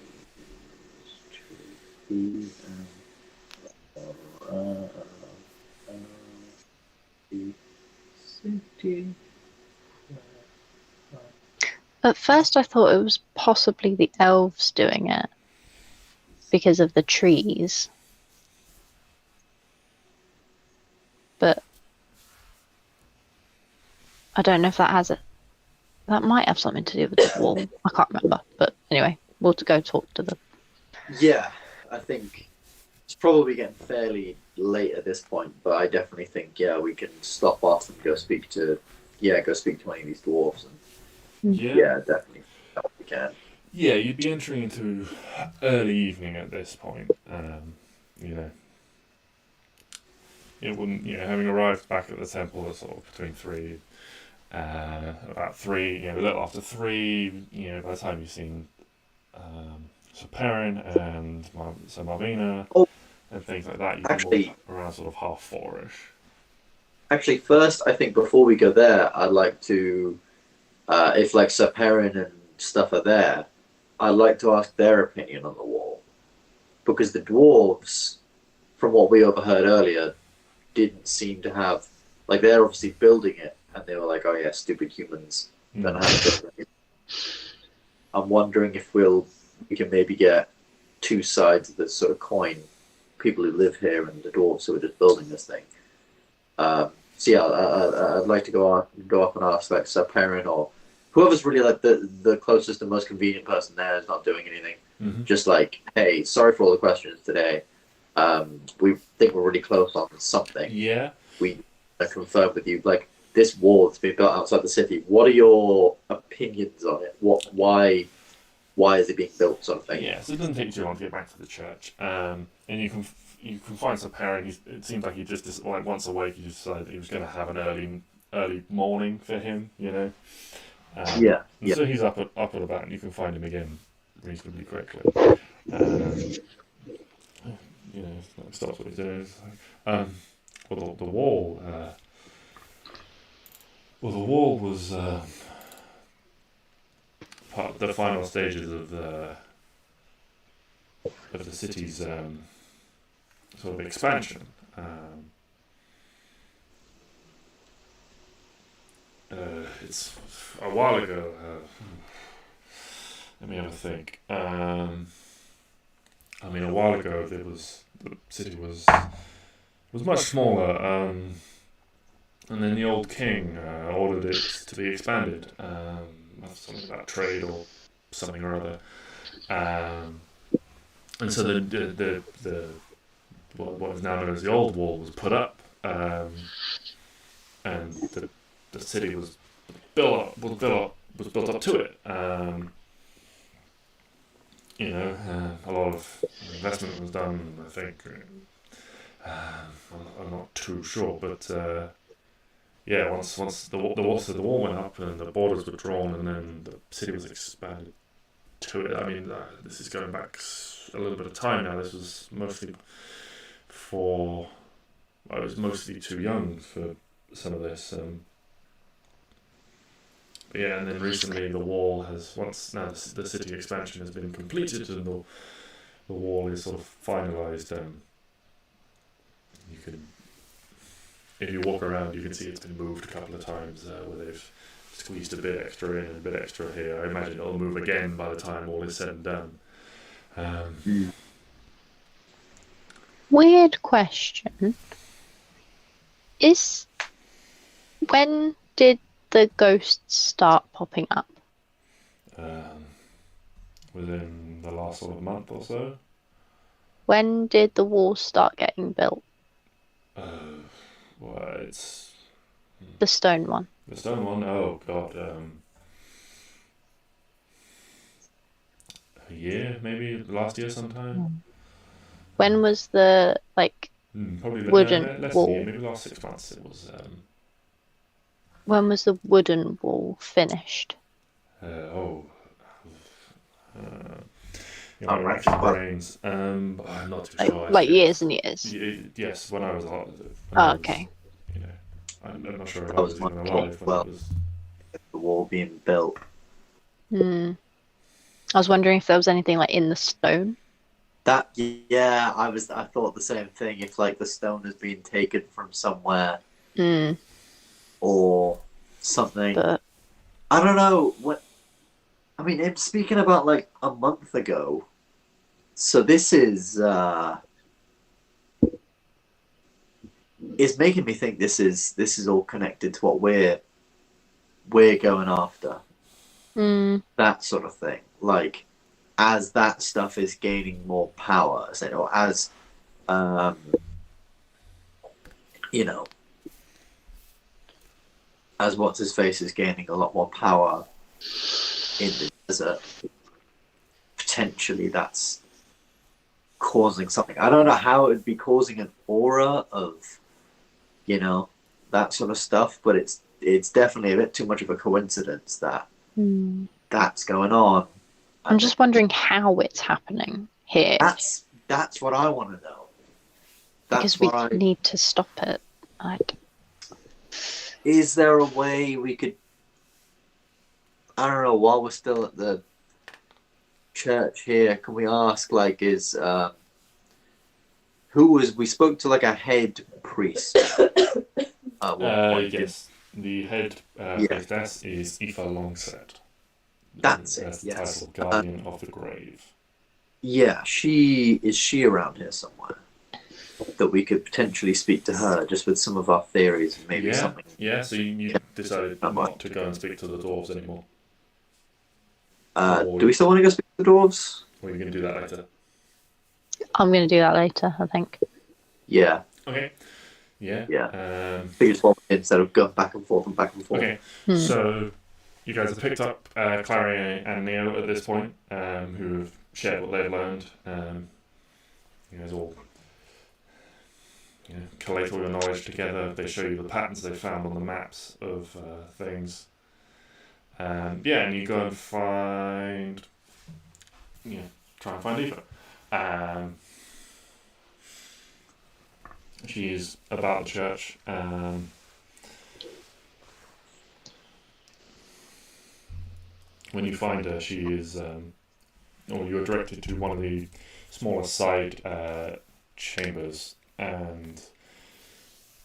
At first I thought it was possibly the elves doing it because of the trees. But I don't know if that might have something to do with the wall. I can't remember. But anyway, we'll go talk to them. Yeah, I think it's probably getting fairly late at this point, but I definitely think we can stop off and go speak to one of these dwarves. And, definitely we can. Yeah, you'd be entering into early evening at this point. It wouldn't, having arrived back at the temple at sort of between about 3, a little after 3, by the time you've seen Sir Perrin and Sir Marvina and things like that, you'd be around sort of 4:30ish. Actually, first, I think before we go there, I'd like to, if like Sir Perrin and stuff are there, I'd like to ask their opinion on the wall. Because the dwarves, from what we overheard earlier, didn't seem to have, like, they're obviously building it, and they were like, oh yeah, stupid humans don't know how to build it. I'm wondering if we can maybe get two sides of this sort of coin, people who live here and the dwarves who are just building this thing. I'd like to go up and ask like Sir Perrin or whoever's really like the closest and most convenient person there is not doing anything. Mm-hmm. Just like, hey, sorry for all the questions today. We think we're really close on something. Yeah. We confirm with you, like, this wall that's been built outside the city. What are your opinions on it? Why is it being built, sort of thing? Yeah, so it doesn't take too long to get back to the church. And you can find Sir Perrin. It seems like he just once awake, he decided he was going to have an early morning for him. So he's up and about, and you can find him again reasonably quickly. Stops what he's doing. The wall. The wall was part of the final stages of the city's sort of expansion. It's a while ago. Let me have a think. A while ago, the city was much smaller, and then the old king ordered it to be expanded. something about trade or something or other. And so the what is now known as the old wall was put up, and the city was built up to it. A lot of investment was done. I think I'm not too sure, but once the wall went up and the borders were drawn, and then the city was expanded to it. I mean, this is going back a little bit of time now. This was mostly I was mostly too young for some of this. But yeah, and then recently the wall once now the city expansion has been completed and the wall is sort of finalised. You can, if you walk around, you can see it's been moved a couple of times where they've squeezed a bit extra in and a bit extra here. I imagine it'll move again by the time all is said and done. Weird question. When did the ghosts start popping up? Within the last sort of month or so. When did the walls start getting built? It's the stone one. The stone one? Oh god. A year, maybe last year sometime. When was the probably wooden less wall? than a year, maybe last 6 months. It was. When was the wooden wall finished? Brains. I'm not too sure. Like years and years. Yes, when I was. Okay. I'm not sure if I was even alive when it was. The wall being built. I was wondering if there was anything in the stone. I thought the same thing. If the stone has been taken from somewhere, or something. But I don't know what. I mean, I'm speaking about a month ago. So this is making me think this is all connected to what we're going after. That sort of thing. As that stuff is gaining more power, or as as what's his face is gaining a lot more power in the desert, potentially that's causing something. I don't know how it would be causing an aura of, that sort of stuff, but it's definitely a bit too much of a coincidence that that's going on. I'm just wondering how it's happening here. That's what I want to know. Because we need to stop it. Is there a way we could? I don't know. While we're still at the church here, can we ask? We spoke to a head priest. Yes, the head priestess is Aoife Longset. That's it. That's the Yes. title, Guardian of the Grave. Yeah, is she around here somewhere? That we could potentially speak to her just with some of our theories, maybe something. Yeah, so you decided not to go and speak to the dwarves anymore. Do we still want to go speak to the dwarves? Or are you going to do that later? I'm going to do that later, I think. Yeah. Okay. Yeah. Yeah. Biggest one instead of going back and forth and back and forth. Okay. So you guys have picked up Klari and Neo at this point, who have shared what they've learned. You guys all collate all your knowledge together. They show you the patterns they found on the maps of things. And you go and try and find Aoife. She is about the church. When you find her, she is, you're directed to one of the smaller side chambers, and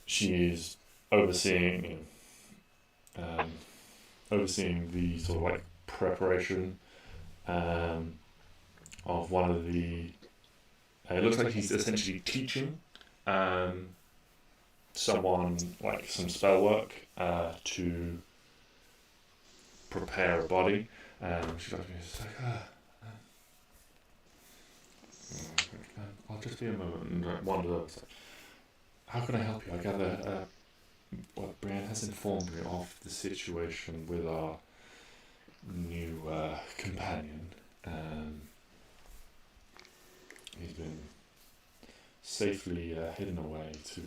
she is overseeing the sort of preparation of one of the. It looks like he's essentially teaching someone some spell work to prepare a body. She's like, I'll just be a moment and wander over. How can I help you? I gather Brian has informed me of the situation with our new companion. He's been safely hidden away to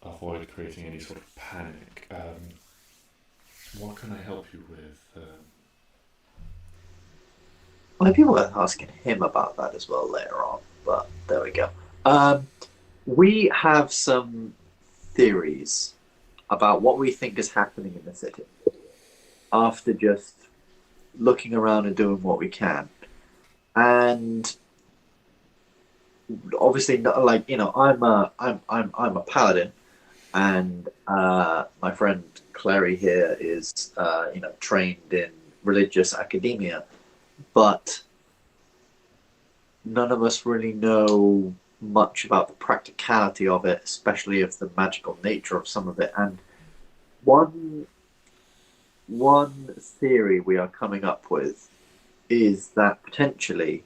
avoid creating any sort of panic. What can I help you with? Well, maybe worth asking him about that as well later on, but there we go. We have some theories about what we think is happening in the city after just looking around and doing what we can. And obviously, like, you know, I'm a paladin, and my friend Klari here is you know, trained in religious academia, but none of us really know much about the practicality of it, especially of the magical nature of some of it. And one theory we are coming up with is that potentially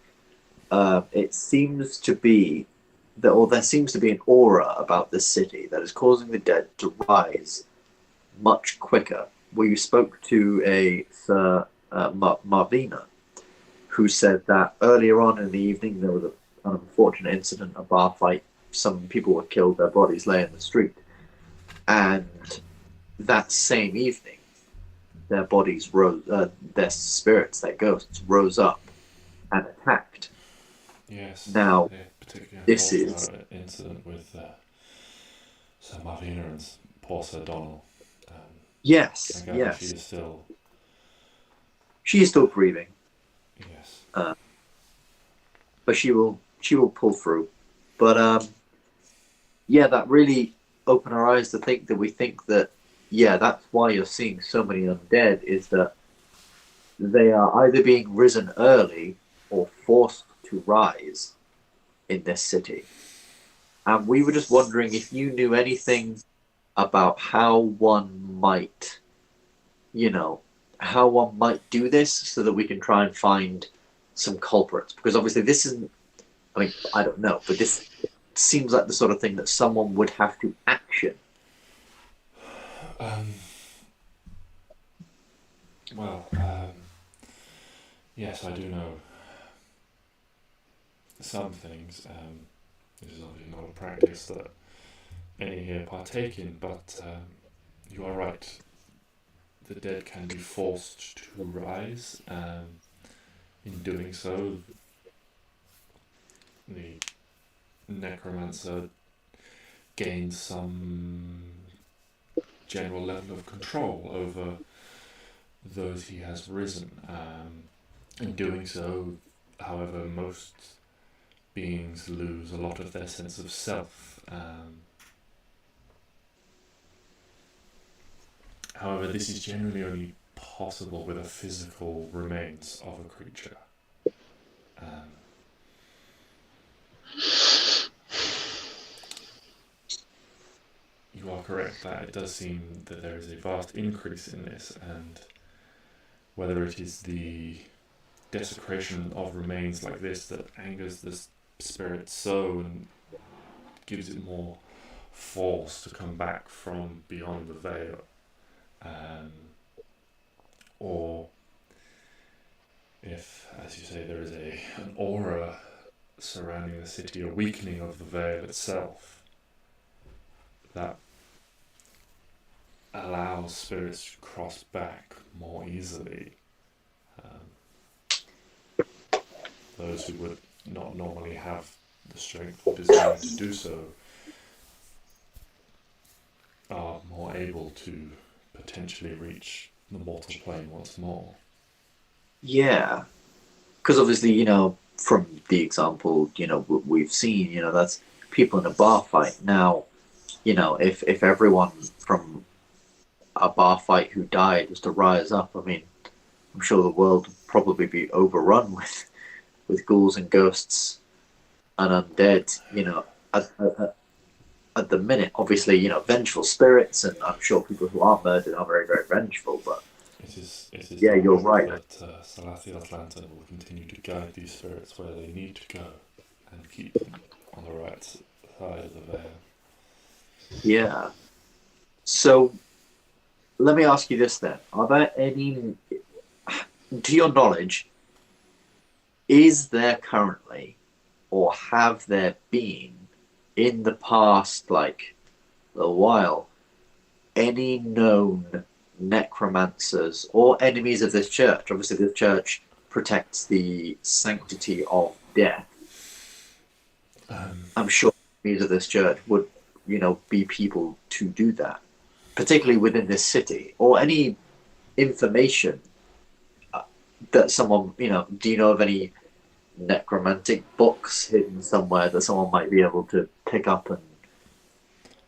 it seems to be that, or there seems to be an aura about this city that is causing the dead to rise much quicker. We spoke to a Sir Marvina, who said that earlier on in the evening there was an unfortunate incident, a bar fight. Some people were killed, their bodies lay in the street. And that same evening, their bodies rose, their spirits, their ghosts, rose up and attacked. Yes. Now, this is an incident with Sir Marvina and poor Sir Donald. Yes. She is still. She is still grieving. Yes. But she will pull through. But yeah, that really opened our eyes to think that we think that, yeah, that's why you're seeing so many undead, is that they are either being risen early or forced to rise in this city. And we were just wondering if you knew anything about how one might, you know, how one might do this so that we can try and find some culprits. Because obviously this isn't, I mean, I don't know, but this seems like the sort of thing that someone would have to action. Yes, I do know some things. This is obviously not a practice that any here partake in, but you are right. The dead can be forced to rise. In doing so, the necromancer gains some general level of control over those he has risen. In doing so, however, most beings lose a lot of their sense of self. However, this is generally only possible with a physical remains of a creature. You are correct that it does seem that there is a vast increase in this, and whether it is the desecration of remains like this that angers the spirit so and gives it more force to come back from beyond the veil, or if, as you say, there is an aura surrounding the city, a weakening of the veil itself that allows spirits to cross back more easily. Those who would not normally have the strength or desire to do so are more able to potentially reach the mortal plane once more. Yeah, because obviously, you know, from the example, you know, we've seen, you know, that's people in a bar fight. Now, you know, if everyone from a bar fight who died was to rise up, I mean, I'm sure the world would probably be overrun with ghouls and ghosts and undead, you know, at the minute. Obviously, you know, vengeful spirits, and I'm sure people who are murdered are very, very vengeful, but It is Yeah, the you're hope right. that Salathiel's lantern will continue to guide these spirits where they need to go and keep them on the right side of the veil. Yeah. So, let me ask you this then. Are there any, to your knowledge, is there currently, or have there been, in the past, like, a while, any known necromancers or enemies of this church? Obviously, this church protects the sanctity of death. I'm sure enemies of this church would, be people to do that, particularly within this city, or any information that someone, do you know of any necromantic books hidden somewhere that someone might be able to pick up and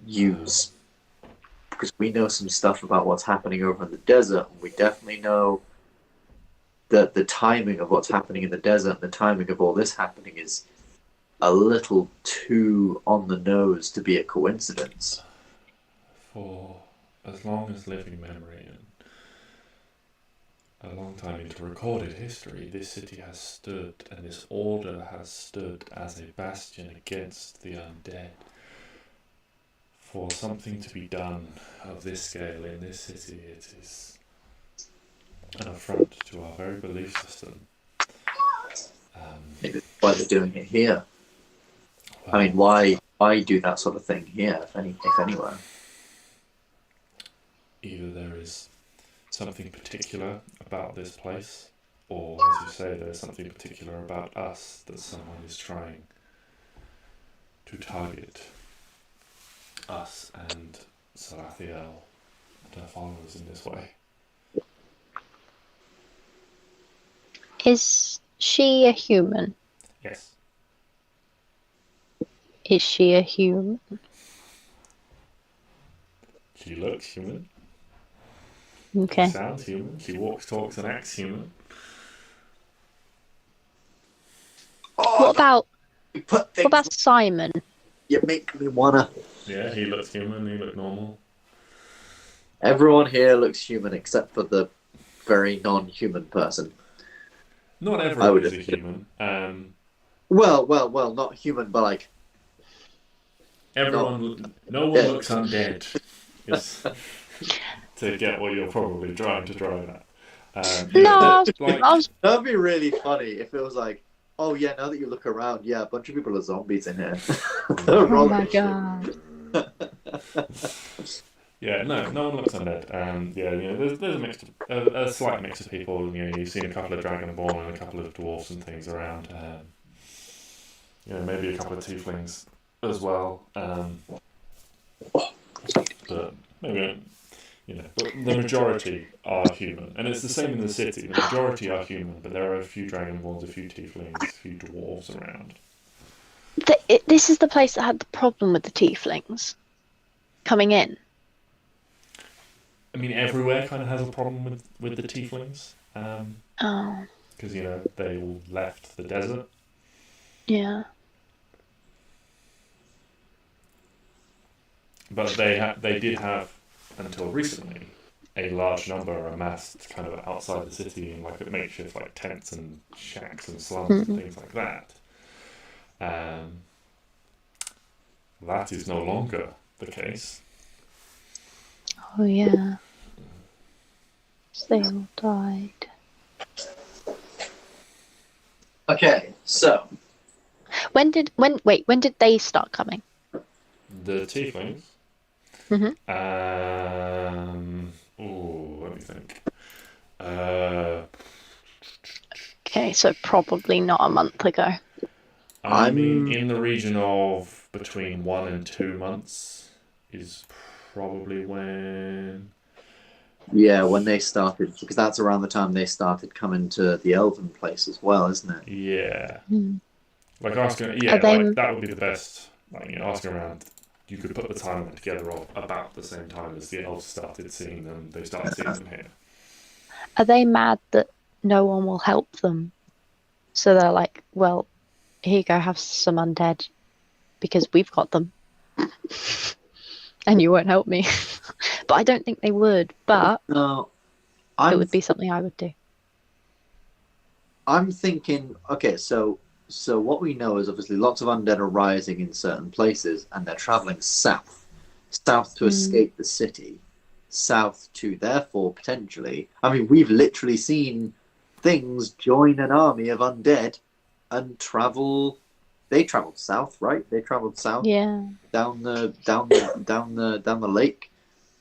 use? Because we know some stuff about what's happening over in the desert, and we definitely know that the timing of what's happening in the desert and the timing of all this happening is a little too on the nose to be a coincidence. For as long as living memory and a long time into recorded history, this city has stood, and this order has stood as a bastion against the undead. For something to be done of this scale in this city, it is an affront to our very belief system. Maybe that's why they're doing it here. Well, I mean, why do that sort of thing here, if anywhere? either there is something particular about this place, or as you say, there's something particular about us that someone is trying to target us and Salathiel and her followers in this way. Is she a human? Yes. Is she a human? She looks human. Okay. She sounds human. She walks, talks, and acts human. What about What Simon? You make me wanna. Yeah, he looks human. He looks normal. Everyone here looks human except for the very non-human person. Not everyone is a human. Well, not human, but like everyone. No one looks undead. Is to get what you're probably trying to drive at. No, like, that'd be really funny if it was like, oh yeah, now that you look around, yeah, a bunch of people are zombies in here. oh my god. Yeah, no one looks undead. Yeah, there's a slight mix of people. You've seen a couple of dragonborn and a couple of dwarves and things around. Maybe a couple of tieflings as well. But maybe. But the majority are human, and it's the same in the city. The majority are human, but there are a few dragonborns, a few tieflings, a few dwarves around. This is the place that had the problem with the tieflings coming in. I mean, everywhere kind of has a problem with the tieflings. Because they all left the desert. Yeah. But they did have, until recently, a large number amassed kind of outside the city in like a makeshift like tents and shacks and slums and things like that. That is no longer the case. Oh yeah. They all died. Okay, so when did they start coming? The tieflings. Mm-hmm. Let me think. Okay, so probably not a month ago. I mean, in the region of between 1 and 2 months is probably when. Yeah, when they started, because that's around the time they started coming to the Elven place as well, isn't it? Yeah. Mm. Like asking, that would be the best. Like asking around, you could put the timeline together of about the same time as the elves started seeing them. They started seeing them here. Are they mad that no one will help them? So they're like, well, here you go, have some undead, because we've got them. And you won't help me. But I don't think they would. But no, it would be something I would do. I'm thinking, okay, so what we know is obviously lots of undead are rising in certain places, and they're traveling south to escape the city, south to therefore potentially. I mean, we've literally seen things join an army of undead and travel. They traveled south, right? They traveled south, down the lake,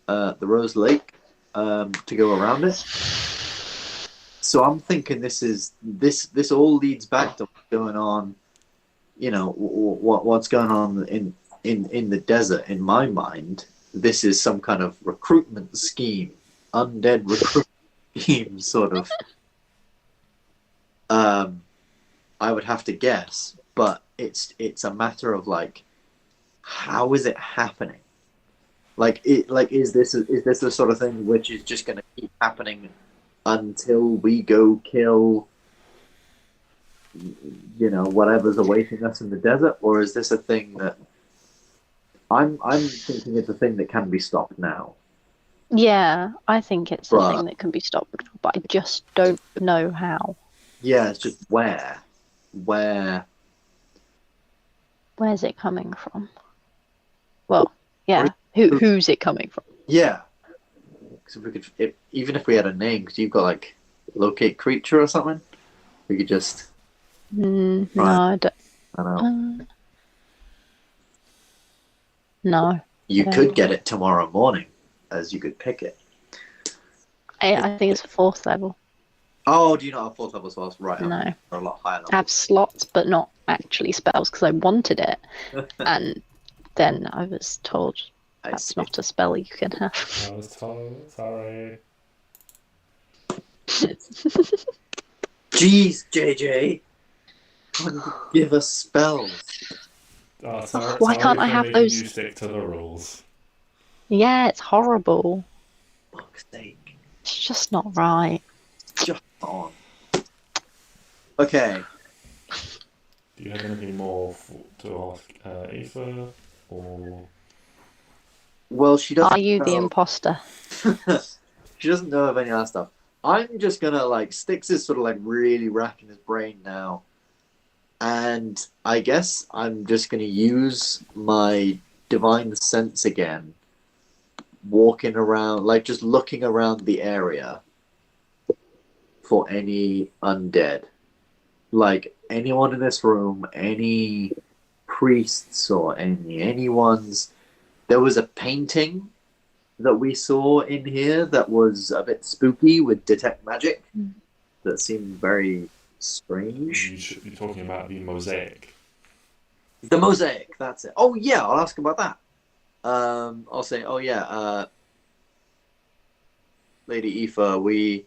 the Rose Lake, to go around it. So I'm thinking this all leads back to what's going on. You know, what's going on in the desert. In my mind, this is some kind of recruitment scheme, undead recruitment scheme, sort of. I would have to guess, but it's a matter of like, how is it happening? Is this the sort of thing which is just going to keep happening until we go kill, you know, whatever's awaiting us in the desert, or is this a thing that I'm thinking it's a thing that can be stopped now? Yeah, I think it's a thing that can be stopped, but I just don't know how. Yeah, it's just where's it coming from? Well, yeah, who's it coming from? Yeah, because we could, even if we had a name, because you've got like locate creature or something, we could just. No, I don't know. No. You could get it tomorrow morning, as you could pick it. I think it's a 4th level. Oh, do you not have 4th level spells? Right, no. A lot higher level. I have slots, but not actually spells, because I wanted it. And then I was told that's not a spell you can have. I was told, sorry. Jeez, JJ. Give us spells. Oh, sorry, why can't I have those? You stick to the rules. Yeah, it's horrible. Fuck's sake. It's just not right. Just on. Okay. Do you have anything more to ask Aoife, or? Well, she doesn't. Are you the imposter? She doesn't know of any of that stuff. I'm just gonna Stix is sort of really racking his brain now, and I guess I'm just gonna use my divine sense again, walking around, just looking around the area for any undead, anyone in this room, any priests or anyone's. There was a painting that we saw in here that was a bit spooky with detect magic. That seemed very strange. You're talking about the mosaic. The mosaic, that's it. Oh yeah, I'll ask about that. I'll say, oh yeah, Lady Aoife, we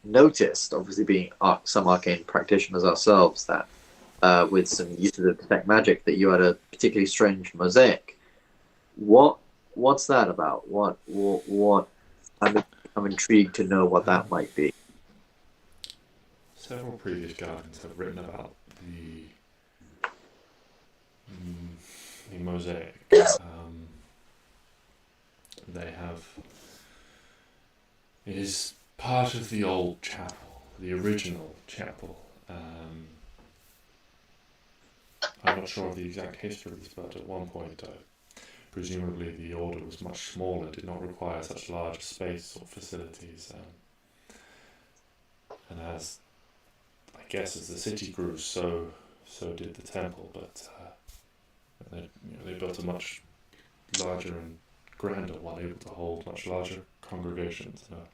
noticed, obviously being some arcane practitioners ourselves, that with some uses of detect magic, that you had a particularly strange mosaic. What's that about? What? I'm intrigued to know what that might be. Several previous guardians have written about the mosaic. They have. It is part of the old chapel, the original chapel. I'm not sure of the exact histories, but at one point, presumably the order was much smaller, did not require such large space or facilities. And as as the city grew, so did the temple. But they built a much larger and grander one, able to hold much larger congregations in a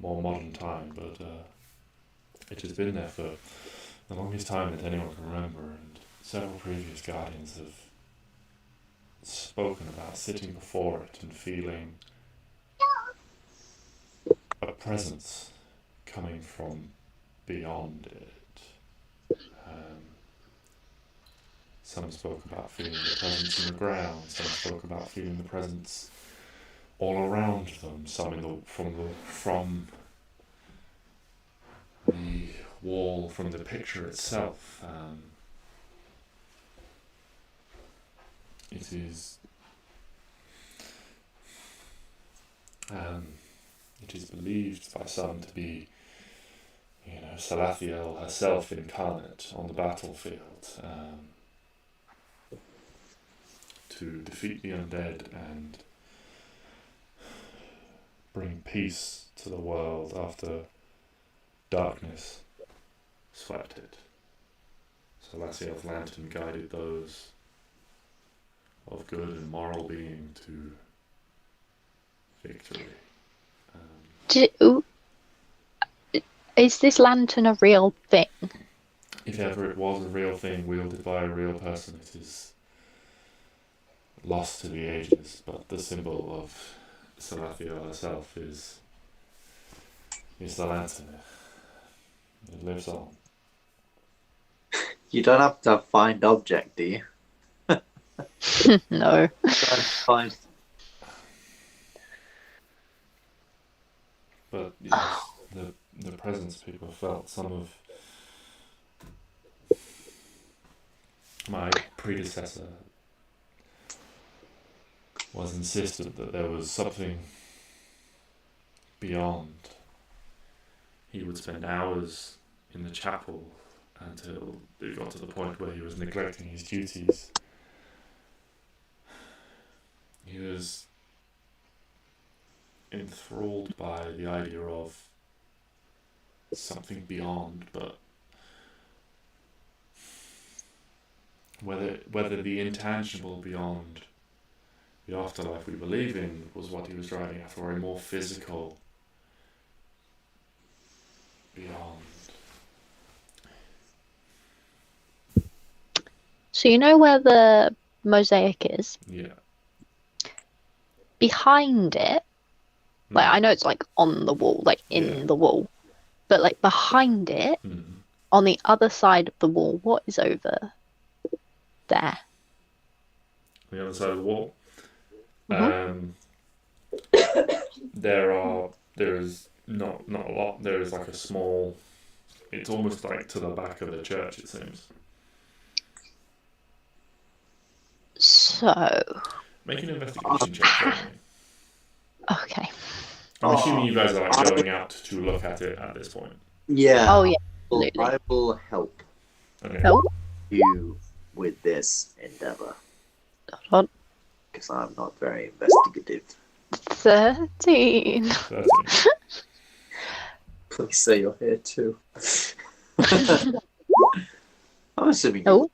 more modern time. But it has been there for the longest time that anyone can remember, and several previous guardians have spoken about sitting before it and feeling a presence coming from beyond it. Some spoke about feeling the presence in the ground, some spoke about feeling the presence all around them, some from the wall, from the picture itself. It is It is believed by some to be, Salathiel herself incarnate on the battlefield, to defeat the undead and bring peace to the world after darkness swept it. Salathiel's lantern guided those of good and moral being to victory. Is this lantern a real thing? If ever it was a real thing wielded by a real person, it is lost to the ages, but the symbol of Salathiel herself is the lantern. It lives on. You don't have to find object, do you? No. That's fine. But yes, the presence people felt. Some of my predecessor was insistent that there was something beyond. He would spend hours in the chapel until it got to the point where he was neglecting his duties. He was enthralled by the idea of something beyond, but whether the intangible beyond the afterlife we believe in was what he was driving at, or a more physical beyond. So you know where the mosaic is? Yeah. Behind it, like I know it's like on the wall, like in the wall, but like behind it, on the other side of the wall, what is over there? The other side of the wall. Mm-hmm. There is not a lot. There is like a small. It's almost like to the back of the church, it seems. So. Make an investigation check for me. Okay. I'm assuming you guys are like going out to look at it at this point. Yeah. Oh yeah. Absolutely. I will help Help you with this endeavor. Hold Because I'm not very investigative. 13. 13. Please say you're here too. I'm assuming. Oh.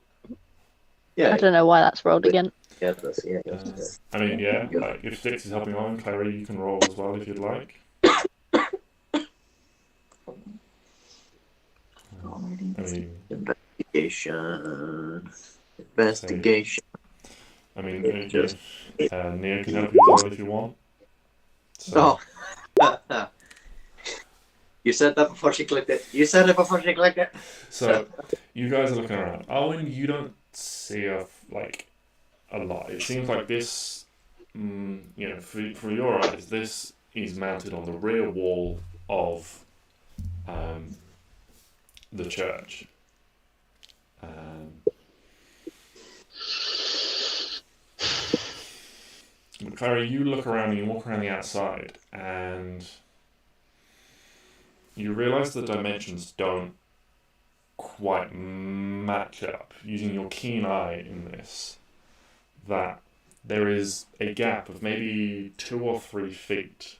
Yeah. I don't know why that's rolled again. Yeah, that's, yeah. I mean, yeah. Like if Stix is helping on, Klari, you can roll as well if you'd like. I mean, investigation. I mean, Neo can help you as well if you want. So. Oh. You said that before she clicked it. You said it before she clicked it. So, you guys are looking around. Arwen, you don't see a lot. It seems like this, for your eyes, this is mounted on the rear wall of the church. But Klari, you look around and you walk around the outside, and you realise the dimensions don't quite match up. Using your keen eye in this, that there is a gap of maybe 2 or 3 feet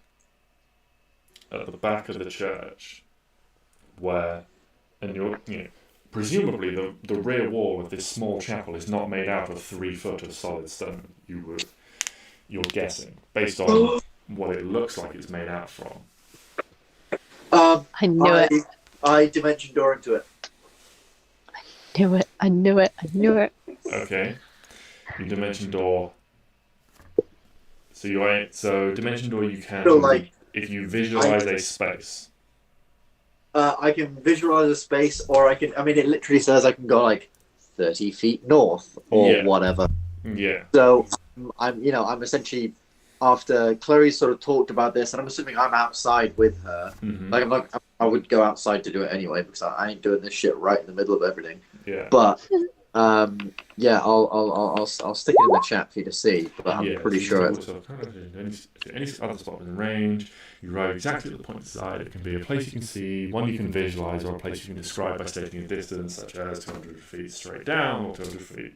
at the back of the church where, and presumably the rear wall of this small chapel is not made out of 3 foot of solid stone. You're guessing based on what it looks like it's made out from. I knew it. I dimension door into it. I knew it. Okay. You dimension door. So dimension door you can, if you visualize a space. I can visualize a space, or it literally says I can go like 30 feet north or whatever. Yeah. So I'm essentially, after Klari sort of talked about this, and I'm assuming I'm outside with her. Mm-hmm. I would go outside to do it anyway because I ain't doing this shit right in the middle of everything. Yeah. But Yeah, I'll stick it in the chat for you to see, but I'm pretty sure it's any other spot within range. You arrive exactly at the point desired. It can be a place you can see, one you can visualize, or a place you can describe by stating a distance, such as 200 feet straight down or 200 feet.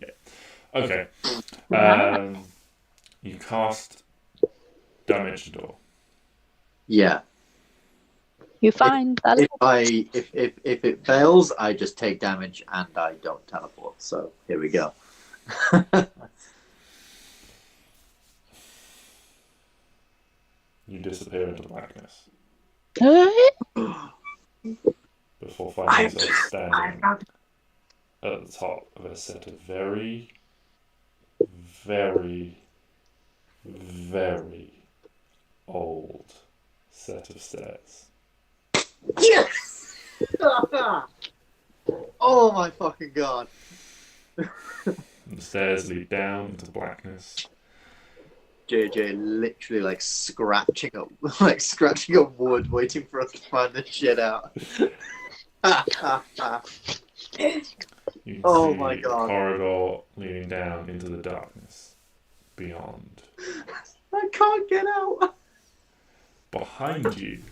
Yeah. Okay. You cast Dimension Door. Yeah. You find that if it fails, I just take damage and I don't teleport. So here we go. You disappear into blackness before finding yourself standing at the top of a set of very, very, very old set of stairs. Yes! Oh my fucking god. The stairs lead down into blackness. JJ literally like scratching up wood, waiting for us to find this shit out. You can oh see my god. A corridor leading down into the darkness beyond. I can't get out. Behind you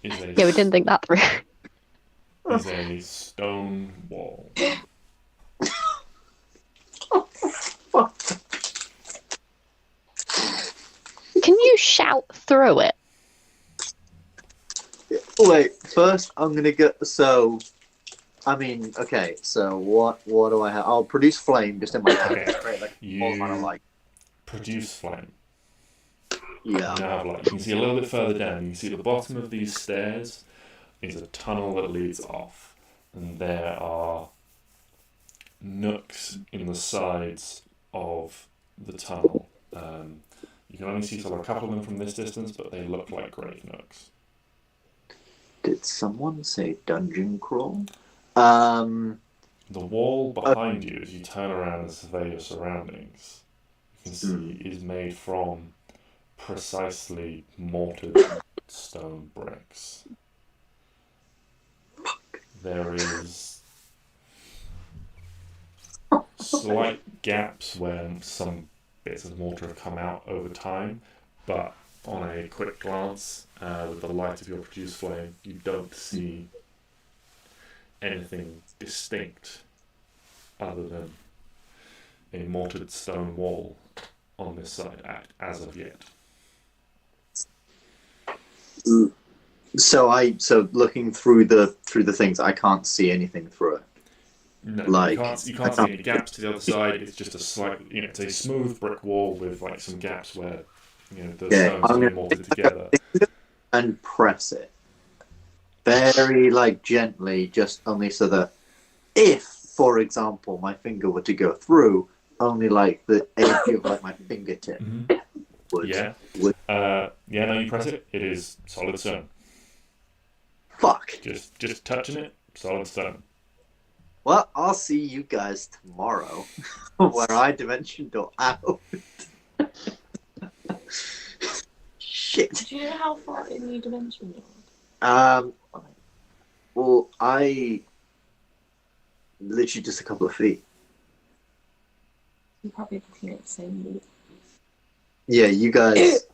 is a we didn't think that through. Is a stone wall. Can you shout through it? Wait, first I'm gonna get okay, so what do I have? I'll produce flame just in my hand. Okay. You produce flame. Yeah. Now, you can see a little bit further down, you can see at the bottom of these stairs is a tunnel that leads off. And there are nooks in the sides of the tunnel. You can only see a couple of them from this distance, but they look like grave nooks. Did someone say dungeon crawl? The wall behind you, as you turn around and survey your surroundings, you can see is made from precisely mortared stone bricks. There is slight gaps where some bits of mortar have come out over time, but on a quick glance, with the light of your produced flame, you don't see anything distinct other than a mortared stone wall on this side as of yet. So looking through the things, I can't see anything through it. No, you can't see any gaps to the other side. It's just a slight, it's a smooth brick wall with some gaps where, the stones are mortared together. And press it very gently, just only so that if, for example, my finger were to go through, only the edge of my fingertip would. Yeah. No, you press it. It is solid stone. Fuck. Just touching it, solid stone. Well, I'll see you guys tomorrow, where I dimension door out. Shit. Do you know how far in you dimension door? Well, I literally just a couple of feet. You're probably looking at the same wall. Yeah, you guys.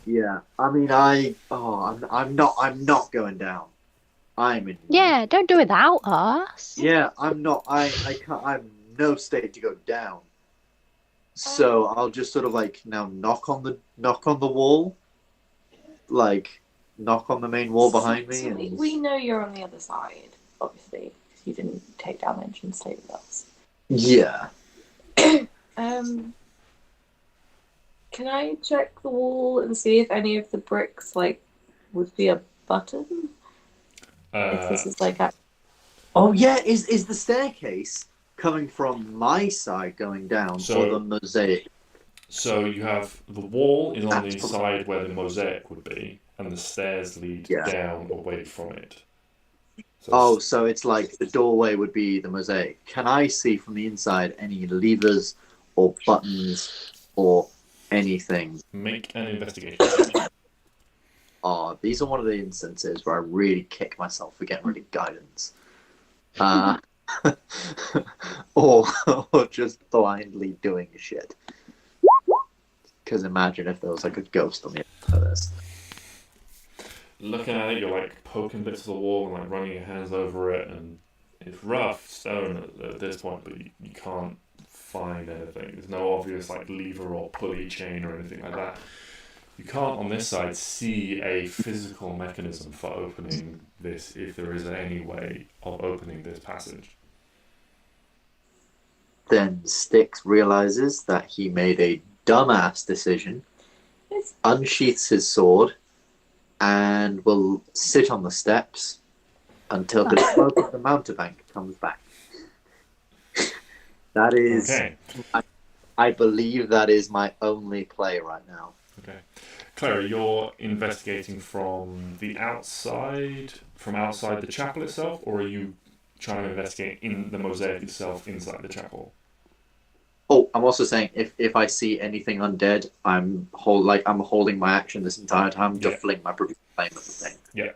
Yeah, I'm not going down. I'm in. Yeah, don't do it without us. Yeah, I'm not. I can't. I'm no state to go down. So I'll just sort of now knock on the wall, knock on the main wall behind me. So we know you're on the other side, obviously, because you didn't take damage and stay with us. Yeah. Can I check the wall and see if any of the bricks would be a button? If this is Oh yeah, is the staircase coming from my side going down, or the mosaic? So you have the wall is on the side where the mosaic would be, and the stairs lead down away from it. So it's the doorway would be the mosaic. Can I see from the inside any levers or buttons or anything? Make an investigation. These are one of the instances where I really kick myself for getting rid of guidance. uh, or just blindly doing shit. Because imagine if there was like a ghost on the other of this. Looking at it, you're like poking bits of the wall and like running your hands over it, and it's rough stone at this point, but you can't find anything. There's no obvious like lever or pulley chain or anything like that. You can't on this side see a physical mechanism for opening this, if there is any way of opening this passage. Then Stix realizes that he made a dumbass decision, unsheaths his sword, and will sit on the steps until the smoke of the mountebank comes back. That is, okay. I believe that is my only play right now. Okay. Clary, you're investigating from outside the chapel itself, or are you trying to investigate in the mosaic itself inside the chapel? Oh, I'm also saying if I see anything undead, I'm holding my action this entire time to fling my flame at the thing. Yeah.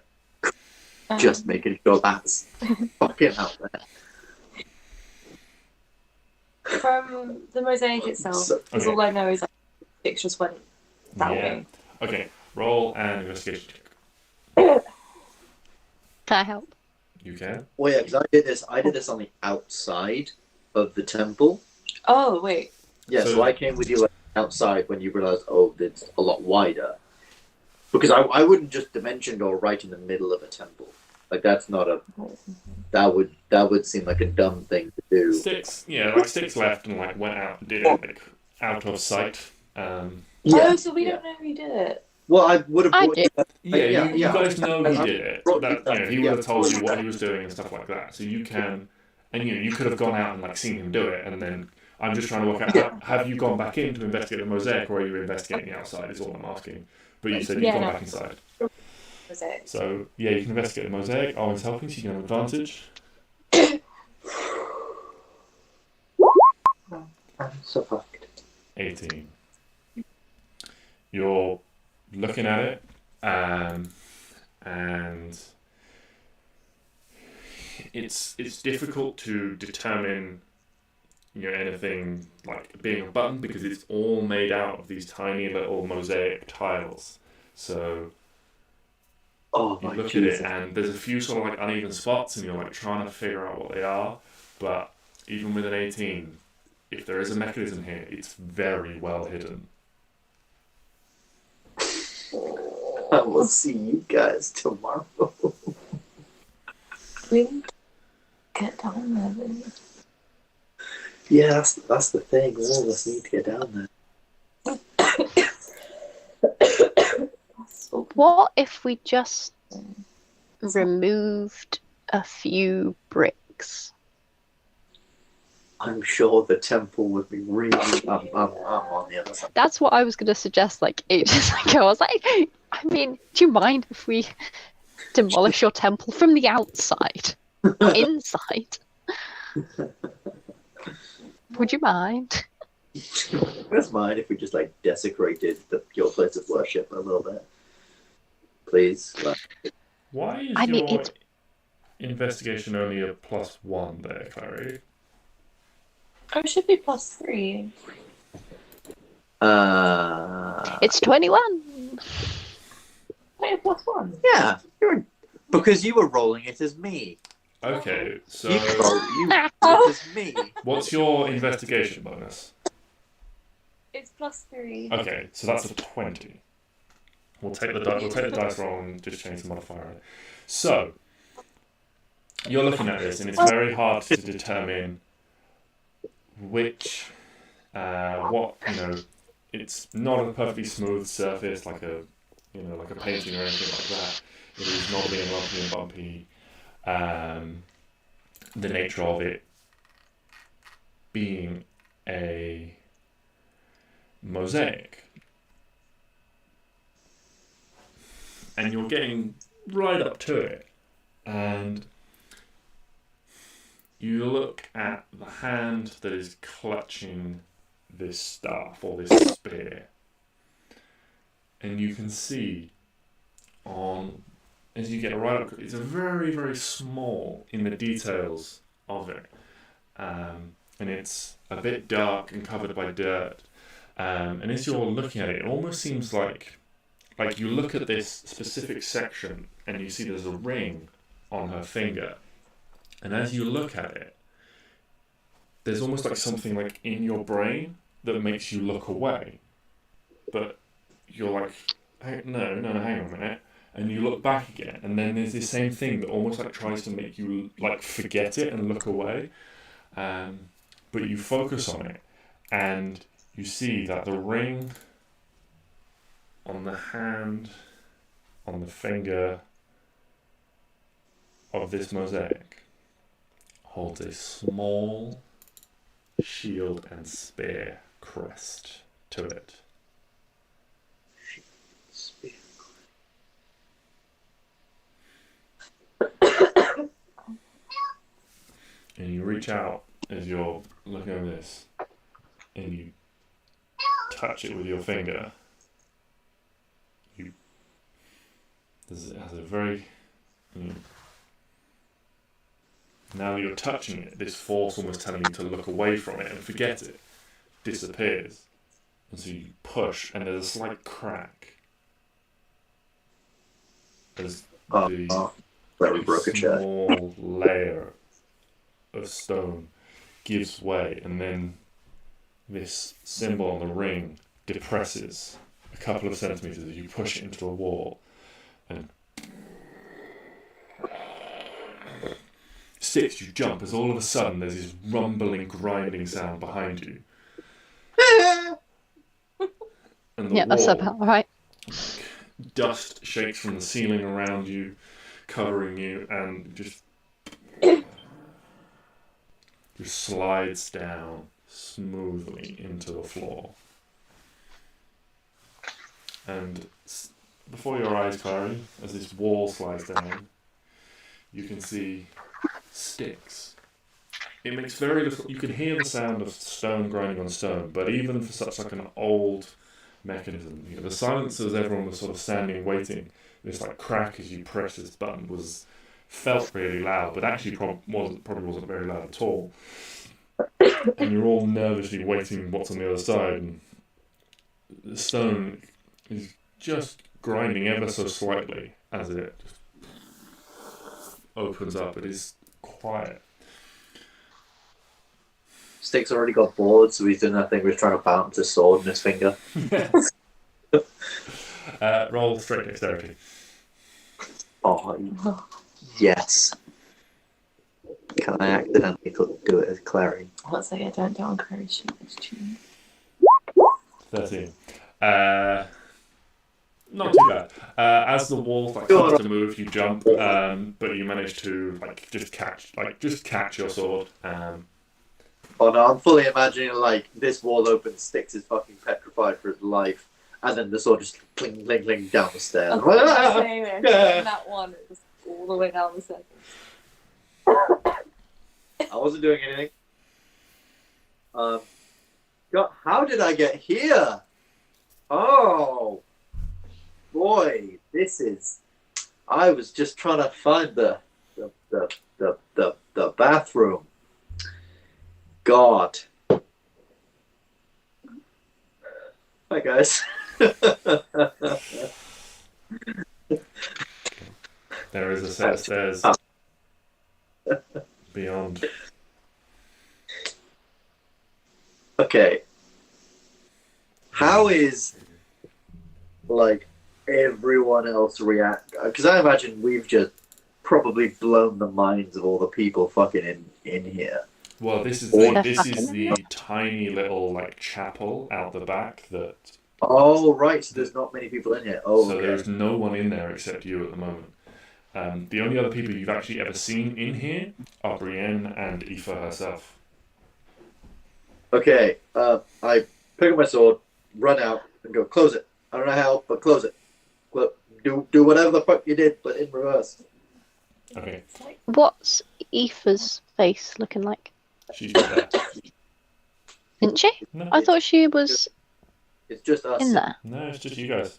Just making sure that's fucking out there. From the mosaic itself, because all I know is that Stix just went that way. Okay, roll an investigation check. Can I help? You can. Well, yeah, because I did this on the outside of the temple. Oh, wait. Yeah, so I came with you outside when you realized, oh, it's a lot wider. Because I wouldn't just dimension go right in the middle of a temple. Like, that's not a... That would seem like a dumb thing to do. Stix left and like went out and did it like out of sight. So we don't know who did it. Well, I would have. I did. You guys know he did it. He would have told you what he was doing and stuff like that. So you can, and you could have gone out and like seen him do it, and then I'm just trying to work out have you gone back in to investigate the mosaic, or are you investigating the outside? Is all I'm asking. But you said you've gone back inside. Mosaic. So you can investigate the mosaic. Arwen's helping, so you can have advantage. I'm so fucked. 18. You're looking at it, and it's difficult to determine anything like being a button because it's all made out of these tiny little mosaic tiles. So you look at it and there's a few sort of like uneven spots and you're like trying to figure out what they are, but even with an 18, if there is a mechanism here, it's very well hidden. I will see you guys tomorrow. We get down there, then. Yeah, that's the thing. All of us need to get down there. What if we just removed a few bricks? I'm sure the temple would be really. I'm on the other side. That's what I was going to suggest. Like ages ago, I was like, I mean, do you mind if we demolish your temple from the outside, not inside? Would you mind? Wouldn't mind if we just like desecrated your place of worship a little bit, please. Why is your investigation only a +1 there, Clary? Oh, it should be +3. It's 21. Wait, +1. Yeah, because you were rolling it as me. Okay, so you rolled it as me. What's your investigation bonus? It's +3. Okay, so that's a 20. We'll take the dice roll and just change the modifier on it. So you're looking at this, and it's very hard to determine which it's not a perfectly smooth surface like a painting or anything like that. It is knobbly and lumpy and bumpy. The nature of it being a mosaic, and you're getting right up to it, and you look at the hand that is clutching this staff or this spear, and you can see on as you get right up, it's a very, very small in the details of it. And it's a bit dark and covered by dirt. And as you're looking at it, it almost seems like you look at this specific section and you see there's a ring on her finger. And as you look at it, there's almost like something like in your brain that makes you look away. But you're like, hey, no, hang on a minute. And you look back again, and then there's this same thing that almost like tries to make you like forget it and look away. But you focus on it, and you see that the ring on the hand, on the finger of this mosaic holds a small shield and spear crest to it. Spear. And you reach out as you're looking at this, and you touch it with your finger. It has a very... now that you're touching it, this force almost telling you to look away from it and forget it disappears. And so you push, and there's a slight crack as the where we broke a chair. small layer of stone gives way, and then this symbol on the ring depresses a couple of centimeters as you push it into the wall, and Stix, you jump as all of a sudden there's this rumbling, grinding sound behind you. And the that's wall, about right. dust shakes from the ceiling around you, covering you, and just slides down smoothly into the floor. And before your eyes, Klari, as this wall slides down, you can see Stix. It makes very little... You can hear the sound of stone grinding on stone, but even for such like an old mechanism, the silence as everyone was sort of standing waiting, this like crack as you press this button felt really loud, but actually probably wasn't very loud at all. And you're all nervously waiting what's on the other side, and the stone is just grinding ever so slightly as it opens up. It is quiet. Stix already got bored, so he's doing that thing where he's trying to balance his sword in his finger. Roll straight dexterity. Oh, yes. Can I accidentally do it as Klari? Let's say I don't do it on Clary's sheet. It's cheating. 13. Not too bad. As the wall starts to move, you jump, but you manage to just catch your sword. Oh no, I'm fully imagining this wall opens, Stix is fucking petrified for his life, and then the sword just cling, cling, cling down the stairs. That one is all the way down the stairs. I wasn't doing anything. God, how did I get here? Oh, boy, this is... I was just trying to find the bathroom. God. Hi, guys. There is a set of stairs beyond. Okay. How is everyone else react? Because I imagine we've just probably blown the minds of all the people fucking in here. Well, this is the tiny little chapel out the back that. Oh right, so there's not many people in here. Oh, so okay. There's no one in there except you at the moment. The only other people you've actually ever seen in here are Brienne and Aoife herself. Okay, I pick up my sword, run out, and go, close it. I don't know how, but close it. Do whatever the fuck you did, but in reverse. Okay. What's Aoife's face looking like? She's there. Didn't she? No. I thought she was It's just us. in there. No, it's just you guys.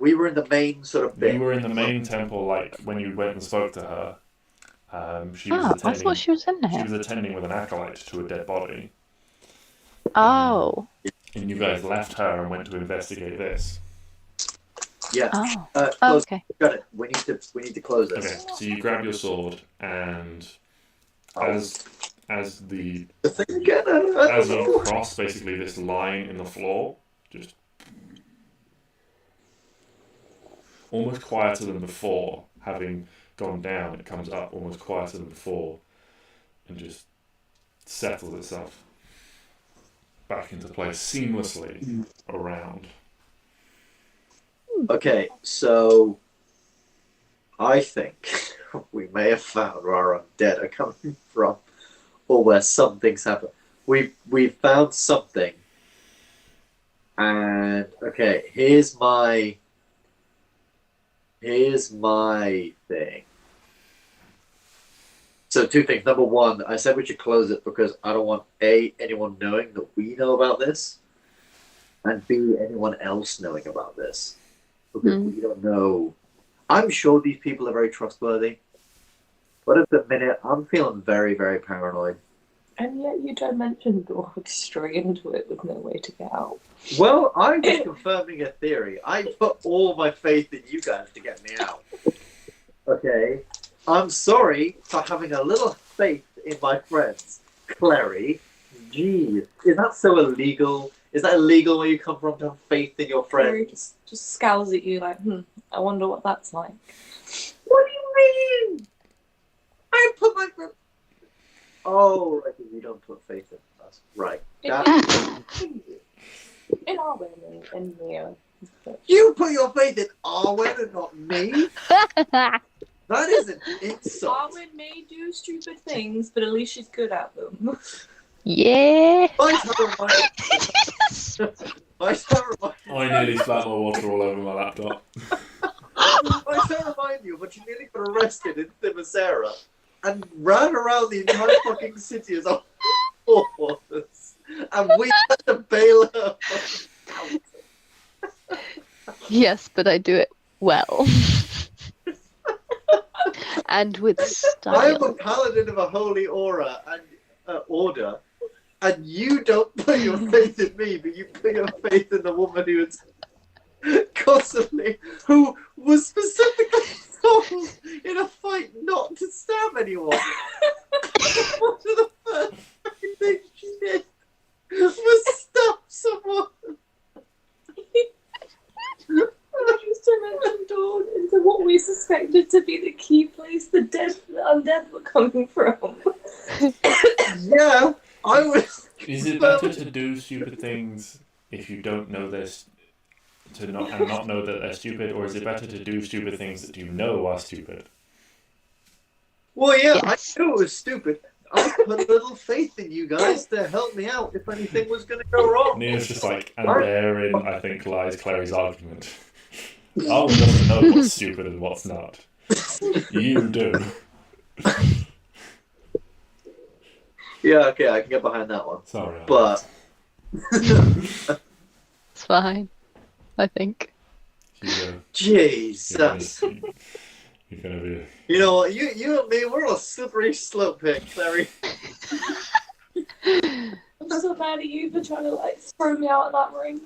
We were in the main sort of bit. You were in the main temple, like when you went and spoke to her. She was attending. I thought she was in She there. was attending with an acolyte to a dead body. Oh. And you guys left her and went to investigate this. Yeah. Oh. Okay. Got it. We need to close this. Okay, so you grab your sword and as you cross basically this line in the floor, just almost quieter than before, having gone down, it comes up almost quieter than before and just settles itself back into place seamlessly around. Okay, so I think we may have found where our undead are coming from, or where something's happened. We found something, and okay, here's my thing. So two things. Number one, I said we should close it because I don't want anyone knowing that we know about this, and B, anyone else knowing about this. Because we don't know. I'm sure these people are very trustworthy, but at the minute, I'm feeling very, very paranoid. And yet you don't mention walk straight into it with no way to get out. Well, I'm just confirming a theory. I put all my faith in you guys to get me out. Okay? I'm sorry for having a little faith in my friends. Klari, geez, is that so illegal? Is that illegal where you come from to have faith in your friends? Just scowls at you like, I wonder what that's like. What do you mean? I put my... Oh, right, you don't put faith in us. Right. In Arwen and Neo. You put your faith in Arwen and not me? That is an insult. Arwen may do stupid things, but at least she's good at them. Yeah. I nearly spat my water all over my laptop. I don't remind you, but you nearly got arrested in Themyscira and ran around the entire fucking city as a horse, and we had to bail her out. Yes, but I do it well. And with style. I am a paladin of a holy aura and order, and you don't put your faith in me, but you put your faith in the woman who is constantly, who was specifically told in a fight not to stab anyone. One of the first things she did was stab someone. Just to mention Dawn into what we suspected to be the key place the undead were coming from. Yeah, I was. Is it better to do stupid things if you don't know this, not know that they're stupid, or is it better to do stupid things that you know are stupid? Well, yeah, Yes. I knew it was stupid. I put a little faith in you guys to help me out if anything was going to go wrong. Neo's just like, and therein, I think, lies Clary's argument. Arwen doesn't know what's stupid and what's not. You do. Yeah, okay, I can get behind that one. Sorry. But It's fine, I think. Jesus. You're gonna be. You know what? You and me, we're on a slippery slope here, Clary. I'm so mad at you for trying to throw me out of that ring.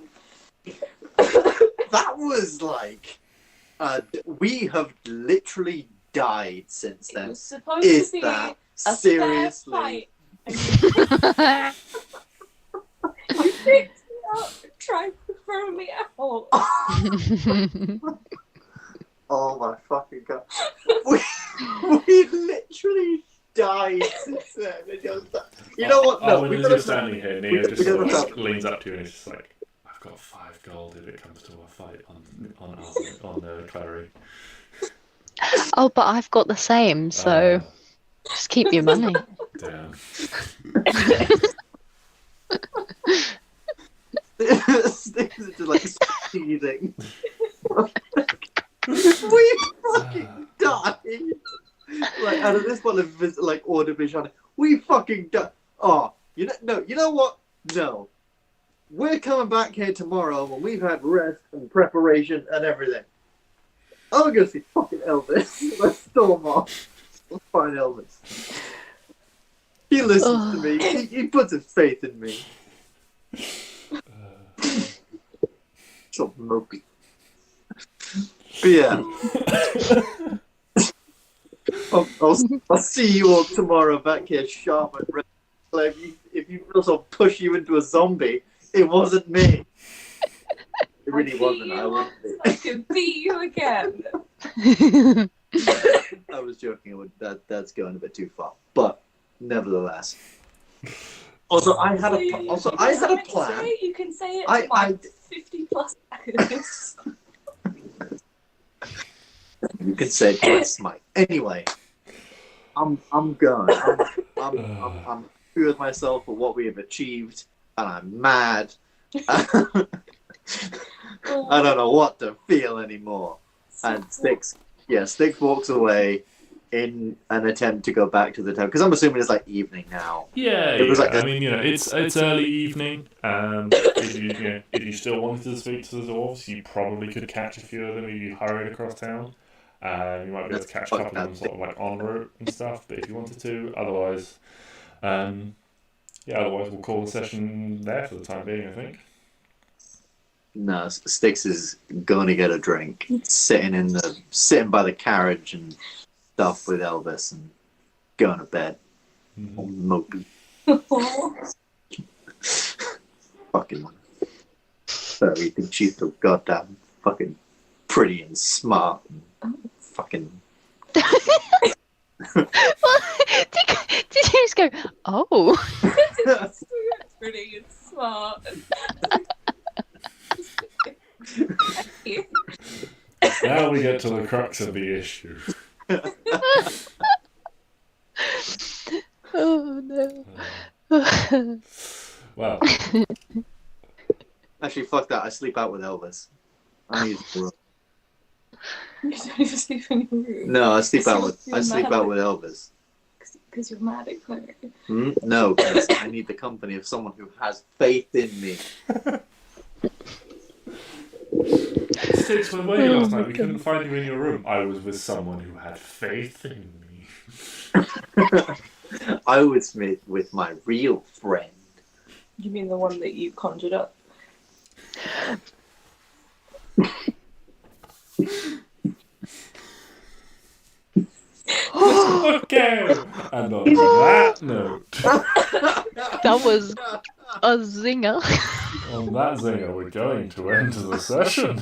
That was like, we have literally died since It then. was supposed Is to be that a seriously? fair fight. You picked me up and tried to throw me out. Oh my fucking god. We literally died since then. You know what? No, when we you're standing here, Neo just we sort of gotta- leans up to you and he's just like, I've got 5 gold if it comes to a fight on Clary. Oh, but I've got the same, so just keep your money. Damn. Stix is just like seething. We fucking died. Like out of this one of like order vision, we fucking died. Oh, you know what? No, we're coming back here tomorrow when we've had rest and preparation and everything. I'm going to see fucking Elvis. Let's storm off. Let's find Elvis. He listens to me. He puts his faith in me. So mopey. But yeah. I'll see you all tomorrow back here sharp and ready. If you also push you into a zombie, it wasn't me. It really wasn't. I could beat you again. I was joking. That's going a bit too far, but nevertheless. Also, I had a plan. You can say it in like 50 plus seconds. You can say it twice, Mike. Anyway, I'm going. I'm happy with myself for what we have achieved, and I'm mad. I don't know what to feel anymore. And Stix walks away in an attempt to go back to the town, because I'm assuming it's like evening now. Yeah, I mean, it's early evening. If you still wanted to speak to the dwarves, you probably could catch a few of them if you hurried across town. You might be able to catch a couple of them sort of like en route and stuff. But if you wanted to, otherwise we'll call the session there for the time being, I think. No, Stix is going to get a drink, sitting by the carriage and stuff with Elvis, and going to bed. Mopey. Fucking. So you think she's so goddamn fucking pretty and smart and fucking. Well, did you just go, oh? Pretty and smart. Now we get to the crux of the issue. Oh no. Well. Actually, fuck that. I sleep out with Elvis. I need to. You don't even sleep in your room. No, I sleep out with Elvis. Because you're mad at Clary. No, because I need the company of someone who has faith in me. Stix, when were you last night? We couldn't find you in your room. I was with someone who had faith in me. I was with my real friend. You mean the one that you conjured up? Okay, and on that note, That was a zinger. we're going to end the session.